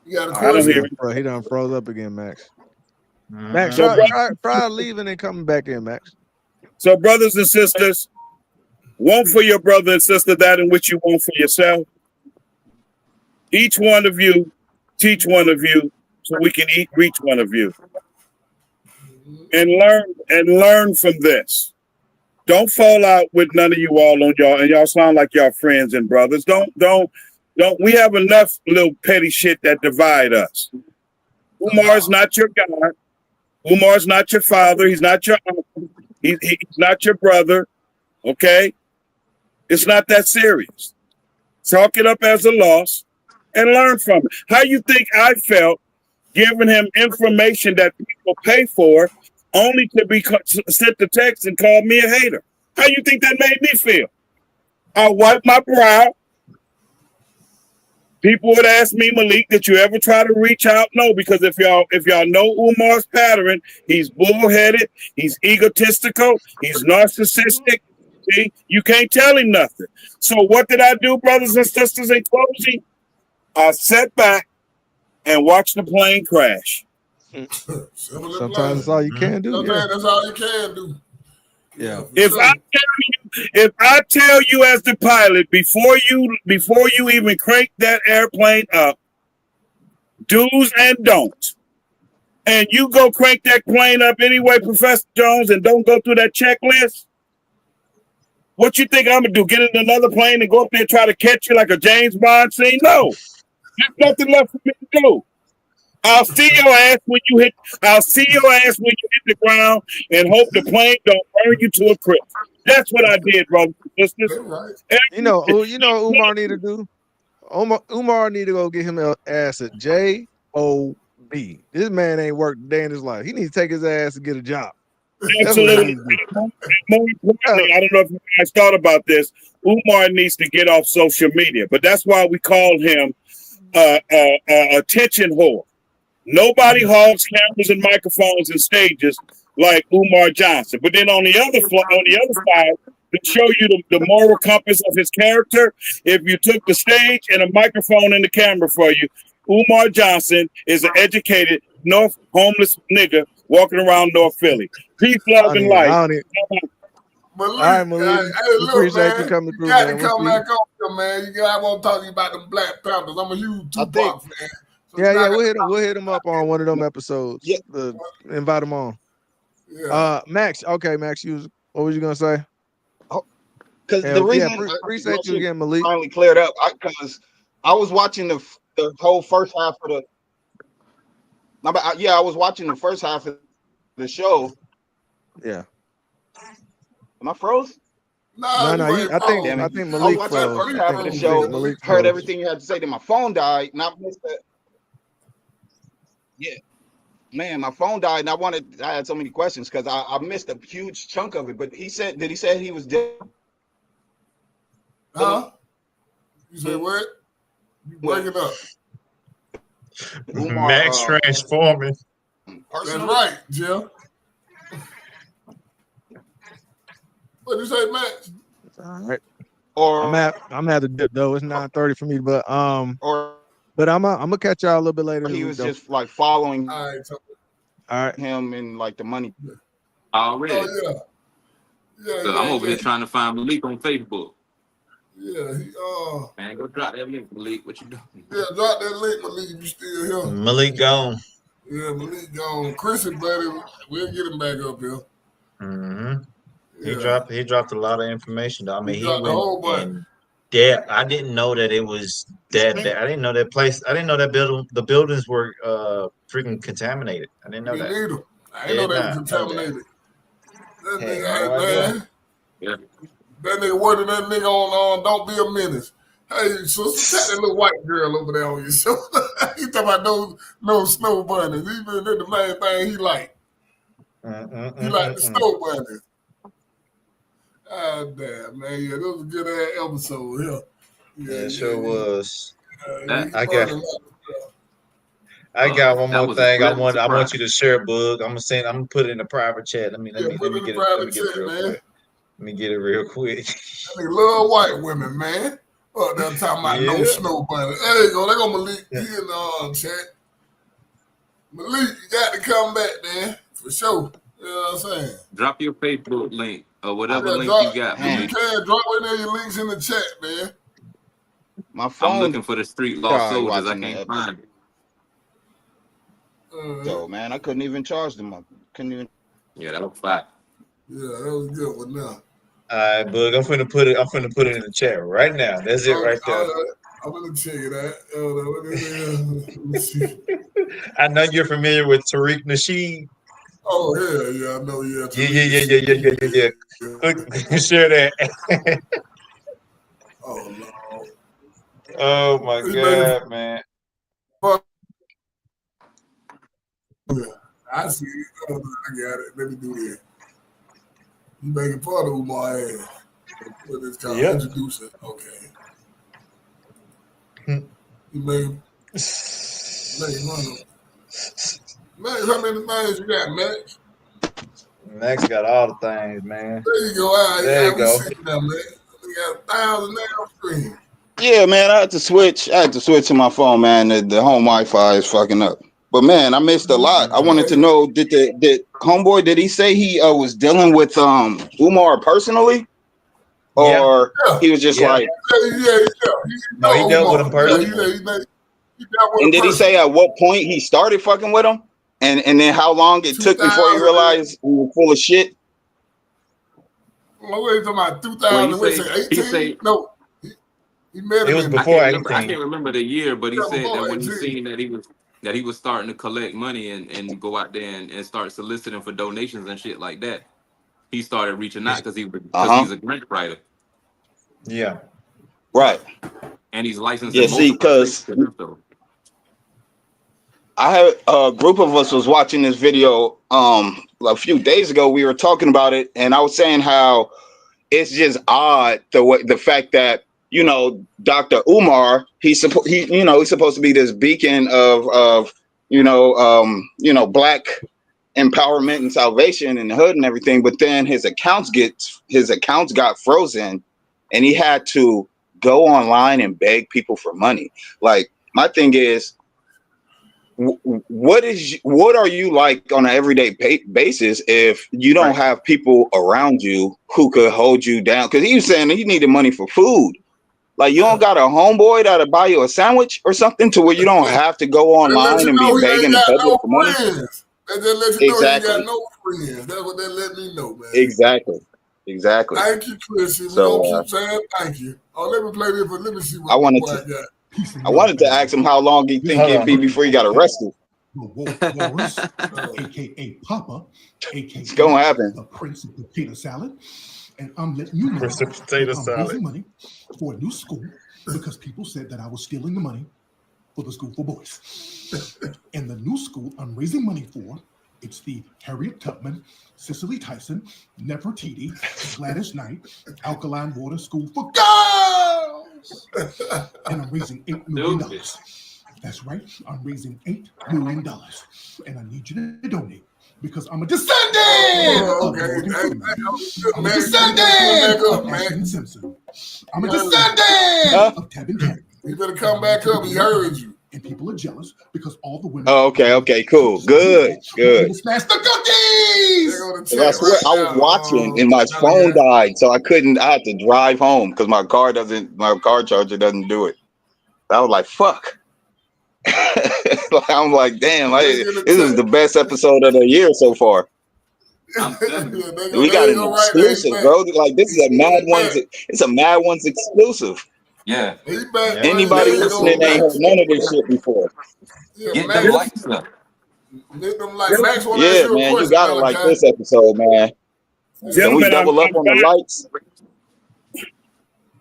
You got a question? He done froze up again, Max. Mm-hmm. Max, try leaving and coming back in, Max. So, brothers and sisters, want for your brother and sister that in which you want for yourself. Each one of you, teach one of you, so we can reach one of you. And learn from this. Don't fall out with none of you all on y'all, and y'all sound like y'all friends and brothers. Don't. We have enough little petty shit that divide us. Umar's not your God. Umar's not your father. He's not your uncle. He's not your brother. Okay? It's not that serious. Chalk it up as a loss and learn from it. How you think I felt giving him information that people pay for only to be sent the text and call me a hater? How you think that made me feel? I wiped my brow. People would ask me, Malik, did you ever try to reach out? No, because if y'all know Umar's pattern, he's bullheaded, he's egotistical, he's narcissistic. See, you can't tell him nothing. So what did I do, brothers and sisters, in closing? I sat back and watched the plane crash. Sometimes that's all you can do. That's all you can do. Yeah. If I tell you as the pilot before you even crank that airplane up, do's and don'ts, and you go crank that plane up anyway, Professor Jones, and don't go through that checklist, what you think I'm gonna do? Get in another plane and go up there and try to catch you like a James Bond scene? No, there's nothing left for me to do. I'll see your ass when you hit the ground and hope the plane don't burn you to a crisp. That's what I did, brothers and sisters. You know what Umar need to do? Umar need to go get him an ass at J-O-B. This man ain't worked a day in his life. He needs to take his ass and get a job. Absolutely. More importantly, I don't know if you guys thought about this. Umar needs to get off social media, but that's why we call him attention whore. Nobody hogs cameras and microphones and stages like Umar Johnson. But then on the other side, to show you the moral compass of his character, if you took the stage and a microphone and the camera for you, Umar Johnson is an educated North homeless nigga walking around North Philly. Peace, love, and life. All right, Malik. Appreciate you coming through, man. You got to come back on here, man. I won't talk to you about them Black Panthers. I'm a huge Tupac fan. So yeah, we'll hit him up on one of them episodes. Yeah, invite him on. Yeah. Max. Okay, Max. What was you gonna say? Because the reason appreciate you again, Malik. Finally cleared up because I was watching the whole first half of the. I was watching the first half of the show. Yeah. Am I froze? No. I think Malik froze. The first half of the show. Malik heard everything you had to say. Then my phone died, and I missed that. Yeah, man, my phone died, and I had so many questions because I missed a huge chunk of it. But did he say he was dead? Huh? You say what? You break it up. Max transforming. That's right, Jim. What did you say, Max? All right. Or I'm gonna have to dip though. It's 9:30 for me, but But I'm gonna catch y'all a little bit later. He was just like following all right. him and like the money. Already. Oh, yeah. So I'm over here trying to find Malik on Facebook. Yeah, man, go drop that link, Malik. What you doing? Yeah, drop that link, Malik. You still here? Malik gone. Yeah, Malik gone. Chris and buddy, we'll get him back up here. Mm-hmm. Yeah. He dropped a lot of information though. I mean, he went depth. I didn't know that it was that. I didn't know that place. I didn't know that the buildings were freaking contaminated. I didn't know Me that. neither. I ain't know Did they were not know that. contaminated. That Had nigga, no hey, idea. man. That nigga worded that nigga on Don't Be a Menace. Hey, sister, tap that little white girl over there on your shoulder. He talking about no snow bunnies. Even that's the main thing he like. He like the snow bunnies. Ah, damn, man. Yeah, that was a good ass episode here. Yeah, it sure was. That I got one that more was a thing. pleasant I want surprise. you to share, Bug. I'm gonna put it in a private chat. Let put it in the private get it chat, real man. quick. Let me get it real quick. That nigga love white women, man. Up there talking about no Yeah. snow bunny. There you go. They go Malik. He in the chat. Malik, you got to come back, man. For sure. You know what I'm saying? Drop your Facebook link or whatever Yeah, link drop, you got, if you Malik. can, drop in there your links in the chat, man. My I'm phone looking for the street lost died soldiers. I watching the can't episode. find it. So, man, I couldn't even charge them up. Couldn't even. Yeah, that was fine. Yeah, that was a good one now. All right, Bug. I'm finna put it in the chat right now. That's it right there. I'm gonna check it out. Let's see. I know you're familiar with Tariq Nasheed. Oh yeah, I know. Yeah, Yeah. Click, share that. Oh Lord. Oh my God, man. I see it. Oh, I got it. Let me do that. You making fun of Umar ass. What is called? Yep. Introduce it. Okay. You made fun of. Max, how many things you got, Max? Max got all the things, man. There you go. All right, There you go. We see now, man. We got 1,000 now screen. Yeah, man, I had to switch to my phone, man. The home Wi-Fi is fucking up. But man, I missed a lot. I wanted to know, did homeboy, did he say he was dealing with Umar personally? Or he was just like, Yeah. No, he dealt with him personally. He dealt and did he say at what point he started fucking with him? And then how long it took before he realized he was full of shit? What are you talking about? 2018? No. He met him. It was before 18. I can't remember the year, but he said that when he seen that he was starting to collect money and go out there and start soliciting for donations and shit like that, he started reaching out because he's a grant writer. Yeah. Right. And he's licensed. Yeah, see, because I had a group of us was watching this video a few days ago. We were talking about it, and I was saying how it's just odd the fact that, you know, Dr. Umar, he's supposed to be this beacon of black empowerment and salvation in the hood and everything, but then his accounts got frozen and he had to go online and beg people for money. Like, my thing is, what are you like on an everyday basis if you don't have people around you who could hold you down? Because he was saying he needed money for food. Like, you don't got a homeboy that'll buy you a sandwich or something to where you don't have to go online and be begging the public for money. They just let you know you ain't got no friends. That's what they let me know, man. Exactly. Thank you, Chrissy. So, we're gonna keep saying thank you. Oh, let me play this, but let me see what I wanted to ask him how long he think it'd be before he got arrested. Walrus, aka Papa, aka it's gonna happen. The Prince of Potato Salad, and I'm letting you know Prince of Potato Salad. raising money for a new school because people said that I was stealing the money for the school for boys. And the new school I'm raising money for, it's the Harriet Tubman, Cicely Tyson, Nefertiti, Gladys Knight, Alkaline Water School for Girls. And I'm raising $8 million. That's right, I'm raising $8 million. And I need you to donate because I'm a descendant of Morgan Freeman. I'm a descendant of Ashton Simpson. I'm a descendant of Tevin Cameron. You better come back up. He heard you. And people are jealous because all the women. Oh, okay, cool, good. Smash the cookies. I swear, I was watching and my phone died, so I had to drive home because my car charger doesn't do it. I was like, fuck. I'm like, damn, this is the best episode of the year so far. We got an exclusive, bro. Like, this is a Mad Ones. It's a Mad Ones exclusive. Yeah. He back, Yeah. but Anybody there you go, listening ain't heard Max. none of this shit before. Yeah, Get them Max. likes up. Get them like Max. Want to ask Yeah, you a man, you question, gotta like Malachi? this episode, man. Can we Gentlemen, double up on the back. likes?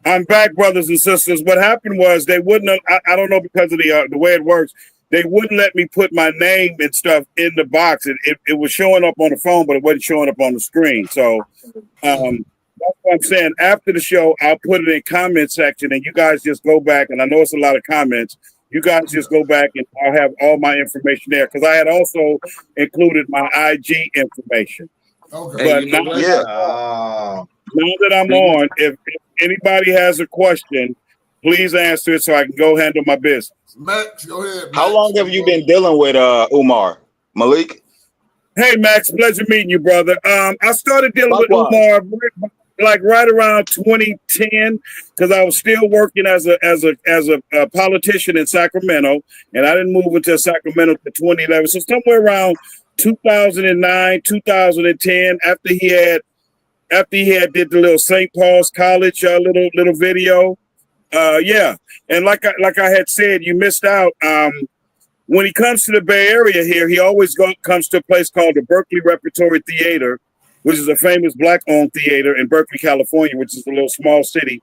I'm back, brothers and sisters. What happened was they wouldn't. I don't know, because of the way it works. They wouldn't let me put my name and stuff in the box. It was showing up on the phone, but it wasn't showing up on the screen. So that's what I'm saying. After the show, I'll put it in comment section, and you guys just go back. And I know it's a lot of comments. You guys just go back, and I'll have all my information there, because I had also included my IG information. Okay. But Hey, you know now, what? Yeah. now that I'm on, if anybody has a question, please answer it so I can go handle my business. Max, go ahead. Max. How long have you been dealing with Umar? Malik? Hey, Max, pleasure meeting you, brother. I started dealing with Likewise. Umar like right around 2010, because I was still working as a politician in Sacramento, and I didn't move into Sacramento to 2011. So somewhere around 2009, 2010, after he had did the little St. Paul's College little video. Yeah, and like I had said, you missed out. When he comes to the Bay Area here, he always comes to a place called the Berkeley Repertory Theater, which is a famous Black-owned theater in Berkeley, California, which is a little small city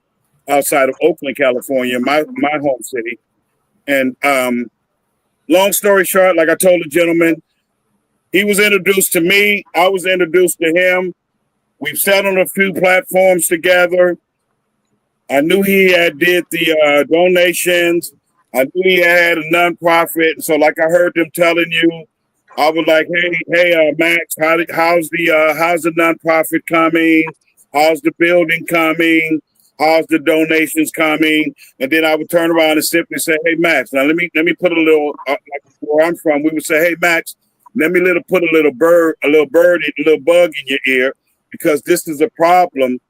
outside of Oakland, California, my home city. And long story short, like I told the gentleman, he was introduced to me. I was introduced to him. We've sat on a few platforms together. I knew he had did the donations. I knew he had a nonprofit. So like I heard them telling you, I was like, hey, Max, how's the nonprofit coming? How's the building coming? How's the donations coming? And then I would turn around and simply say, hey, Max, now let me put a little, like where I'm from, we would say, hey, Max, let me put a little bug in your ear, because this is a problem.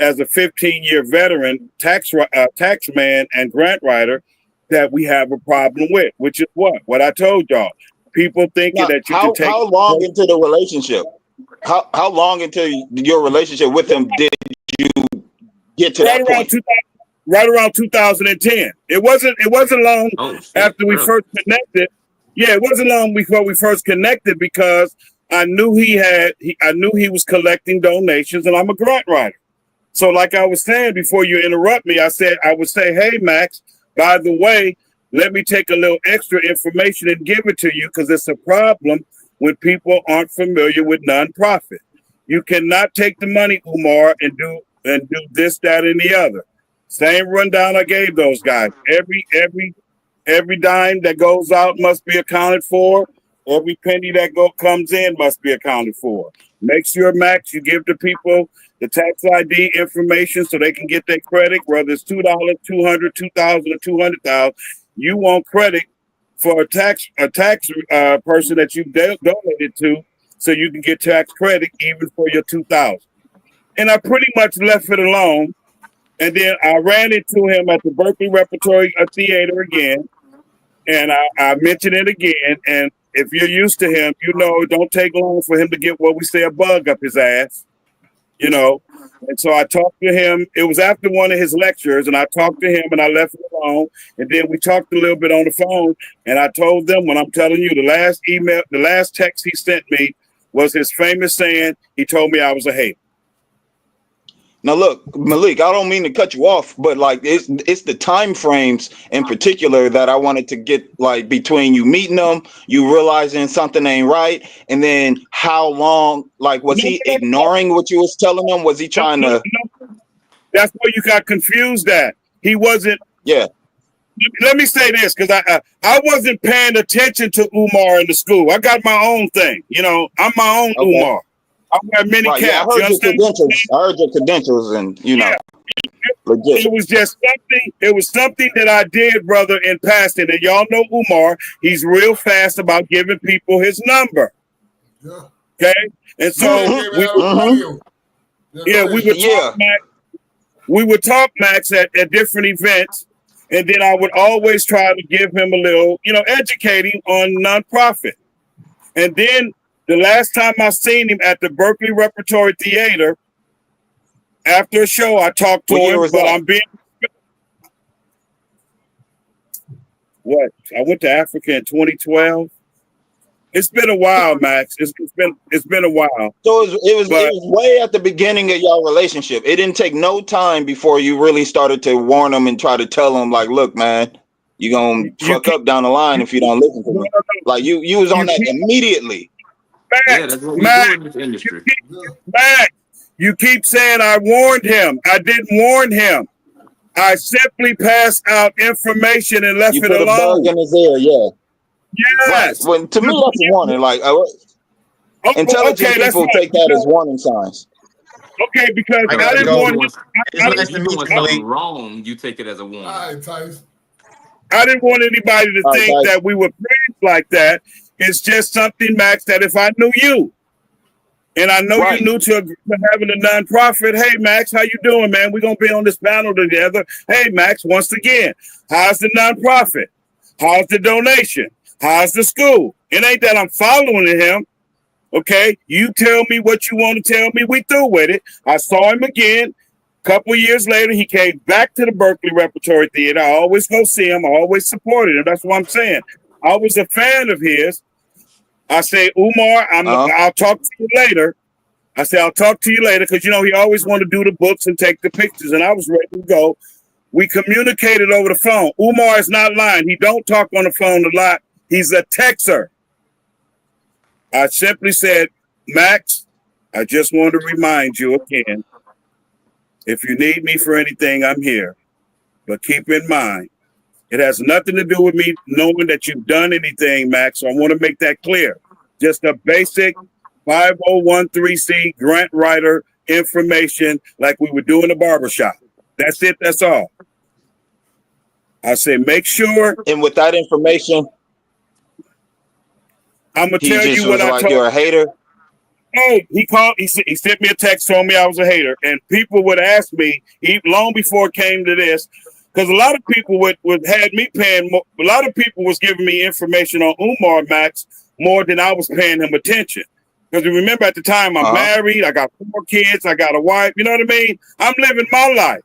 As a 15-year veteran, tax man and grant writer, that we have a problem with, which is what I told y'all. People thinking that you can take. How long into the relationship? How long into your relationship with him did you get to that point? Right around 2010. It wasn't long after we first connected. Yeah, it wasn't long before we first connected, because I knew he was collecting donations, and I'm a grant writer. So like I was saying before you interrupt me, I would say, hey, Max, by the way, let me take a little extra information and give it to you, because it's a problem when people aren't familiar with nonprofit. You cannot take the money, Umar, and do this, that, and the other. Same rundown I gave those guys. Every dime that goes out must be accounted for. Every penny that comes in must be accounted for. Make sure, Max, you give the people the tax ID information so they can get their credit, whether it's $2, $200, $2,000, or $200,000. You want credit for a tax person that you donated to, so you can get tax credit even for your $2,000. And I pretty much left it alone. And then I ran into him at the Berkeley Repertory Theater again, and I mentioned it again. And if you're used to him, you know it don't take long for him to get what we say a bug up his ass. You know, and so I talked to him. It was after one of his lectures, and I talked to him, and I left it alone. And then we talked a little bit on the phone, and I told them, when I'm telling you, the last text he sent me was his famous saying. He told me I was a hater. Now look, Malik, I don't mean to cut you off, but like it's the time frames in particular that I wanted to get, like between you meeting them, you realizing something ain't right, and then how long, like was he ignoring what you was telling him? Was he trying to? That's where you got confused at. He wasn't. Yeah. Let me say this, because I wasn't paying attention to Umar in the school. I got my own thing. You know, I'm my own Umar. I wear many caps. Yeah, I heard your credentials. I heard your credentials, and you know, legit. It was just something. It was something that I did, brother, in passing. And y'all know Umar. He's real fast about giving people his number. Yeah. Okay. And so we would talk Max at different events, and then I would always try to give him a little, educating on nonprofit. And then the last time I seen him at the Berkeley Repertory Theater, after a show, I talked to him, but what? I went to Africa in 2012. It's been a while, Max. It's been a while. So it was way at the beginning of your relationship. It didn't take no time before you really started to warn them and try to tell them, like, look, man, you're gonna fuck up down the line if you don't listen to me. Like you was on that immediately. Yeah, Max, that's what we do in this industry. Max, you keep saying I warned him. I didn't warn him. I simply passed out information and left You it put alone. a bug in his ear, yeah. Yes. Right. Well, to me, that's a warning. Like intelligent people take that as warning signs. Okay, because I I gotta didn't go. want It's nice to If meet you're doing you, Malik. something wrong, you take it as a warning. All right, Tyson. I didn't want anybody to All right, think guys. that we were friends like that. It's just something, Max, that if I knew you, and I know Right. you knew to having a nonprofit, hey, Max, how you doing, man? We're going to be on this panel together. Hey, Max, once again, how's the nonprofit? How's the donation? How's the school? It ain't that I'm following him. Okay, you tell me what you want to tell me. We through with it. I saw him again. A couple of years later, he came back to the Berkeley Repertory Theater. I always go see him. I always supported him. That's what I'm saying. I was a fan of his. I say, Umar, I'll talk to you later. I say, I'll talk to you later because, you know, he always wanted to do the books and take the pictures, and I was ready to go. We communicated over the phone. Umar is not lying. He don't talk on the phone a lot. He's a texter. I simply said, Max, I just want to remind you again, if you need me for anything, I'm here. But keep in mind, it has nothing to do with me knowing that you've done anything, Max. So I want to make that clear. Just a basic 5013C grant writer information like we would do in the barbershop. That's it. That's all. I say, make sure. And with that information, I'm going to tell you what was I like, told. you're a hater. Hey, he called. He sent me a text, told me I was a hater, and people would ask me long before it came to this, because a lot of people would had me paying. A lot of people was giving me information on Umar, Max, more than I was paying him attention. Because remember, at the time, I'm married, I got 4 kids, I got a wife. You know what I mean? I'm living my life,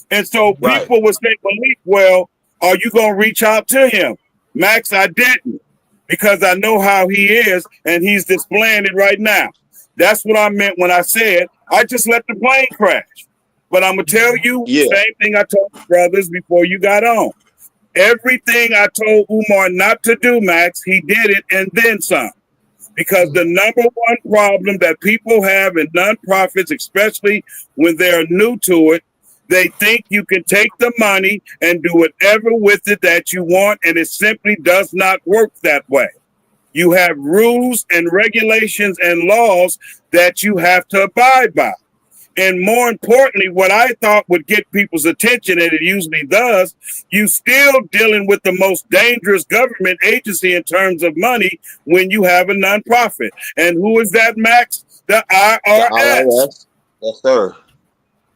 and so people would say, Malik, well, are you gonna reach out to him, Max? I didn't. Because I know how he is, and he's displaying it right now. That's what I meant when I said I just let the plane crash. But I'm going to tell you the same thing I told the brothers before you got on. Everything I told Umar not to do, Max, he did it and then some. Because the number one problem that people have in nonprofits, especially when they're new to it, they think you can take the money and do whatever with it that you want, and it simply does not work that way. You have rules and regulations and laws that you have to abide by. And more importantly, what I thought would get people's attention, and it usually does, you still dealing with the most dangerous government agency in terms of money when you have a nonprofit. And who is that, Max? The IRS. The IRS. Yes, sir.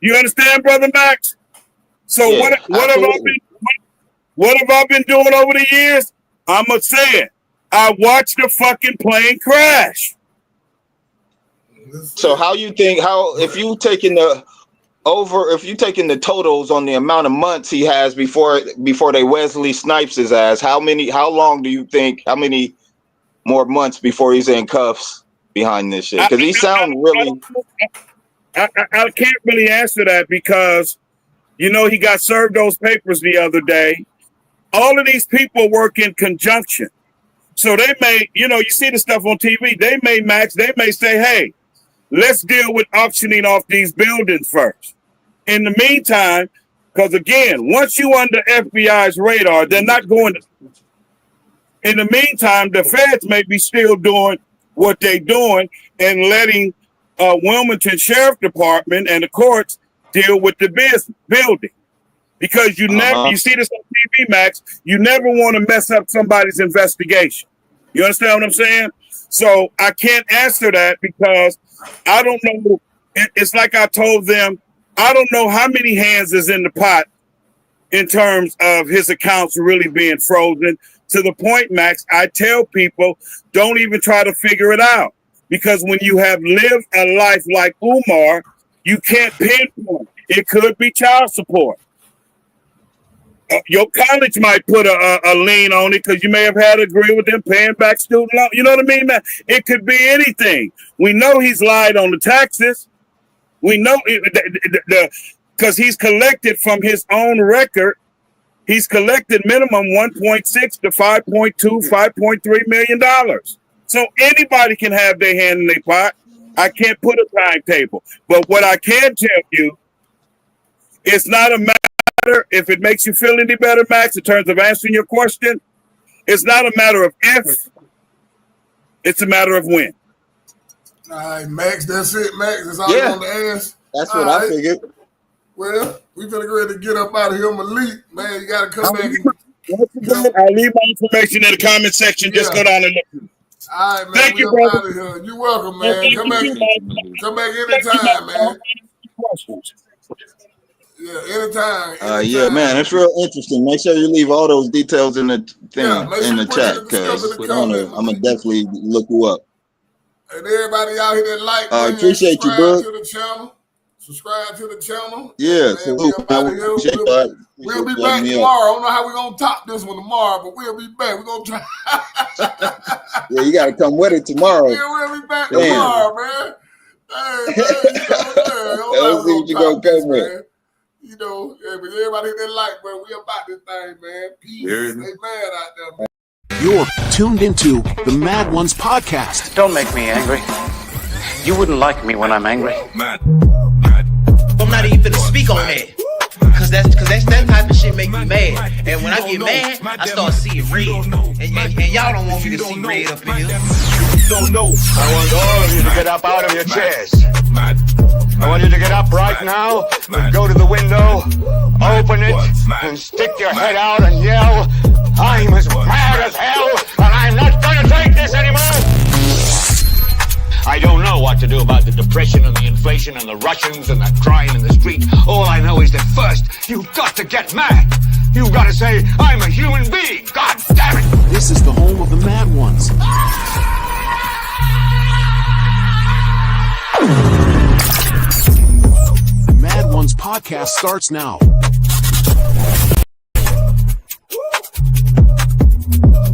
You understand, Brother Max? So what have I been doing over the years? I'ma say it. I watched the fucking plane crash. So how you think, if you taking the totals on the amount of months he has before they Wesley Snipes his ass, how long do you think, how many more months before he's in cuffs behind this shit? Because he sound really. I can't really answer that because, you know, he got served those papers the other day. All of these people work in conjunction. So they may, you know, you see the stuff on TV, they may say, hey, let's deal with auctioning off these buildings first. In the meantime, because again, once you under FBI's radar, they're not going to. In the meantime, the feds may be still doing what they're doing and letting Wilmington Sheriff Department and the courts deal with the building. Because you see this on TV, Max, you never want to mess up somebody's investigation. You understand what I'm saying? So I can't answer that because I don't know. It's like I told them, I don't know how many hands is in the pot in terms of his accounts really being frozen. To the point, Max, I tell people, don't even try to figure it out. Because when you have lived a life like Umar, you can't pinpoint. It could be child support. Your college might put a lien on it because you may have had to agree with them paying back student loan. You know what I mean, man? It could be anything. We know he's lied on the taxes. We know because he's collected from his own record. He's collected minimum 1.6 to 5.2, $5.3 million. So anybody can have their hand in their pot. I can't put a timetable. But what I can tell you, it's not a matter, if it makes you feel any better, Max, in terms of answering your question, it's not a matter of if, it's a matter of when. All right, Max, that's it, Max. That's all you want to ask. That's what I figured. Well, we finna go ahead and get up out of here. Malik, man, you gotta come back. I'll leave my information in the comment section. Just go down and look. All right, man. Thank we you, up brother. out of here. You're welcome, man. Come back anytime, man. Yeah, anytime. Yeah, man, it's real interesting. Make sure you leave all those details in the thing in the chat, because I'm gonna definitely look you up. And everybody out here that like, I appreciate you, bro. to the channel. Subscribe to the channel. Yeah, so we'll be back tomorrow. I don't know how we're gonna top this one tomorrow, but we'll be back. We're gonna try. Yeah, you gotta come with it tomorrow. Yeah, we'll be back tomorrow, man. Hey, man, Let's see what you gonna come with. You know, but everybody that like, bro, we about this thing, man. Peace. They mad out there, man. You're tuned into the Mad Ones podcast. Don't make me angry. You wouldn't like me when I'm angry. I'm not even gonna speak on that. Cause that type of shit make me mad. And when I get mad, I start seeing red. And y'all don't want me to see red up in here. I want all of you to get up out of your chairs. I want you to get up right now and go to the window, open it, and stick your head out and yell, I'm as mad as hell, and I'm not gonna take this anymore! I don't know what to do about the depression and the inflation and the Russians and the crime in the street. All I know is that first, you've got to get mad. You've got to say, I'm a human being. God damn it. This is the home of the Mad Ones. The Mad Ones podcast starts now.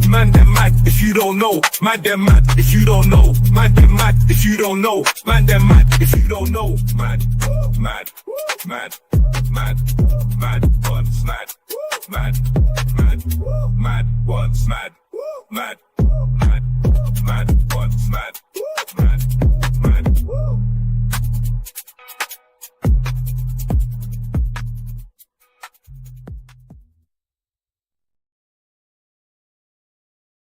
Man, them mad if you don't know. Man, them mad if you don't know. Man, them mad if you don't know. Man, them mad if you don't know. Mad, mad, mad, mad, mad, once mad, mad, mad, mad, once mad, mad, mad, mad, once mad.